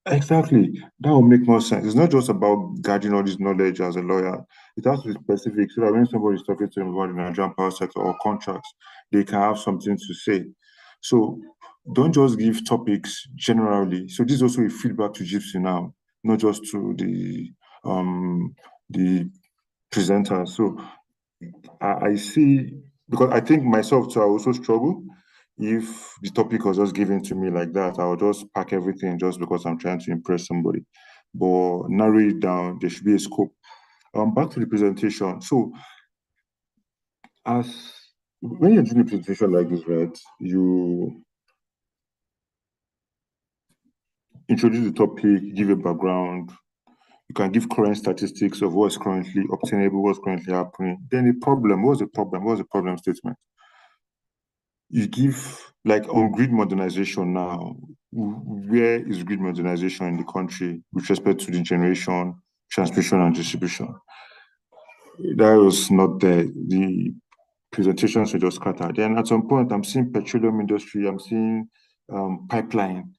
Exactly. That will make more sense. It's not just about gathering all this knowledge as a lawyer. It has to be specific so that when somebody is talking to them about the Nigerian power sector or contracts, they can have something to say. So don't just give topics generally. So this is also a feedback to JIIPCC now, not just to the presenter. So I see, because I think myself too, I also struggle. If the topic was just given to me like that, I would just pack everything just because I'm trying to impress somebody. But narrow it down, there should be a scope. Back to the presentation. So when you're doing a presentation like this, right, you introduce the topic, give a background. You can give current statistics of what's currently obtainable, what's currently happening. Then the problem, what's the problem? What's the problem statement? You give, like, on grid modernization now, where is grid modernization in the country with respect to the generation, transmission, and distribution? That was not there. The presentations were just scattered. Then at some point, I'm seeing petroleum industry, I'm seeing pipeline.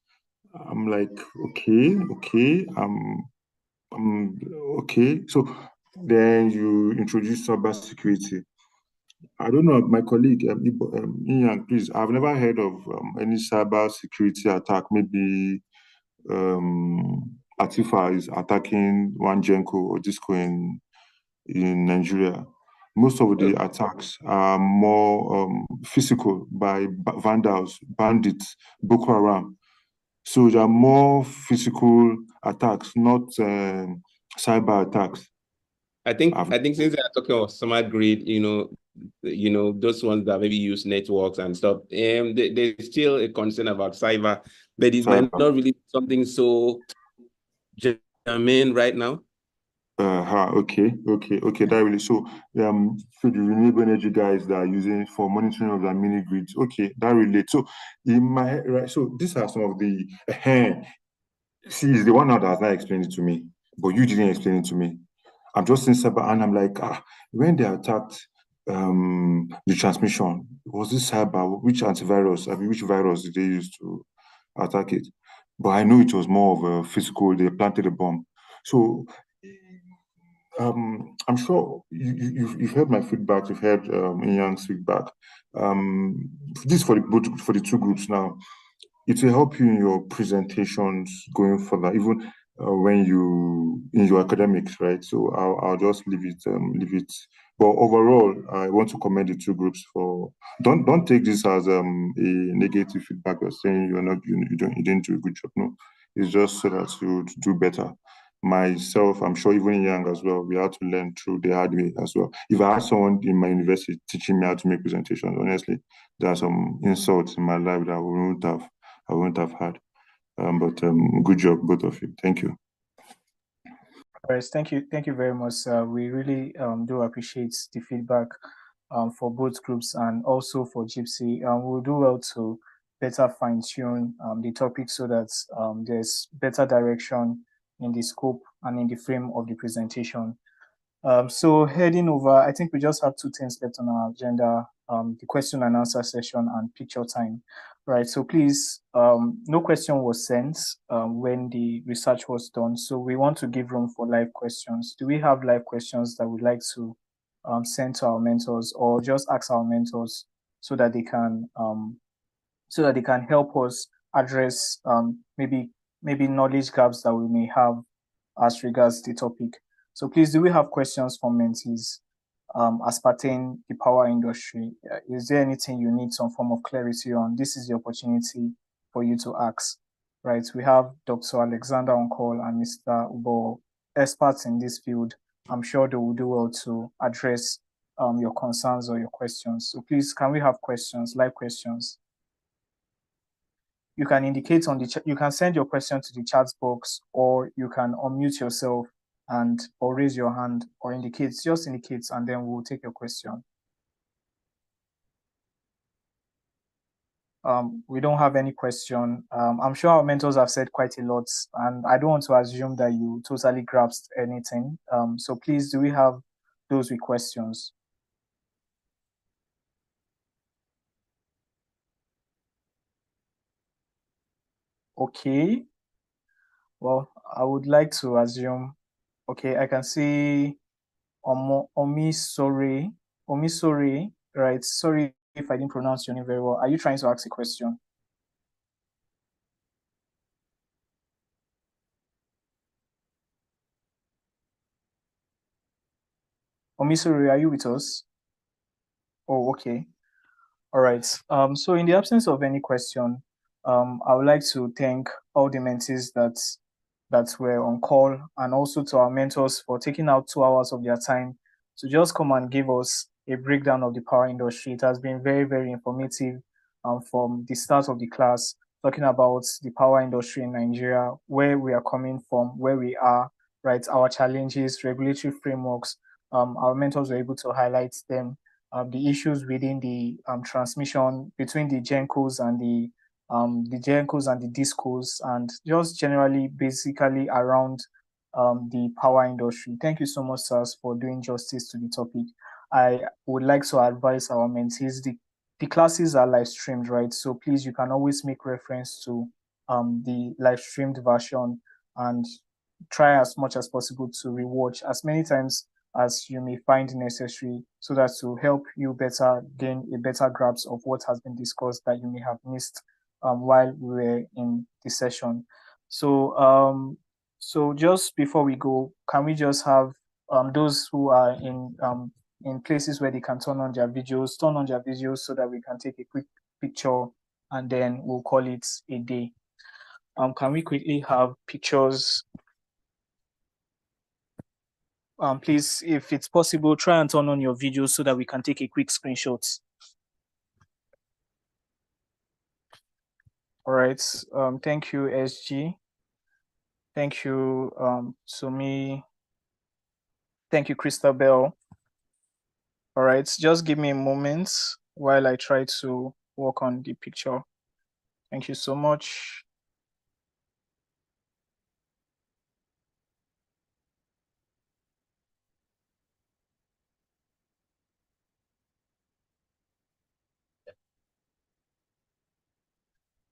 I'm like, okay. Okay. So then you introduce cybersecurity. I don't know, my colleague, Ian, please, I've never heard of any cyber security attack. Maybe Atifa is attacking one Genco or Disco in Nigeria. Most of the attacks are more physical, by vandals, bandits, Boko Haram. So there are more physical attacks, not cyber attacks. I think since they are talking about smart grid, those ones that maybe use networks and stuff, there's still a concern about cyber, but it might not really be something so germane right now. Okay. That really, so the renewable energy guys that are using for monitoring of their mini grids. Okay, that relates. So in my head, right? So these are some of the see, is the one now that has not explained it to me, but you didn't explain it to me. I'm just in cyber, and I'm like, when they attacked the transmission, was this cyber? Which antivirus? I mean, which virus did they use to attack it? But I know it was more of a physical. They planted a bomb. So I'm sure you've heard my feedback. You've heard Ian's feedback. This for the two groups now. It will help you in your presentations going further, even when you in your academics, right? So I'll just leave it. But overall, I want to commend the two groups for. Don't take this as a negative feedback or saying you didn't do a good job. No, It's just so that you would do better. Myself, I'm sure even young as well, we had to learn through the hard way as well. If I had someone in my university teaching me how to make presentations, honestly, there are some insults in my life that I wouldn't have had. But good job, both of you. Thank you. Yes, thank you very much, sir. We really do appreciate the feedback for both groups and also for JIIPCC. We'll do well to better fine-tune the topic so that there's better direction in the scope and in the frame of the presentation. So heading over, I think we just have two things left on our agenda, the question and answer session and picture time. Right, so please, no question was sent when the research was done. So we want to give room for live questions. Do we have live questions that we'd like to send to our mentors, or just ask our mentors so that they can help us address maybe knowledge gaps that we may have as regards the topic? So please, do we have questions from mentees as pertain the power industry? Is there anything you need some form of clarity on? This is the opportunity for you to ask, right? We have Dr. Alexander on call and Mr. Ubo, experts in this field. I'm sure they will do well to address your concerns or your questions. So please, can we have questions, live questions? You can indicate on the you can send your question to the chat box, or you can unmute yourself and or raise your hand or just indicate, and then we'll take your question. We don't have any question. I'm sure our mentors have said quite a lot, and I don't want to assume that you totally grasped anything. So please, do we have those with questions? Okay. Well, I would like to assume, okay, I can see Omisore, right? Sorry if I didn't pronounce your name very well. Are you trying to ask a question? Omisore, are you with us? Oh, okay. All right. So in the absence of any question, I would like to thank all the mentees that were on call, and also to our mentors for taking out 2 hours of their time to just come and give us a breakdown of the power industry. It has been very, very informative from the start of the class, talking about the power industry in Nigeria, where we are coming from, where we are, right? Our challenges, regulatory frameworks. Our mentors were able to highlight them, the issues within the transmission between the GENCOs and the GENCOs and the DISCOs, and just generally basically around the power industry. Thank you so much, sirs, for doing justice to the topic. I would like to advise our mentees, the classes are live streamed, right? So please, you can always make reference to the live streamed version and try as much as possible to rewatch as many times as you may find necessary, so that to help you better gain a better grasp of what has been discussed that you may have missed while we were in the session. So so just before we go, can we just have those who are in places where they can turn on their videos so that we can take a quick picture, and then we'll call it a day. Can we quickly have pictures? Please, if it's possible, try and turn on your videos so that we can take a quick screenshot. All right. Thank you, SG. Thank you, Sumi. Thank you, Christabel. All right, just give me a moment while I try to work on the picture. Thank you so much.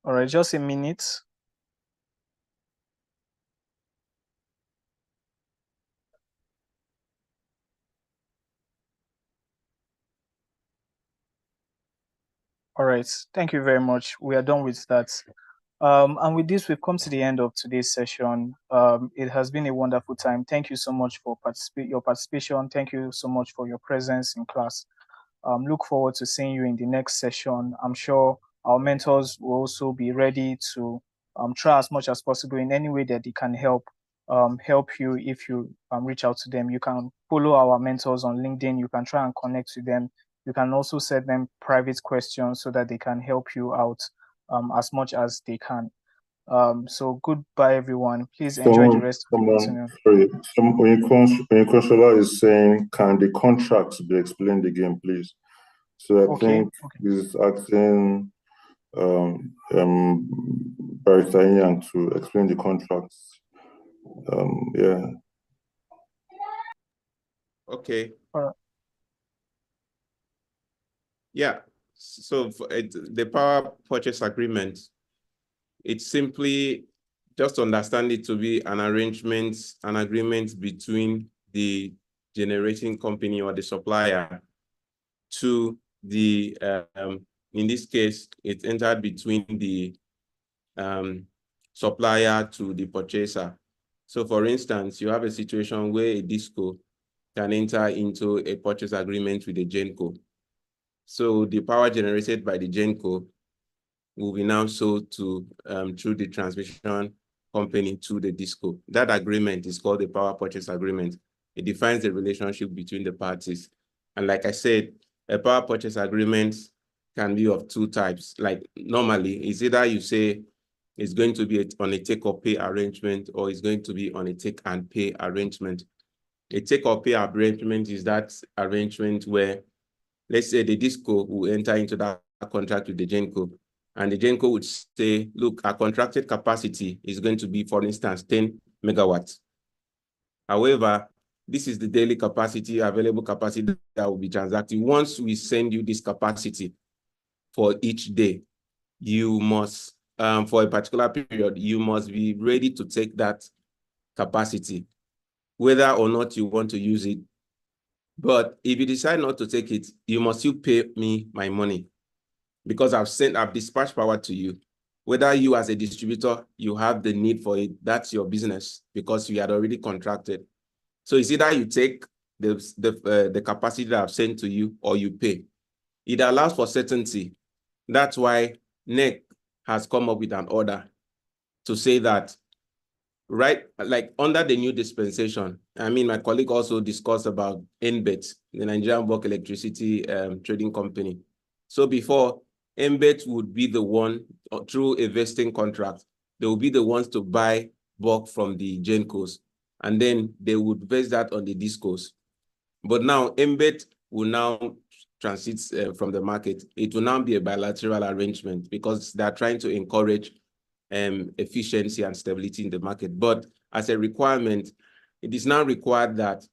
All right, just a minute. All right, thank you very much. We are done with that. And with this, we've come to the end of today's session. It has been a wonderful time. Thank you so much for your participation. Thank you so much for your presence in class. Look forward to seeing you in the next session. I'm sure our mentors will also be ready to try as much as possible in any way that they can help you. If you reach out to them, you can follow our mentors on LinkedIn. You can try and connect with them. You can also send them private questions so that they can help you out as much as they can. So goodbye, everyone. Please enjoy the rest of the afternoon. Onyekonshola is saying, can the contracts be explained again, please? So I think this is asking Barrister Inyang to explain the contracts. Yeah. Okay. All right. Yeah. So for the power purchase agreement, it's simply just understand it to be an agreement between the generating company or the supplier to the, in this case, it entered between the supplier to the purchaser. So for instance, you have a situation where a DISCO can enter into a purchase agreement with a GENCO. So the power generated by the GENCO will be now sold to through the transmission company to the DISCO. That agreement is called the power purchase agreement. It defines the relationship between the parties. And like I said, a power purchase agreement can be of two types. Like normally, it's either you say it's going to be on a take or pay arrangement, or it's going to be on a take and pay arrangement. A take or pay arrangement is that arrangement where, let's say the DISCO will enter into that contract with the GENCO, and the GENCO would say, look, our contracted capacity is going to be, for instance, 10 megawatts. However, this is the daily capacity, available capacity that will be transacted. Once we send you this capacity for each day, you must, for a particular period, you must be ready to take that capacity, whether or not you want to use it. But if you decide not to take it, you must still pay me my money, because I've dispatched power to you. Whether you as a distributor, you have the need for it, that's your business, because you had already contracted. So it's either you take the capacity that I've sent to you, or you pay. It allows for certainty. That's why NEC has come up with an order to say that, right, like under the new dispensation, I mean, my colleague also discussed about NBET, the Nigerian Bulk Electricity Trading Company. So before, NBET would be the one, through a vesting contract, they will be the ones to buy bulk from the GENCOs, and then they would vest that on the DISCOs. But now NBET will now transit from the market. It will now be a bilateral arrangement, because they're trying to encourage efficiency and stability in the market. But as a requirement, it is now required that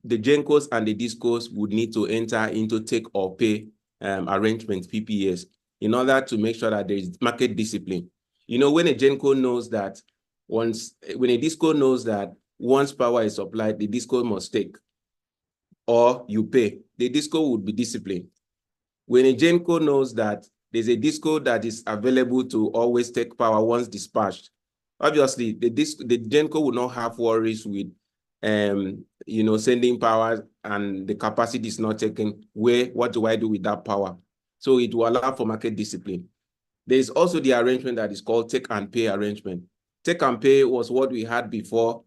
the GENCOs and the DISCOs would need to enter into take or pay arrangements, PPAs, in order to make sure that there is market discipline. You know, when a GENCO knows that when a DISCO knows that once power is supplied, the DISCO must take, or you pay, the DISCO would be disciplined. When a GENCO knows that there's a DISCO that is available to always take power once dispatched, obviously the GENCO will not have worries with you know, sending power and the capacity is not taken. What do I do with that power? So it will allow for market discipline. There's also the arrangement that is called take and pay arrangement. Take and pay was what we had before,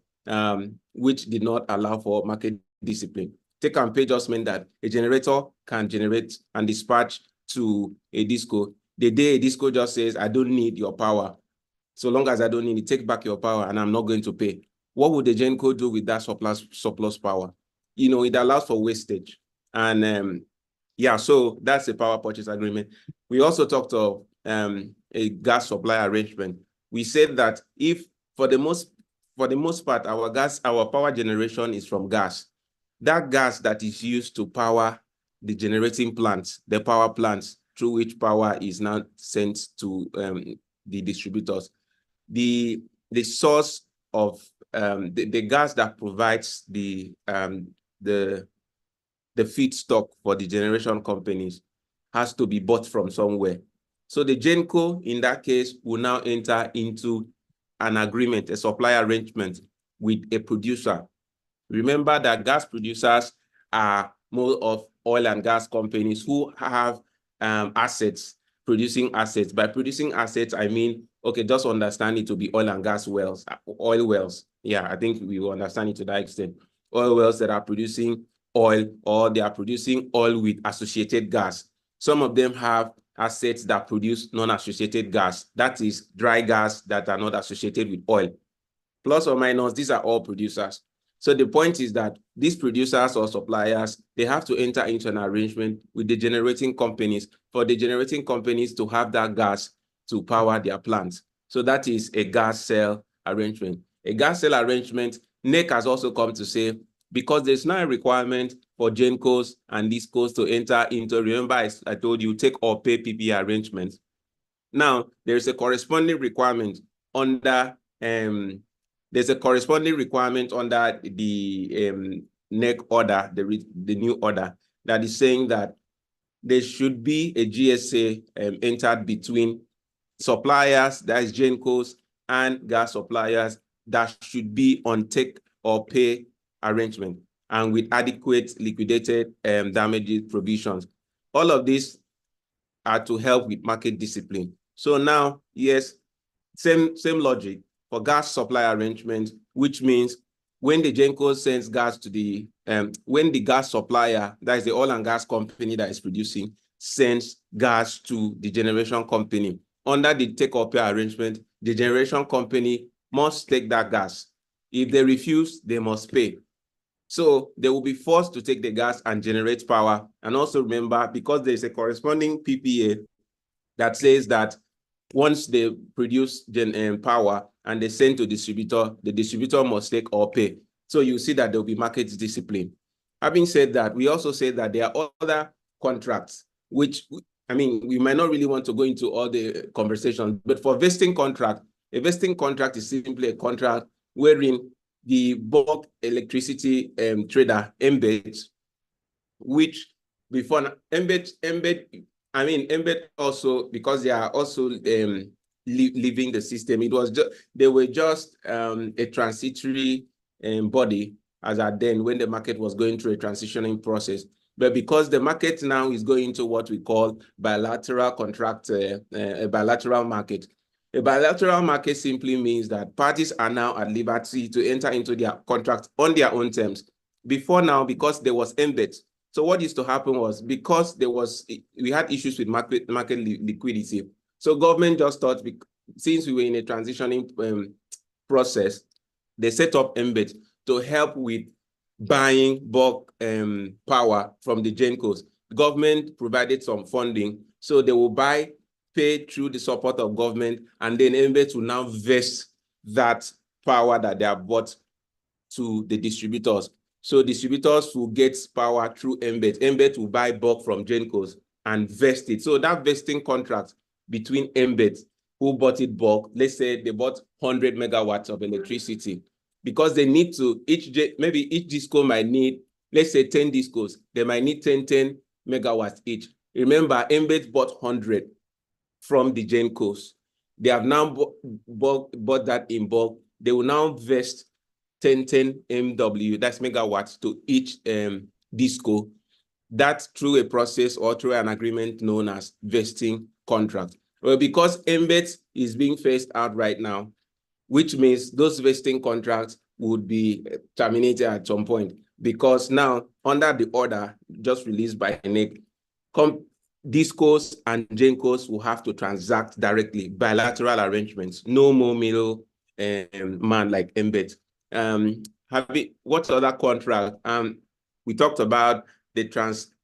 which did not allow for market discipline. Take and pay just meant that a generator can generate and dispatch to a DISCO. The day a DISCO just says, I don't need your power, so long as I don't need it, take back your power and I'm not going to pay. What would the GENCO do with that surplus power? You know, it allows for wastage. And yeah, so that's a power purchase agreement. We also talked of a gas supply arrangement. We said that if for the most part, our power generation is from gas, that gas that is used to power the generating plants, the power plants through which power is now sent to the distributors, the source of the gas that provides the feedstock for the generation companies has to be bought from somewhere. So the GENCO in that case will now enter into an agreement, a supply arrangement with a producer. Remember that gas producers are more of oil and gas companies who have assets producing assets. By producing assets, I mean, okay, just understand it to be oil and gas wells, oil wells. Yeah, I think we will understand it to that extent. Oil wells that are producing oil, or they are producing oil with associated gas. Some of them have assets that produce non-associated gas. That is dry gas that are not associated with oil. Plus or minus, these are all producers. So the point is that these producers or suppliers, they have to enter into an arrangement with the generating companies for the generating companies to have that gas to power their plants. So that is a gas sale arrangement. A gas sale arrangement, NEC has also come to say, because there's now a requirement for GENCOs and DISCOs to enter into, remember I told you, take or pay PPA arrangements. Now, there's a corresponding requirement under the NEC order, the new order, that is saying that there should be a GSA entered between suppliers, that is GENCOs, and gas suppliers that should be on take or pay arrangement and with adequate liquidated damages provisions. All of these are to help with market discipline. So now, yes, same logic for gas supply arrangement, which means when the GENCO sends gas to the, when the gas supplier, that is the oil and gas company that is producing, sends gas to the generation company, under the take or pay arrangement, the generation company must take that gas. If they refuse, they must pay. So they will be forced to take the gas and generate power. And also remember, because there's a corresponding PPA that says that once they produce power and they send to distributor, the distributor must take or pay. So you see that there will be market discipline. Having said that, we also say that there are other contracts, which, I mean, we might not really want to go into all the conversations, but for vesting contract, a vesting contract is simply a contract wherein the bulk electricity trader, Embed, which before Embed also, because they are also leaving the system, it was just, they were just a transitory body as at then when the market was going through a transitioning process. But because the market now is going into what we call bilateral contract, a bilateral market. A bilateral market simply means that parties are now at liberty to enter into their contract on their own terms. Before now, because there was embed. So what used to happen was, because we had issues with market liquidity. So government just thought, since we were in a transitioning process, they set up embed to help with buying bulk power from the GENCOs. The government provided some funding, so they will pay through the support of government, and then embed will now vest that power that they have bought to the distributors. So distributors will get power through embed. Embed will buy bulk from GENCOs and vest it. So that vesting contract between embed, who bought it bulk, let's say they bought 100 megawatts of electricity, because they need to, maybe each disco might need, let's say 10 discos, they might need 10 megawatts each. Remember, embed bought 100 from the GENCOs. They have now bought that in bulk. They will now vest 10 MW, that's megawatts, to each disco. That's through a process or through an agreement known as vesting contract. Well, because embed is being phased out right now, which means those vesting contracts would be terminated at some point, because now, under the order just released by NEC, discos and GENCOs will have to transact directly, bilateral arrangements, no more middle man like embed. What's other contract? We talked about the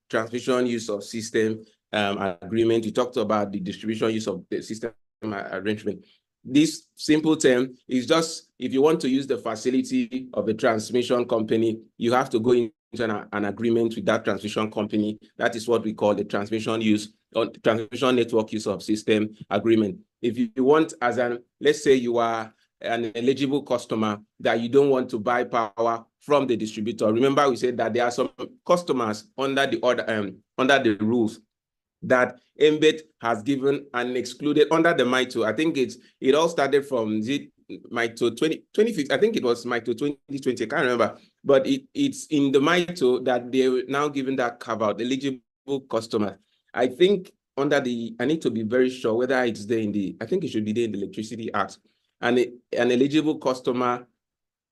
transmission use of system agreement. We talked about the distribution use of the system arrangement. This simple term is just, if you want to use the facility of a transmission company, you have to go into an agreement with that transmission company. That is what we call the transmission use or transmission network use of system agreement. If you want, let's say you are an eligible customer that you don't want to buy power from the distributor. Remember, we said that there are some customers under the order, under the rules that embed has given and excluded under the MITO. I think it all started from MITO 2015. I think it was MITO 2020. I can't remember, but it's in the MITO that they're now given that carve out eligible customers. I think I need to be very sure whether it's there in the, I think it should be there in the Electricity Act. And an eligible customer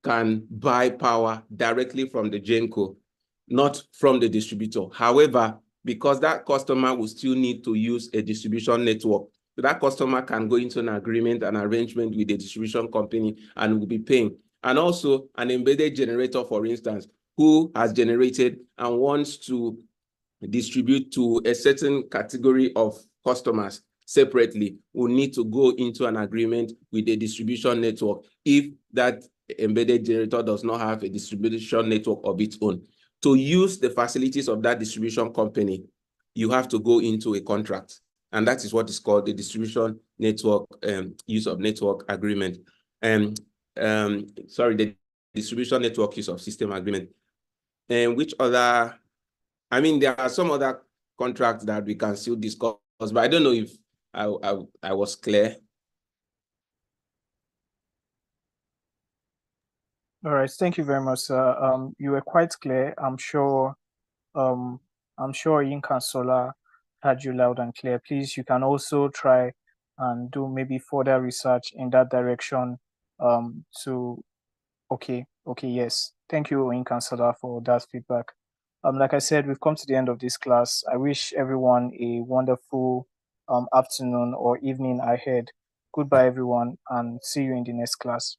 can buy power directly from the GenCo, not from the distributor. However, because that customer will still need to use a distribution network, so that customer can go into an agreement, an arrangement with the distribution company and will be paying. And also an embedded generator, for instance, who has generated and wants to distribute to a certain category of customers separately, will need to go into an agreement with the distribution network if that embedded generator does not have a distribution network of its own. To use the facilities of that distribution company, you have to go into a contract. And that is what is called the distribution network, use of network agreement. Sorry, the distribution network use of system agreement. And which other, I mean, there are some other contracts that we can still discuss, but I don't know if I was clear. All right, thank you very much, sir. You were quite clear. I'm sure Ink and Solar had you loud and clear. Please, you can also try and do maybe further research in that direction. Okay, yes. Thank you, Ink and Solar, for that feedback. Like I said, we've come to the end of this class. I wish everyone a wonderful afternoon or evening ahead. Goodbye, everyone, and see you in the next class.